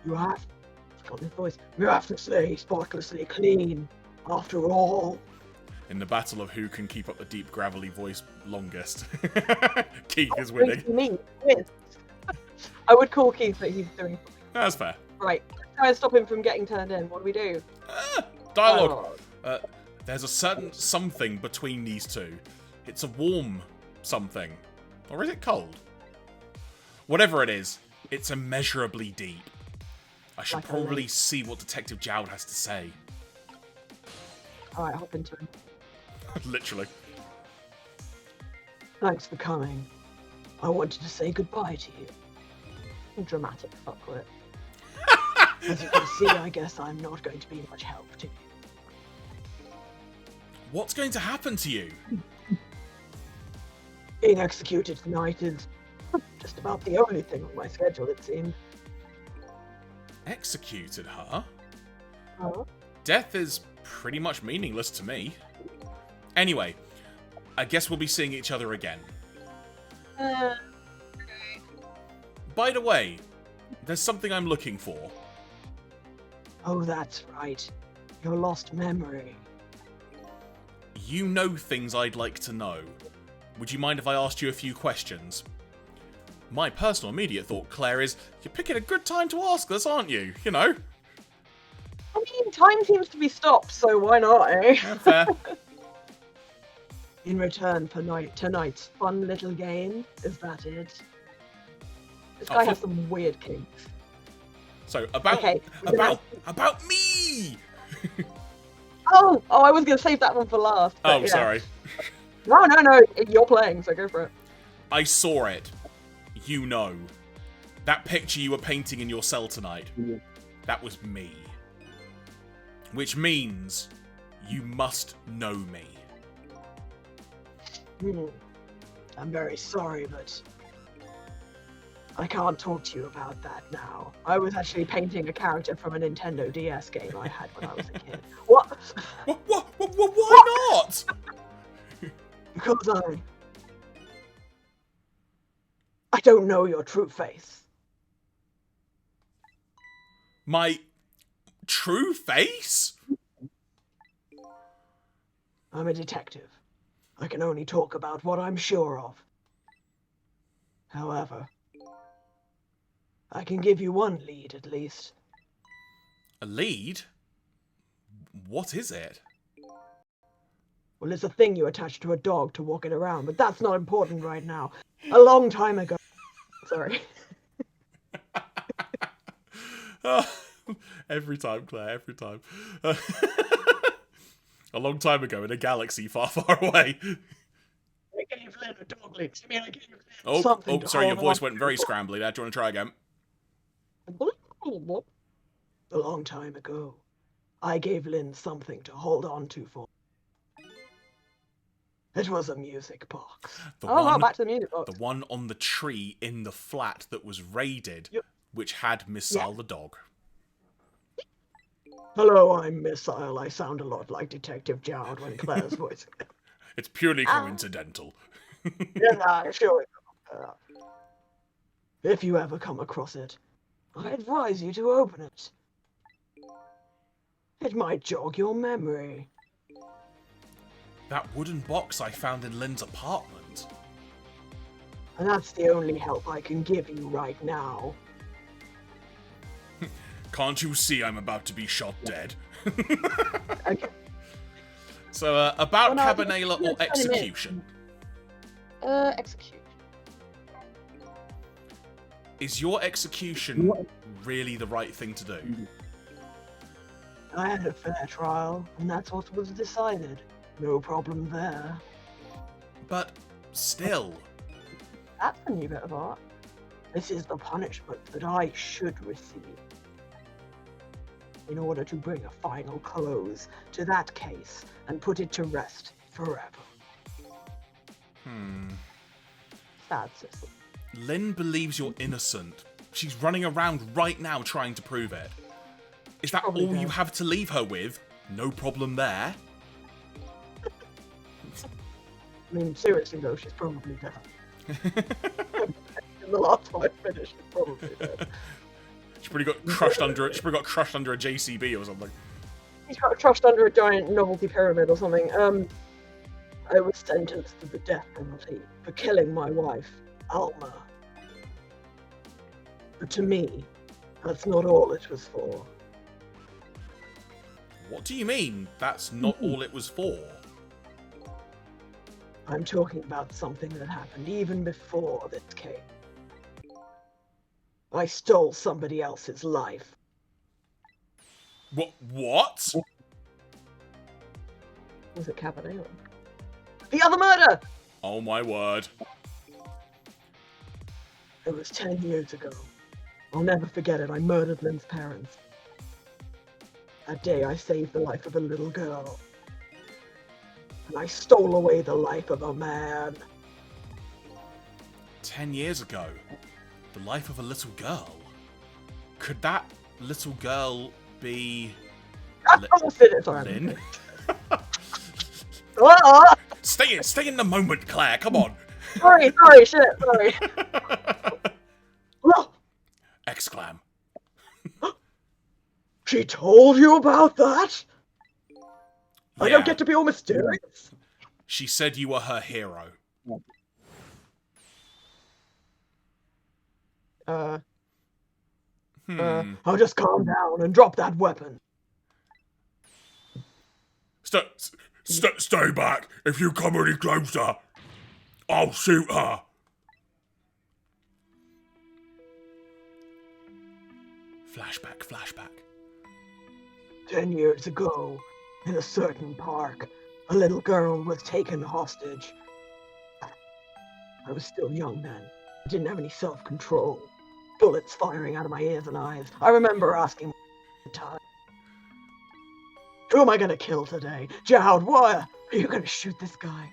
You have, got this voice, you have to stay spotlessly clean, after all. In the battle of who can keep up the deep gravelly voice longest, Keith is winning. Me, win. I would call Keith that he's doing something. That's fair. Right, let's try and stop him from getting turned in. What do we do? Dialogue. There's a certain something between these two. It's a warm something. Or is it cold? Whatever it is, it's immeasurably deep. I should probably see what Detective Jowd has to say. Alright, hop into him. Literally. Thanks for coming. I wanted to say goodbye to you. Dramatic fuckwit. As you can see, I guess I'm not going to be much help to you. What's going to happen to you? Being executed tonight is just about the only thing on my schedule, it seems. Executed, huh? Huh? Death is pretty much meaningless to me. Anyway, I guess we'll be seeing each other again. By the way, there's something I'm looking for. Oh, that's right. Your lost memory. You know things I'd like to know. Would you mind if I asked you a few questions? My personal immediate thought, Claire, is you're picking a good time to ask this, aren't you? You know? I mean, time seems to be stopped, so why not, eh? Yeah, fair. In return for tonight's fun little game, is that it? This guy has some weird kinks. So about Okay. about me. Oh, I was gonna save that one for last. But Oh, yeah. sorry. No, you're playing, so go for it. I saw it. You know. That picture you were painting in your cell tonight. That was me. Which means you must know me. I'm very sorry, but I can't talk to you about that now. I was actually painting a character from a Nintendo DS game I had when I was a kid. What? Why not? Because I don't know your true face. My true face? I'm a detective. I can only talk about what I'm sure of. However, I can give you one lead at least. A lead? What is it? Well, it's a thing you attach to a dog to walk it around, but that's not important right now. A long time ago. Sorry. Every time, Claire, every time. A long time ago in a galaxy far, far away. I gave Lynn a dog lead. I mean, I gave Lynn Oh, something to sorry, your hold voice on went to very for- scrambly there. Do you want to try again? A long time ago, I gave Lynn something to hold on to for. It was a music box. Back to the music box. The one on the tree in the flat that was raided, Yep. which had Missile the dog. Hello, I'm Missile. I sound a lot like Detective Jowd when Claire's voice. It's purely coincidental. Yeah, sure. If you ever come across it, I advise you to open it. It might jog your memory. That wooden box I found in Lynn's apartment. And that's the only help I can give you right now. Can't you see I'm about to be shot dead? Okay. So, about Well, no, Cabanela or execution? Execution. Is your execution really the right thing to do? I had a fair trial, and that's what was decided. No problem there. But still, That's a new bit of art. This is the punishment that I should receive. In order to bring a final close to that case and put it to rest forever. Sad system. Lynn believes you're innocent. She's running around right now trying to prove it. Is that Probably all you does. have to leave her with? No problem there. I mean, seriously though, she's probably dead. In the last 5 minutes, she's probably dead. She probably got crushed under it. She probably got crushed under a JCB or something. He's got crushed under a giant novelty pyramid or something. I was sentenced to the death penalty for killing my wife, Alma. But to me, that's not all it was for. What do you mean? That's not all it was for. I'm talking about something that happened even before this case. I stole somebody else's life. What? Was it Cabanela? The other murder! Oh my word. It was 10 years ago. I'll never forget it. I murdered Lynn's parents. That day I saved the life of a little girl. And I stole away the life of a man. 10 years ago. The life of a little girl. Could that little girl be... Lynn? Stay in the moment, Claire. Come on. Sorry, shit, sorry. Exclam. She told you about that? I Yeah. don't get to be all mysterious. She said you were her hero. I'll just calm down and drop that weapon. Stay back. If you come any closer, I'll shoot her. Flashback, flashback. 10 years ago, in a certain park, a little girl was taken hostage. I was still young then. I didn't have any self-control. Bullets firing out of my ears and eyes. I remember asking the time, who am I gonna kill today? Jowd, what? Are you gonna shoot this guy?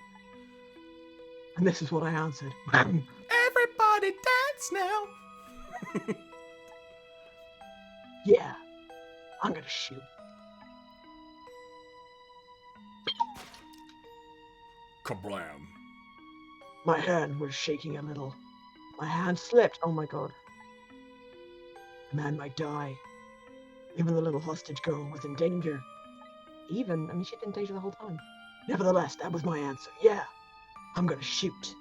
And this is what I answered. Everybody dance now. Yeah, I'm gonna shoot. Kablam. My hand was shaking a little. My hand slipped. Oh my god. The man might die. Even the little hostage girl was in danger. She'd been in danger the whole time. Nevertheless, that was my answer. Yeah, I'm gonna shoot.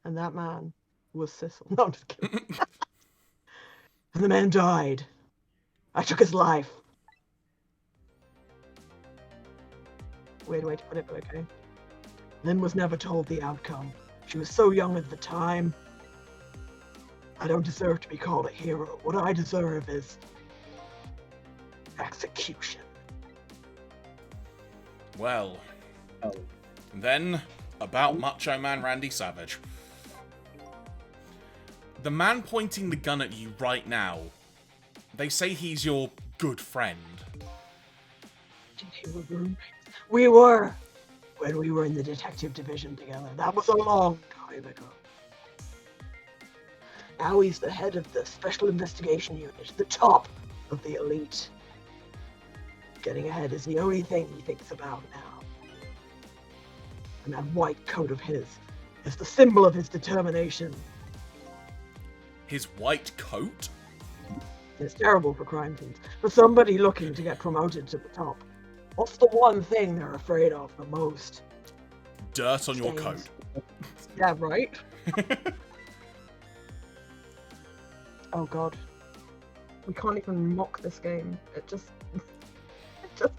And that man was Sissel. No, I'm just kidding. And the man died. I took his life. Weird way to put it, but okay. Lynn was never told the outcome. She was so young at the time. I don't deserve to be called a hero. What I deserve is execution. Well, then about Macho Man Randy Savage. The man pointing the gun at you right now, they say he's your good friend. They were roommates. We were, when we were in the detective division together. That was a long time ago. Now he's the head of the Special Investigation Unit, the top of the elite. Getting ahead is the only thing he thinks about now. And that white coat of his is the symbol of his determination. His white coat? It's terrible for crime scenes. For somebody looking to get promoted to the top. What's the one thing they're afraid of the most? Dirt on your Stains. coat. Yeah, right? Oh god. We can't even mock this game. It just says...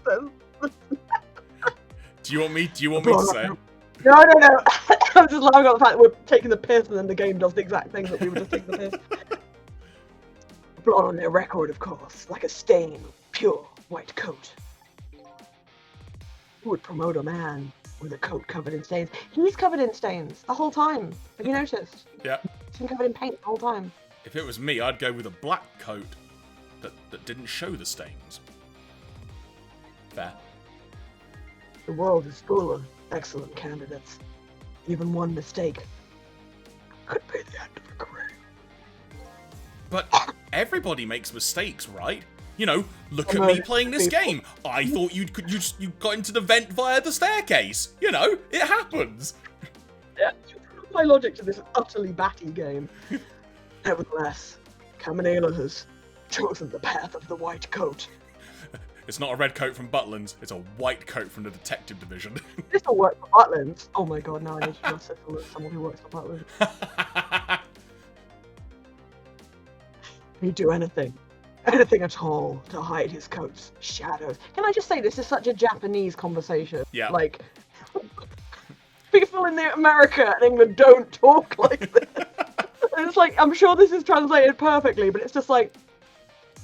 Do you want me to say it? No. I'm just laughing at the fact that we're taking the piss and then the game does the exact thing that we were just taking the piss. Blood on their record, of course, like a stain of pure white coat. Who would promote a man with a coat covered in stains? He's covered in stains the whole time. Have you noticed? Yeah. He's been covered in paint the whole time. If it was me, I'd go with a black coat that didn't show the stains. Fair. The world is full of excellent candidates. Even one mistake could be the end of a career. But everybody makes mistakes, right? You know, look at me playing this game. I thought you got into the vent via the staircase. You know, it happens. Yeah, my logic to this utterly batty game. Nevertheless, Caminela has chosen the path of the white coat. It's not a red coat from Butland's, it's a white coat from the detective division. This will work for Butland's. Oh my god, now I need to trust Cecil as someone who works for Butland's. He'd do anything at all to hide his coat's shadows. Can I just say, this is such a Japanese conversation. Yeah. Like, people in America and England don't talk like this. It's like, I'm sure this is translated perfectly, but it's just like,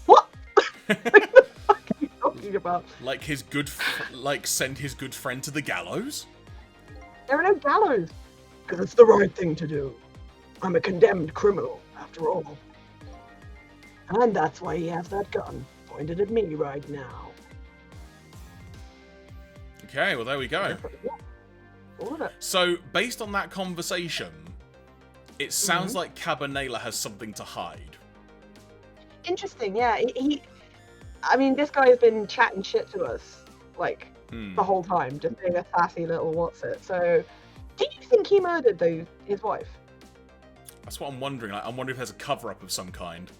what? Like, what the fuck are you talking about? Like send his good friend to the gallows? There are no gallows. Because it's the right thing to do. I'm a condemned criminal, after all. And that's why he has that gun pointed at me right now. Okay, well there we go. All of it. So, based on that conversation, it sounds like Cabanela has something to hide. Interesting, yeah. I mean, this guy has been chatting shit to us, like, the whole time, just being a sassy little what's-it. So, do you think he murdered his wife? That's what I'm wondering. Like, I'm wondering if there's a cover-up of some kind.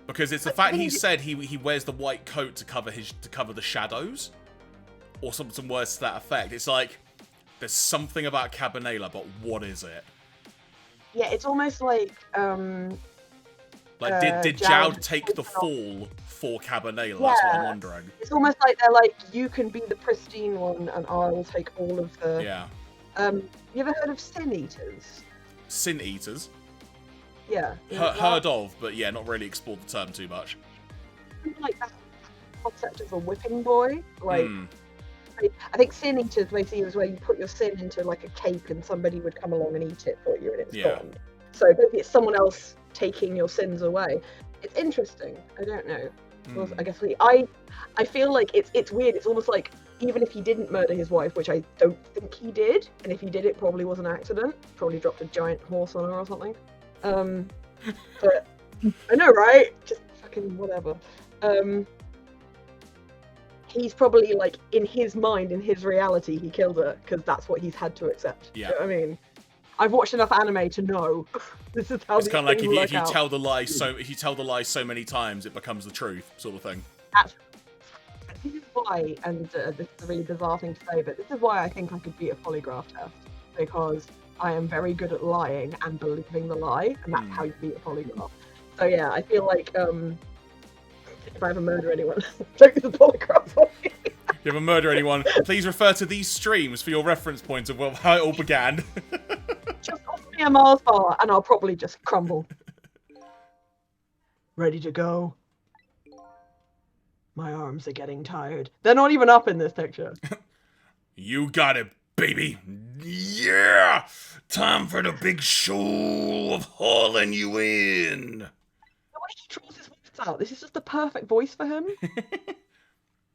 Because it's the fact he said he wears the white coat to cover the shadows, or some words to that effect. It's like there's something about Cabanela, but what is it? Yeah, it's almost like Like did Jowd take the fall for Cabanela? Yeah. That's what I'm wondering. It's almost like they're like, you can be the pristine one, and I will take all of the. Yeah. You ever heard of sin eaters? Sin Eaters. Yeah. Heard of, but yeah, not really explored the term too much. Like that concept of a whipping boy. Like, Hmm. I think Sin Eaters basically was where you put your sin into like a cake and somebody would come along and eat it for you and it's gone. So maybe it's someone else taking your sins away. It's interesting. I don't know. Well, I guess I feel like it's weird. It's almost like even if he didn't murder his wife, which I don't think he did, and if he did, it probably was an accident. Probably dropped a giant horse on her or something. But I know, right? Just fucking whatever. He's probably like in his mind, in his reality, he killed her because that's what he's had to accept. Yeah. You know what I mean? I've watched enough anime to know this is how It's these kind of like things if work you out. tell the lie so many times, it becomes the truth, sort of thing. This is why, and this is a really bizarre thing to say, but this is why I think I could beat a polygraph test, because I am very good at lying and believing the lie, and that's how you beat a polygraph. So yeah, I feel like if I ever murder anyone, take the polygraph on me. If you ever murder anyone, please refer to these streams for your reference point of how it all began. Just offer me a Mars bar, and I'll probably just crumble. Ready to go? My arms are getting tired. They're not even up in this picture. You got it, baby. Yeah! Time for the big show of hauling you in. The way he draws his words out, this is just the perfect voice for him.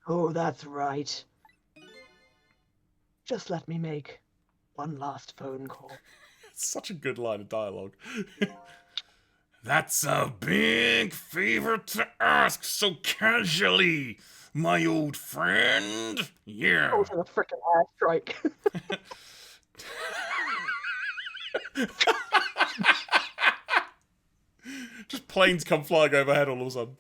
Oh, that's right. Just let me make one last phone call. Such a good line of dialogue. That's a big favor to ask so casually, my old friend. Yeah. Also a freaking airstrike. Just planes come flying overhead all of a sudden.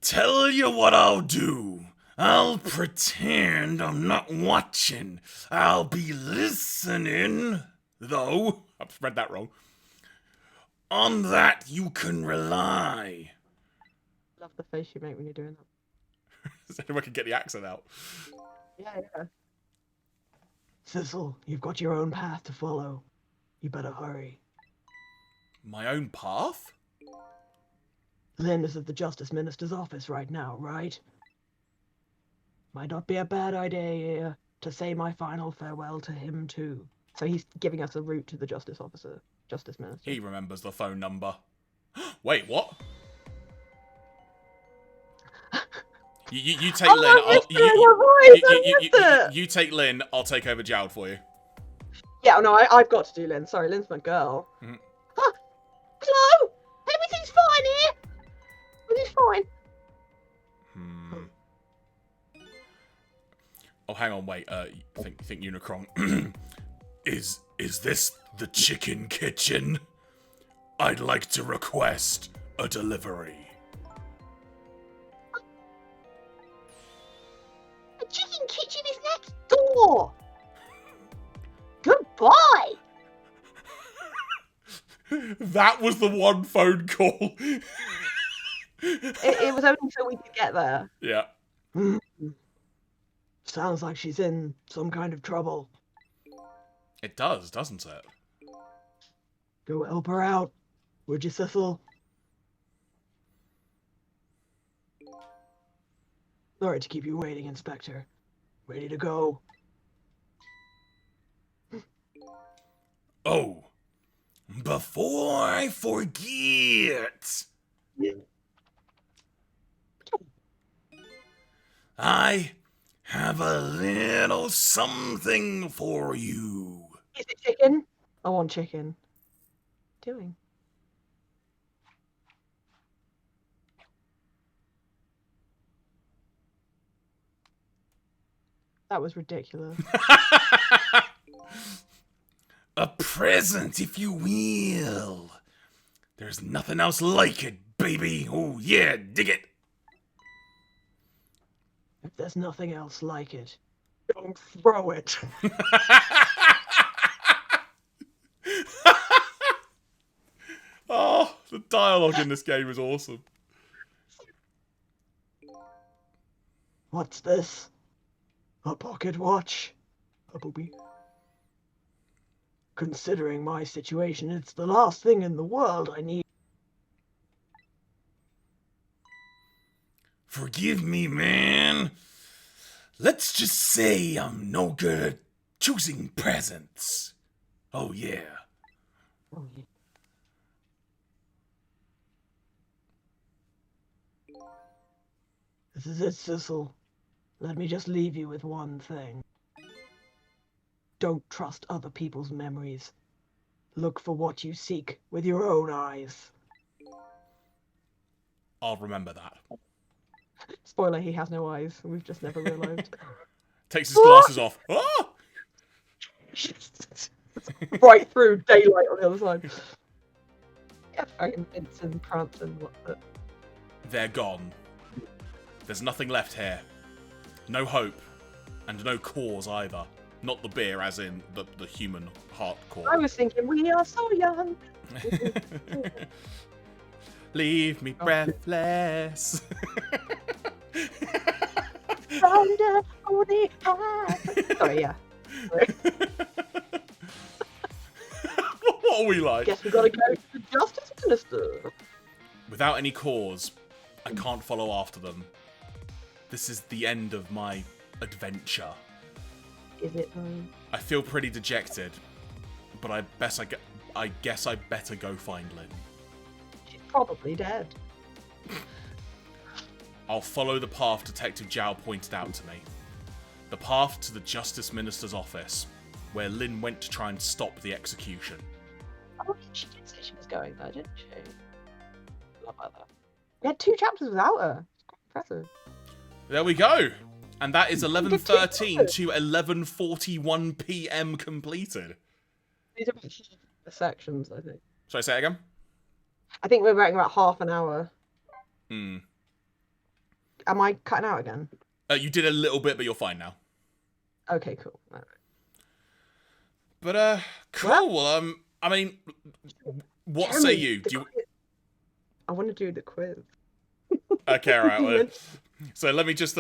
Tell you what I'll do. I'll pretend I'm not watching. I'll be listening, though. I've read that wrong. On that you can rely. Love the face you make when you're doing that. So anyone can get the accent out. Yeah. Cecil, you've got your own path to follow. You better hurry. My own path? Lynn is at the Justice Minister's office right now, right? Might not be a bad idea to say my final farewell to him too. So he's giving us a route to the Justice Minister. He remembers the phone number. Wait, what? You take Lynn. You take Lynn. I'll take over Jowd for you. Yeah, no, I've got to do Lynn. Sorry, Lynn's my girl. Mhm. Hello? Everything's fine here? Everything's fine. Oh, hang on, wait. Think Unicron. Is this the chicken kitchen? I'd like to request a delivery. The chicken kitchen is next door. Goodbye. That was the one phone call. It was only so we could get there. Yeah. Sounds like she's in some kind of trouble. It does, doesn't it? Go help her out, would you, Cecil? Sorry to keep you waiting, Inspector. Ready to go? Oh, before I forget, I have a little something for you. Is it chicken? I want chicken. Doing. That was ridiculous. A present, if you will. There's nothing else like it, baby. Oh, yeah, dig it. If there's nothing else like it, don't throw it. Oh, the dialogue in this game is awesome. What's this? A pocket watch? A booby? considering my situation, it's the last thing in the world I need. Forgive me, man. Let's just say I'm no good at choosing presents. Oh, yeah. Oh, yeah. This is it, Sissel. Let me just leave you with one thing. Don't trust other people's memories. Look for what you seek with your own eyes. I'll remember that. Spoiler, he has no eyes. We've just never realised. Takes his glasses off. Ah! Right through daylight on the other side. Yeah, fucking Vincent, Prancing, what the... They're gone. There's nothing left here. No hope. And no cause either. Not the beer, as in the human heart core. I was thinking, we are so young. Leave me breathless. Thunder on the high. Sorry, yeah. Sorry. What are we like? Guess we gotta go to the Justice Minister. Without any cause, I can't follow after them. This is the end of my adventure. Is it though? I feel pretty dejected, but I guess I better go find Lynn. She's probably dead. I'll follow the path Detective Zhao pointed out to me. The path to the Justice Minister's office, where Lynn went to try and stop the execution. Oh, she did say she was going there, didn't she? Love about that. We had 2 chapters without her. It's quite impressive. There we go. And that is did 11:13 to 11:41 p.m. completed. These are the sections, I think. Should I say it again? I think we're waiting about half an hour. Hmm. Am I cutting out again? You did a little bit, but you're fine now. Okay, cool. All right. But cool. Well, I mean, what Jeremy, say you? the Do you? quiz. I want to do the quiz. Okay, all right. You Well, meant- so let me just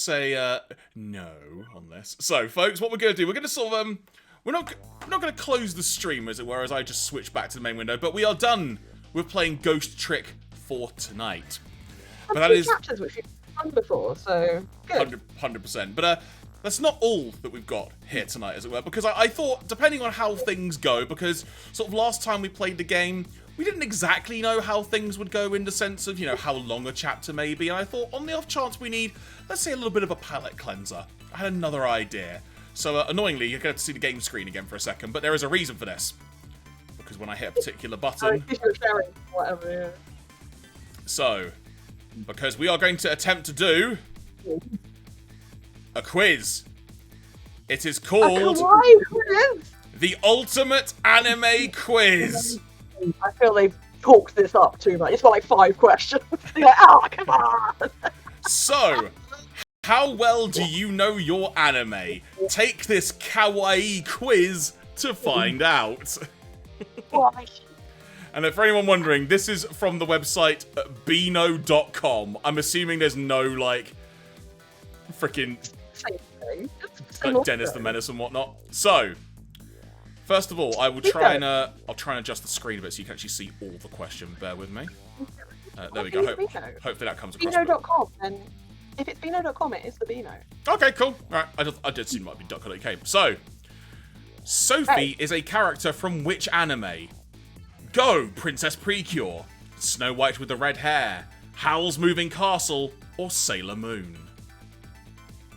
say no on this. So, folks, what we're gonna do? We're gonna sort of we're not gonna close the stream as it were, as I just switch back to the main window. But we are done with playing Ghost Trick for tonight. But that is chapters which we've done before, so good. 100%. But that's not all that we've got here tonight, as it were, because I thought, depending on how things go, because sort of last time we played the game, we didn't exactly know how things would go in the sense of, you know, how long a chapter may be, and I thought, on the off chance we need, let's say, a little bit of a palate cleanser, I had another idea. So, annoyingly, you're going to see the game screen again for a second, but there is a reason for this. Because when I hit a particular button... You're sharing whatever, yeah. So, because we are going to attempt to do a quiz. It is called the Ultimate Anime Quiz. I feel they've talked this up too much. It's got like 5 questions. You're like, oh, come on! So, how well do you know your anime? Take this kawaii quiz to find out. And for anyone wondering, this is from the website beano.com. I'm assuming there's no, like, freaking Same thing. Dennis the Menace and whatnot. So, first of all, I will try and I'll try and adjust the screen a bit so you can actually see all the question. Bear with me. There we go. Hopefully that comes across. Beano.com, and if it's Beano.com, it is the Beano. Okay, cool. All right, I did assume it might be .co.uk. So, Sophie is a character from which anime? Go, Princess Precure, Snow White with the red hair, Howl's Moving Castle, or Sailor Moon?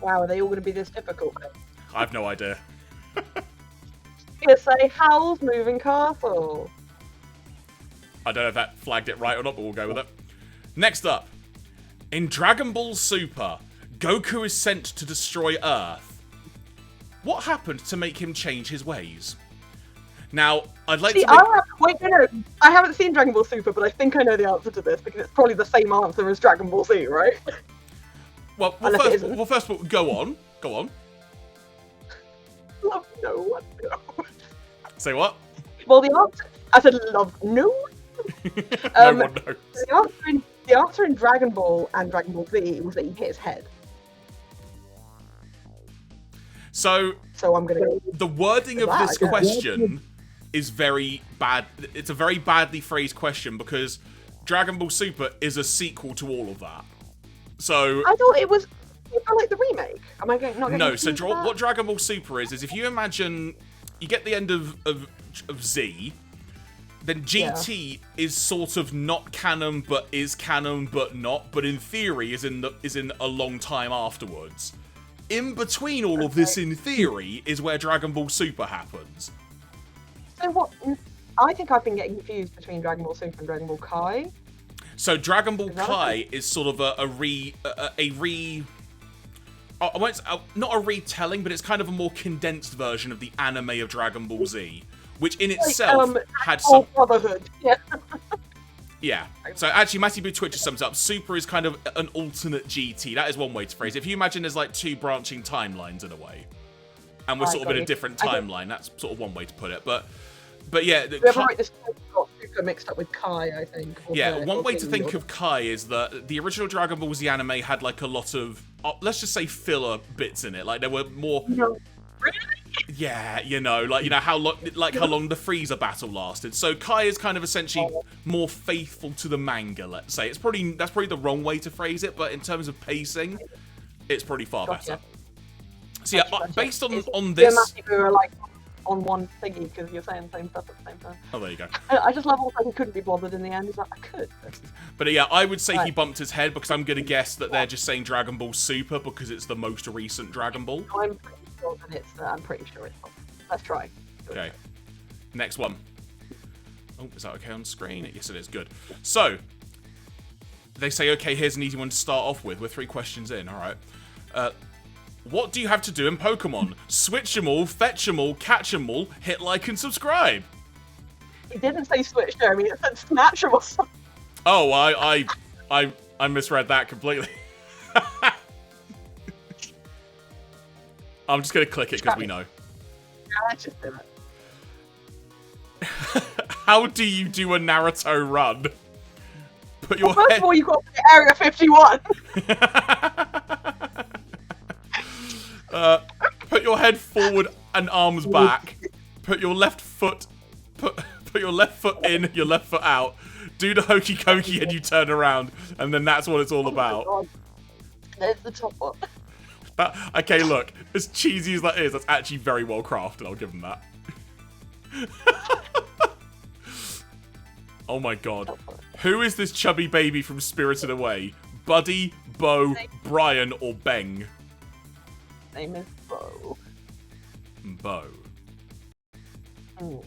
Wow, are they all going to be this difficult? I have no idea. I'm going to say Howl's Moving Castle. I don't know if that flagged it right or not, but we'll go with it. Next up, in Dragon Ball Super, Goku is sent to destroy Earth. What happened to make him change his ways? Now, I'd like to... I haven't seen Dragon Ball Super, but I think I know the answer to this, because it's probably the same answer as Dragon Ball Z, right? Well, first of all, go on. Love no one, no. Say what? Well, the answer... I said love no one. No one knows. The answer in Dragon Ball and Dragon Ball Z was that he hit his head. So I'm gonna go. the wording of That, I this guess. question is very bad. It's a very badly phrased question because Dragon Ball Super is a sequel to all of that. So I thought it was like the remake. Am I not getting no. So confused with that? what Dragon Ball Super is if you imagine you get the end of Z, then GT is sort of not canon, but is canon, but not. But in theory, is in a long time afterwards. In between all of this, in theory, is where Dragon Ball Super happens. So what? I think I've been getting confused between Dragon Ball Super and Dragon Ball Kai. So Dragon Ball Is that Kai is sort of not a retelling, but it's kind of a more condensed version of the anime of Dragon Ball Z, which in itself had some Brotherhood. Yeah. Yeah. So actually, Matty Boo Twitcher sums up. Super is kind of an alternate GT. That is one way to phrase it. If you imagine there's like two branching timelines in a way, and we're sort of in a different timeline, that's sort of one way to put it. But yeah. Whoever wrote this got Super mixed up with Kai, I think. Yeah, one way to think of Kai is that the original Dragon Ball Z anime had like a lot of, let's just say, filler bits in it. Like there were more. No. Yeah, how long the Frieza battle lasted. So Kai is kind of essentially more faithful to the manga. Let's say that's probably the wrong way to phrase it, but in terms of pacing, it's probably far better. So yeah, based on this, we were like on one thingy because you're saying the same stuff at the same time. Oh, there you go. I just love also he couldn't be bothered in the end. He's like, I could. But yeah, I would say he bumped his head because I'm gonna guess that they're just saying Dragon Ball Super because it's the most recent Dragon Ball. I'm pretty sure it's. Let's try. Okay. Next one. Oh, is that okay on screen? Yes, it is. Good. So, they say, okay, here's an easy one to start off with. We're 3 questions in. All right. What do you have to do in Pokemon? Switch them all, fetch them all, catch them all, hit like and subscribe. It didn't say switch, Jeremy. It said snatch them or something. Oh, I misread that completely. I'm just going to click it because we know. Yeah, let's just do it. How do you do a Naruto run? Put your First of all, you've got to Area 51. Put your head forward and arms back. Put your left foot in, your left foot out. Do the hokey cokey and you turn around, and then that's what it's all about. There's the top one. Okay, look, as cheesy as that is, that's actually very well crafted. I'll give them that. Oh my god. Who is this chubby baby from Spirited Away? Buddy, Bo, Brian, or Beng? Name is Bo. Bo. Ooh.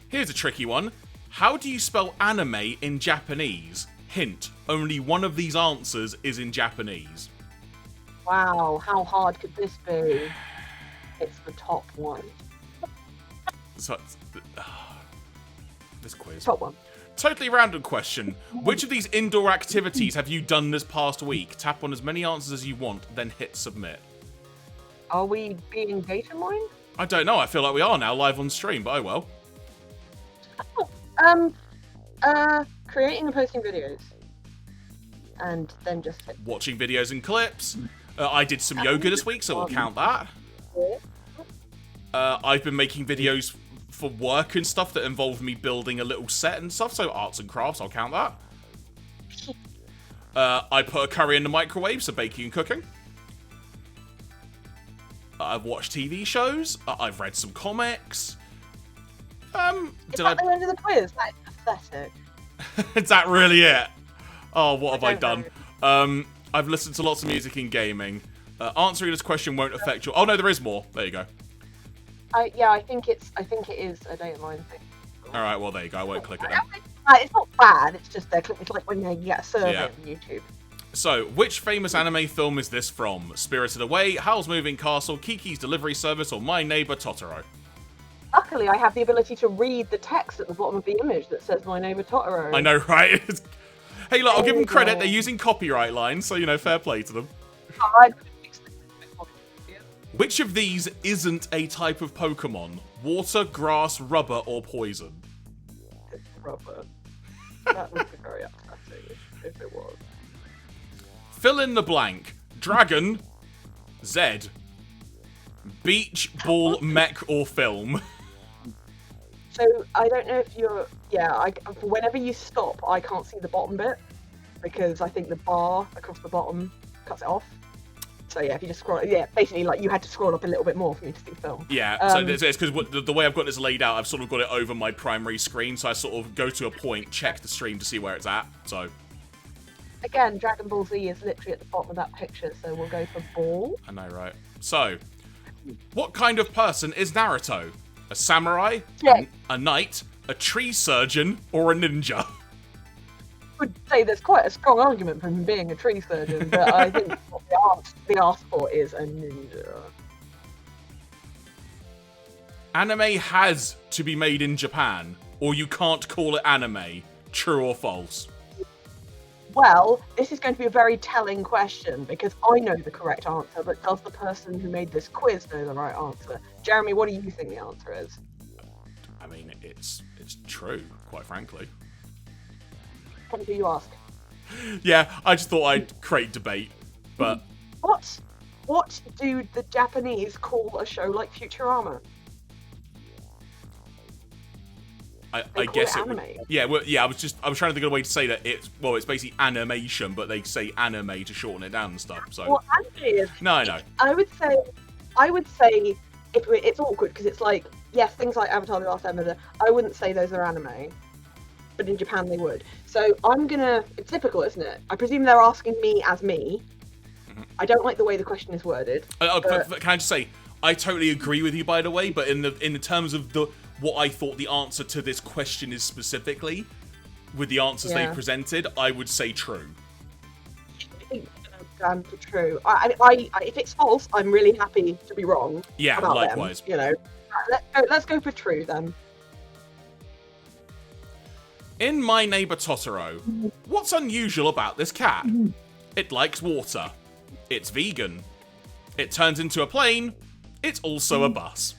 Here's a tricky one. How do you spell anime in Japanese? Hint, only one of these answers is in Japanese. Wow, how hard could this be? It's the top one. So, this quiz. Top one. Totally random question. Which of these indoor activities have you done this past week? Tap on as many answers as you want, then hit submit. Are we being data mined? I don't know. I feel like we are now live on stream, but oh well. Creating and posting videos. And then just hit. Watching videos and clips. I did some yoga this week, so we'll count that. I've been making videos for work and stuff that involve me building a little set and stuff, so arts and crafts, I'll count that. I put a curry in the microwave, so baking and cooking. I've watched TV shows. I've read some comics. Is that the end of the quiz? That is pathetic. Is that really it? Oh, what have I done? I've listened to lots of music and gaming. Answering this question won't affect your... Oh, no, there is more. There you go. I think it is a data mine thing. All right, well, there you go. I won't click it then. It's not bad. It's just it's like when you get a survey on YouTube. So, which famous anime film is this from? Spirited Away, Howl's Moving Castle, Kiki's Delivery Service, or My Neighbor Totoro? Luckily, I have the ability to read the text at the bottom of the image that says My Neighbor Totoro. I know, right? Hey, look, I'll give them credit. They're using copyright lines, so, fair play to them. Which of these isn't a type of Pokemon? Water, grass, rubber, or poison? It's rubber. That would be very upsetting if it was. Fill in the blank. Dragon, Zed, Beach, ball, mech, or film. So I don't know if you're. Yeah, whenever you stop, I can't see the bottom bit because I think the bar across the bottom cuts it off. So yeah, if you just scroll, yeah, basically like you had to scroll up a little bit more for me to see film. Yeah, so it's because the way I've got this laid out, I've sort of got it over my primary screen, so I sort of go to a point, check the stream to see where it's at. So again, Dragon Ball Z is literally at the bottom of that picture, so we'll go for ball. I know, right? So, what kind of person is Naruto? A samurai, Yeah. a knight, a tree surgeon, or a ninja? I would say there's quite a strong argument for him being a tree surgeon, but I think what they asked for is a ninja. Anime has to be made in Japan, or you can't call it anime. True or false? Well, this is going to be a very telling question because I know the correct answer, but does the person who made this quiz know the right answer? Jeremy, what do you think the answer is? I mean, it's true, quite frankly. What do you ask? Yeah, I just thought I'd create debate, but What do the Japanese call a show like Futurama? I They guess call it it would. anime. Yeah, well, yeah. I was trying to think of a way to say that it's basically animation, but they say anime to shorten it down and stuff. So Well, anime is. no, I know. I would say it's awkward because it's like yes, things like Avatar: The Last Airbender. I wouldn't say those are anime, but in Japan they would. So it's typical, isn't it? I presume they're asking me as me. Mm-hmm. I don't like the way the question is worded. Can I just say I totally agree with you, by the way. But in the terms of what I thought the answer to this question is specifically, with the answers they presented, I would say true. I think for true. If it's false, I'm really happy to be wrong. Yeah, about likewise. Them, you know, let's go for true then. In My Neighbor Totoro, what's unusual about this cat? It likes water. It's vegan. It turns into a plane. It's also a bus.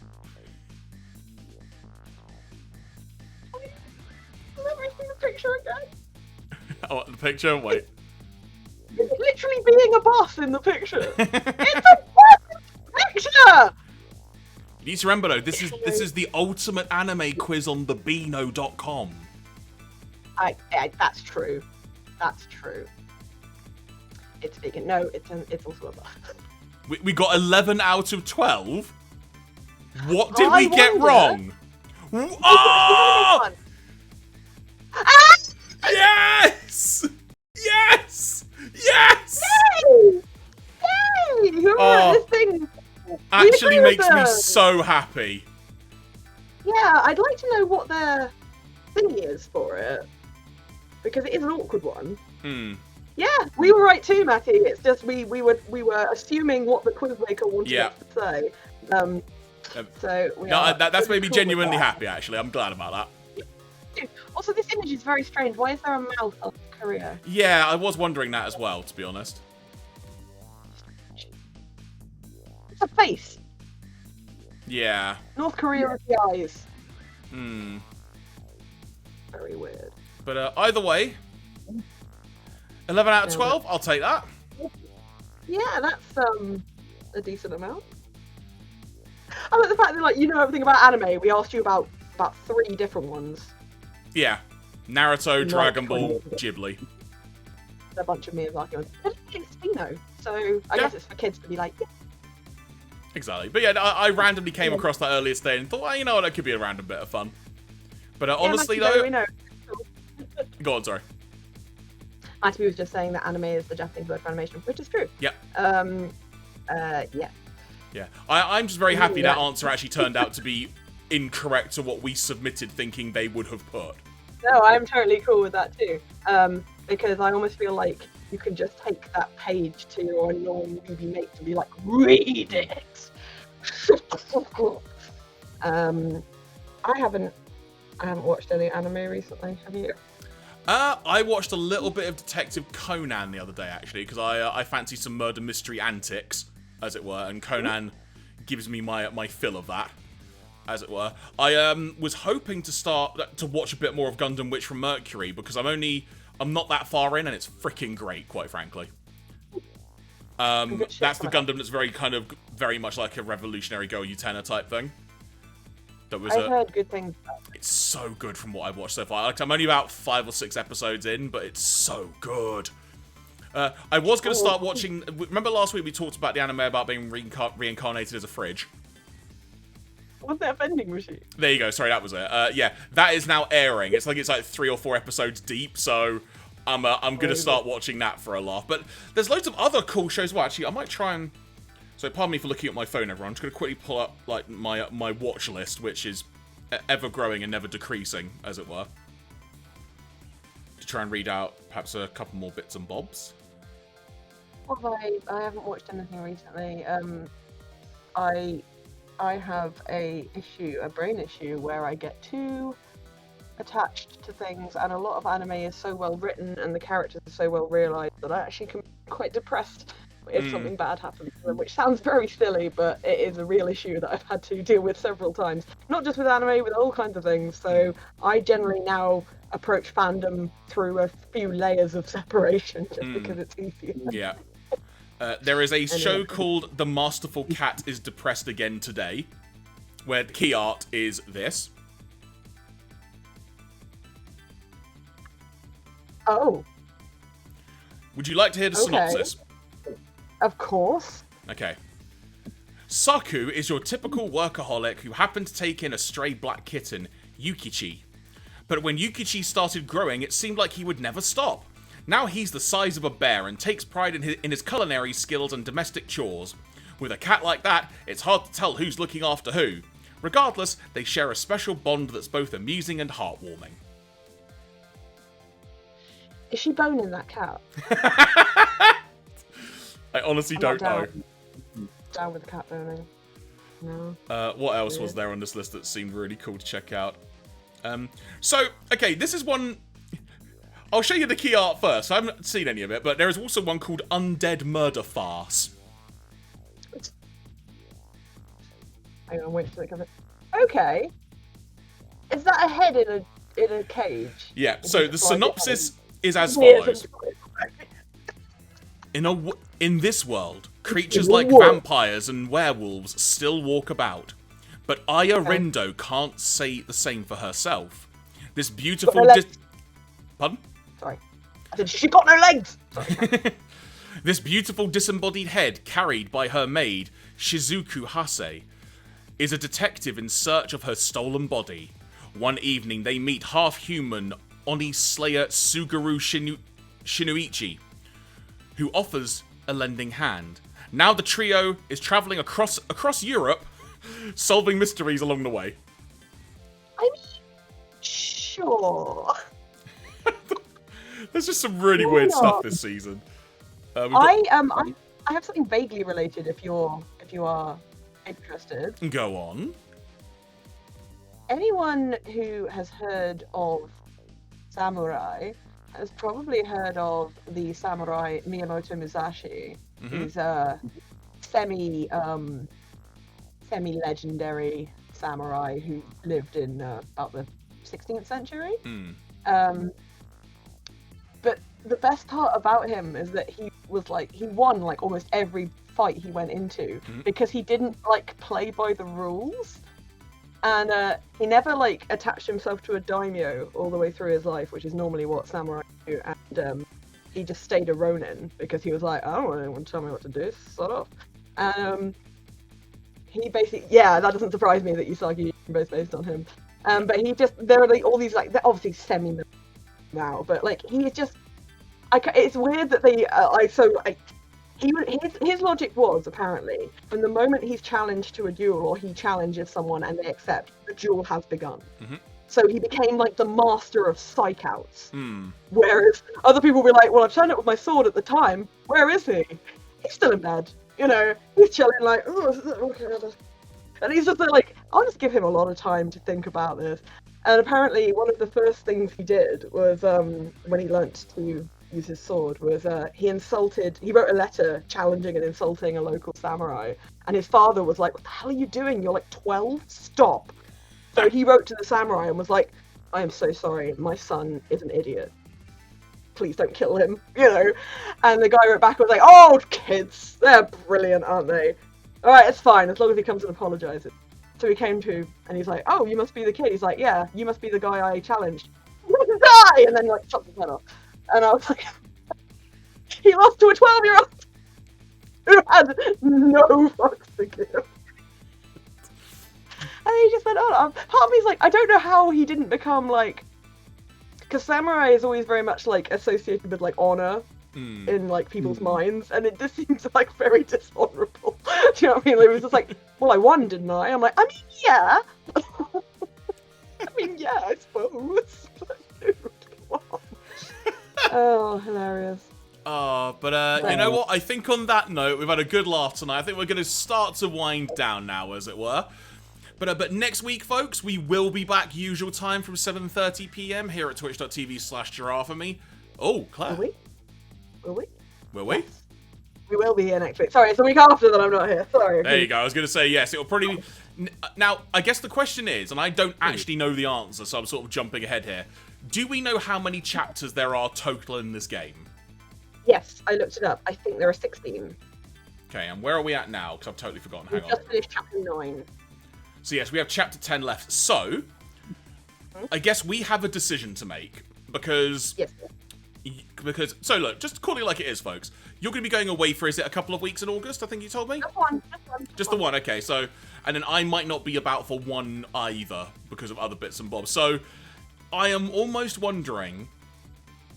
Let me see the picture again. Oh, the picture? Wait. It's literally being a bus in the picture. It's a fucking picture! You need to remember though, this is the ultimate anime quiz on thebeano.com. That's true. That's true. It's vegan. No, it's also a bus. We got 11 out of 12? What did we get wonder- wrong? Oh! Ah! Yes! Yes! Yes! Yay! Yay! Whoever Oh. wrote this thing. Actually makes me Universe. so happy. Yeah, I'd like to know what their thing is for it. Because it is an awkward one. Hmm. Yeah, we were right too, Matty. It's just we were assuming what the quiz maker wanted Yeah. us to say. So we No, are that's pretty made me cool with genuinely that. happy, actually. I'm glad about that. Also, this image is very strange. Why is there a mouth of Korea? Yeah, I was wondering that as well, to be honest. It's a face. Yeah. North Korea is the eyes. Hmm. Very weird. But either way, 11 out of 12, I'll take that. Yeah, that's a decent amount. I like the fact that you know everything about anime. We asked you about 3 different ones. Yeah. Naruto, Like Dragon Ball, 20. Ghibli. A bunch of Miyazaki ones. But it's Fino, so I guess it's for kids to be like, yeah. Exactly. But yeah, I randomly came across that earlier today and thought, well, you know what, that could be a random bit of fun. But honestly, Matthew, though... we know. Go on, sorry. Matthew was just saying that anime is the Japanese word for animation, which is true. Yep. Yeah. Yeah. I'm just very happy that Yeah. answer actually turned out to be incorrect to what we submitted thinking they would have put. No, I'm totally cool with that too. Because I almost feel like you can just take that page to your non-newbie mate and be like, read it. I haven't watched any anime recently. Have you? I watched a little bit of Detective Conan the other day, actually, because I fancy some murder mystery antics, as it were, and Conan gives me my fill of that, as it were. I was hoping to start to watch a bit more of Gundam Witch from Mercury, because I'm not that far in, and it's freaking great, quite frankly. That's the Gundam that's very kind of very much like a Revolutionary Girl Utena type thing. That was I heard good things. It's so good from what I've watched so far. Like, I'm only about 5 or 6 episodes in, but it's so good. I was going to start watching... Remember last week we talked about the anime about being reincarnated as a fridge? Was there a vending machine? There you go. Sorry, that was it. Yeah, that is now airing. It's like 3 or 4 episodes deep, so I'm going to start watching that for a laugh. But there's loads of other cool shows. Well, actually, I might try and... So pardon me for looking at my phone, everyone. I'm just going to quickly pull up like my watch list, which is ever growing and never decreasing, as it were, to try and read out perhaps a couple more bits and bobs. Well, I haven't watched anything recently. I have a brain issue, where I get too attached to things, and a lot of anime is so well written and the characters are so well realised that I actually can be quite depressed if something bad happens to them, which sounds very silly, but it is a real issue that I've had to deal with several times. Not just with anime, with all kinds of things. So I generally now approach fandom through a few layers of separation, just because it's easier. Yeah. There is a show called The Masterful Cat is Depressed Again Today, where the key art is this. Oh. Would you like to hear the synopsis? Of course. Okay. Saku is your typical workaholic who happened to take in a stray black kitten, Yukichi. But when Yukichi started growing, it seemed like he would never stop. Now he's the size of a bear and takes pride in his culinary skills and domestic chores. With a cat like that, it's hard to tell who's looking after who. Regardless, they share a special bond that's both amusing and heartwarming. Is she boning that cat? I honestly don't know. Down with the cat boning. No. What else was there on this list that seemed really cool to check out? Okay, this is one... I'll show you the key art first. I haven't seen any of it, but there is also one called Undead Murder Farce. Hang on, wait till it comes. Okay. Is that a head in a cage? Yeah. So the synopsis is as follows: In this world, creatures like vampires and werewolves still walk about, but Aya Rindo can't say the same for herself. This beautiful... Pardon? Sorry. I said, she got no legs! Sorry. This beautiful disembodied head, carried by her maid, Shizuku Hase, is a detective in search of her stolen body. One evening, they meet half-human Oni Slayer Suguru Shinuichi, who offers a lending hand. Now the trio is travelling across Europe, solving mysteries along the way. I mean, sure. There's just some really weird stuff this season. I have something vaguely related. If you are interested, Go on. anyone who has heard of samurai has probably heard of the samurai Miyamoto Musashi. He's a semi-legendary samurai who lived in about the 16th century. But the best part about him is that he won like almost every fight he went into because he didn't like play by the rules. And he never like attached himself to a daimyo all the way through his life, which is normally what samurai do. And he just stayed a ronin because he was like, I don't want anyone to tell me what to do, sort of. And he basically, that doesn't surprise me that Usagi is both based on him. But he just, there are like all these like, they're obviously semi now, but like he's just, it's weird that they, his logic was, apparently, from the moment he's challenged to a duel or he challenges someone and they accept, the duel has begun. So he became like the master of psych outs. Whereas other people were like, well, I turned it with my sword at the time. Where is he? He's still in bed. You know, he's chilling like, oh, okay. And he's just like, I'll just give him a lot of time to think about this. And apparently one of the first things he did was, when he learnt to use his sword, was he wrote a letter challenging and insulting a local samurai, and his father was like, what the hell are you doing? You're like 12? Stop. So he wrote to the samurai and was like, I am so sorry, my son is an idiot. Please don't kill him, you know. And the guy wrote back and was like, oh, kids, they're brilliant, aren't they? All right, it's fine as long as he comes and apologizes. So he came to, and he's like, "Oh, you must be the kid." He's like, "Yeah, you must be the guy I challenged." Die! And then like chopped his head off. And I was like, he lost to a 12-year-old who had no fucks to give. And he just went on. Part of me's like, I don't know how he didn't become like, because samurai is always very much like associated with like honor in like people's minds, and it just seems like very dishonorable. Do you know what I mean? Like, it was just like, well, I won, didn't I? I'm like, I mean, yeah. I suppose. But, dude, come on. Oh, hilarious. But you know what? I think on that note, we've had a good laugh tonight. I think we're going to start to wind down now, as it were. But next week, folks, we will be back usual time from 7:30 p.m. here at twitch.tv/giraffeme. Oh, Claire. Will we? Will we? Yes. We will be here next week. Sorry, it's the week after that I'm not here. Sorry. There you go. I was going to say yes. It'll probably be... Now, I guess the question is, and I don't actually know the answer, so I'm sort of jumping ahead here. Do we know how many chapters there are total in this game? Yes, I looked it up. I think there are 16. Okay, and where are we at now? Because I've totally forgotten. Hang We've on. just finished chapter 9. So yes, we have chapter 10 left. So, I guess we have a decision to make. Because... Yes. So look, just call it like it is, folks. You're going to be going away for, is it a couple of weeks in August, I think you told me? Just one. Just the one, okay. So, and then I might not be about for one either because of other bits and bobs. So, I am almost wondering,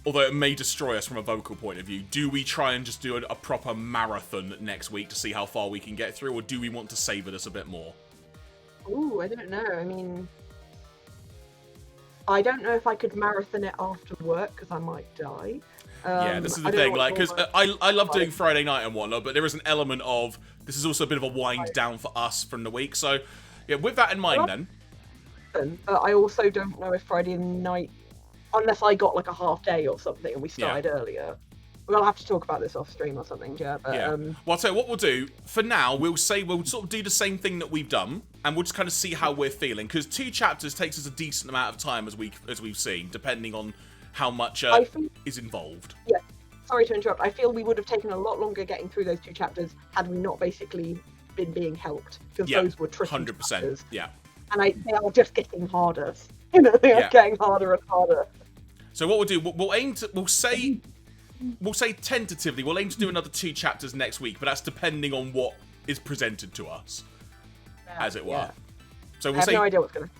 although it may destroy us from a vocal point of view, do we try and just do a proper marathon next week to see how far we can get through, or do we want to savour this a bit more? Ooh, I don't know. I mean, I don't know if I could marathon it after work because I might die. Yeah, this is the thing, like, because I love doing Friday night and whatnot, but there is an element of, this is also a bit of a wind down for us from the week, so, yeah, with that in mind then. But I also don't know if Friday night, unless I got like a half day or something and we started earlier. We'll have to talk about this off stream or something, yeah. But, Well, I'll tell you what we'll do. For now, we'll sort of do the same thing that we've done, and we'll just kind of see how we're feeling. Because 2 chapters takes us a decent amount of time, as we've seen, depending on how much is involved. Yeah. Sorry to interrupt. I feel we would have taken a lot longer getting through those 2 chapters had we not basically been being helped, because those were tricky 100%. chapters. Yeah. And they are just getting harder. You know, they are getting harder and harder. So what we'll do, we'll say tentatively, we'll aim to do another 2 chapters next week, but that's depending on what is presented to us, as it were. Yeah. So we'll I have no idea what's going to.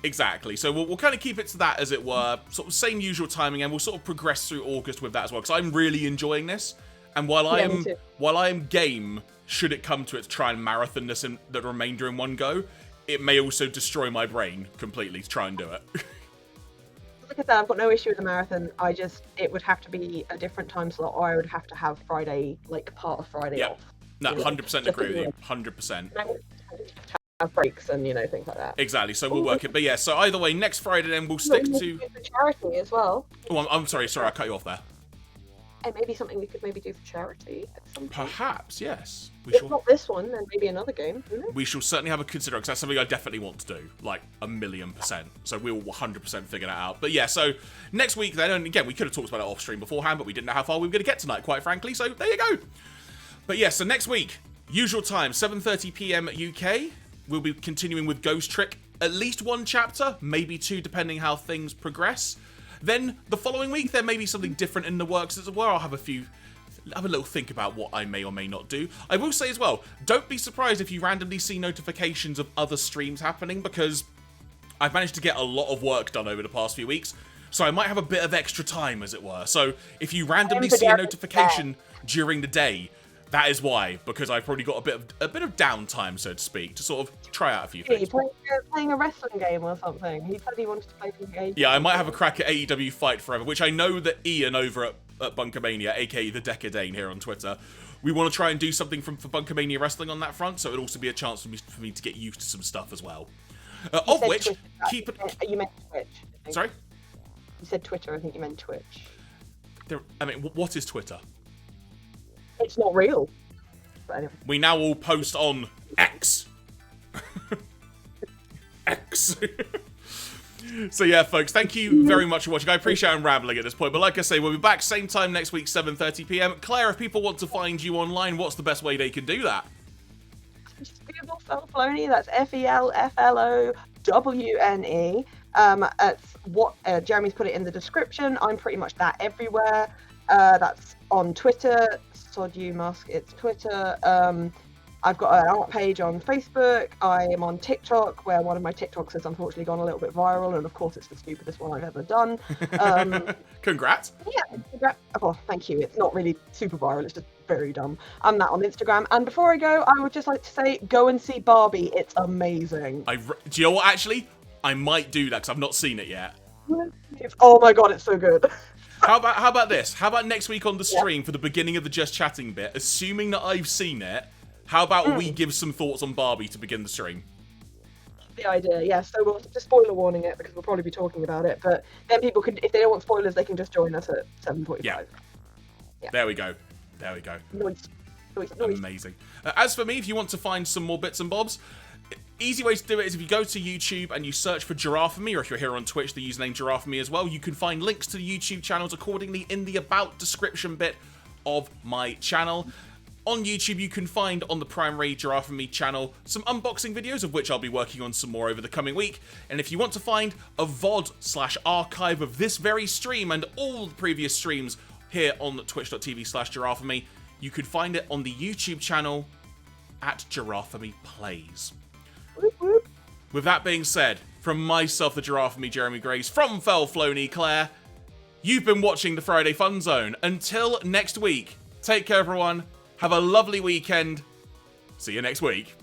Exactly. So we'll kind of keep it to that, as it were, sort of same usual timing, and we'll sort of progress through August with that as well, because I'm really enjoying this. And while I am game, should it come to it to try and marathon this in the remainder in one go, it may also destroy my brain completely to try and do it. Like I said, I've got no issue with the marathon. It would have to be a different time slot, or I would have to have Friday, like part of Friday off. No, 100% agree with you. 100%. Have breaks and things like that. Exactly. So we'll work it. But yeah. So either way, next Friday then we'll stick to for charity as well. Oh, I'm sorry. I cut you off there. And maybe something we could maybe do for charity at some point. Perhaps, yes. If not this one, then maybe another game. We shall certainly have a consider, because that's something I definitely want to do, like 1,000,000%. So we'll 100% figure that out. But yeah, so next week then, and again, we could have talked about it off stream beforehand, but we didn't know how far we were going to get tonight, quite frankly. So there you go. But yeah, so next week, usual time, 7:30 p.m. UK. We'll be continuing with Ghost Trick. At least 1 chapter, maybe 2, depending how things progress. Then the following week, there may be something different in the works as well. I'll have a little think about what I may or may not do. I will say as well, don't be surprised if you randomly see notifications of other streams happening, because I've managed to get a lot of work done over the past few weeks, so I might have a bit of extra time, as it were. So if you randomly see a notification during the day, that is why, because I've probably got a bit of downtime, so to speak, to sort of try out a few things. Playing a wrestling game or something. He said he wanted to play some games. Yeah, I might have a crack at AEW Fight Forever, which I know that Ian over at Bunkermania, aka the Decadane here on Twitter, we want to try and do something for Bunkermania Wrestling on that front, so it'll also be a chance for me to get used to some stuff as well. Of which, Twitter, you meant Twitch. Sorry? You said Twitter, I think you meant Twitch. What is Twitter? It's not real. But anyway. We now all post on X. X. So yeah, folks, thank you very much for watching. I appreciate I'm rambling at this point, but like I say, we'll be back same time next week, 7:30 p.m. Claire, if people want to find you online, what's the best way they can do that? Just Google Felflone. That's FELFLOWNE. It's what Jeremy's put it in the description. I'm pretty much that everywhere. That's on Twitter. Sod you, Musk. It's Twitter. I've got an art page on Facebook. I am on TikTok, where one of my TikToks has unfortunately gone a little bit viral, and of course it's the stupidest one I've ever done. Congrats. Yeah, oh, thank you. It's not really super viral, it's just very dumb. I'm that on Instagram. And before I go, I would just like to say, go and see Barbie. It's amazing. Do you know what, actually? I might do that, because I've not seen it yet. Oh my god, it's so good. How about this? How about next week on the stream for the beginning of the Just Chatting bit, assuming that I've seen it, how about we give some thoughts on Barbie to begin the stream? The idea, yeah. So we'll just spoiler warning it because we'll probably be talking about it. But then people can, if they don't want spoilers, they can just join us at 7:45. Yeah. There we go. Noise. Amazing. As for me, if you want to find some more bits and bobs, easy way to do it is if you go to YouTube and you search for Giraffe Me, or if you're here on Twitch, the username Giraffe Me as well. You can find links to the YouTube channels accordingly in the about description bit of my channel. On YouTube, you can find on the primary Giraffe Me channel some unboxing videos, of which I'll be working on some more over the coming week. And if you want to find a VOD/archive of this very stream and all the previous streams here on twitch.tv/GiraffeMe, you could find it on the YouTube channel at Giraffe Me Plays. With that being said, from myself, the Giraffe Me, Jeremy Grace, from Felflone, Claire, you've been watching the Friday Fun Zone. Until next week, take care, everyone. Have a lovely weekend. See you next week.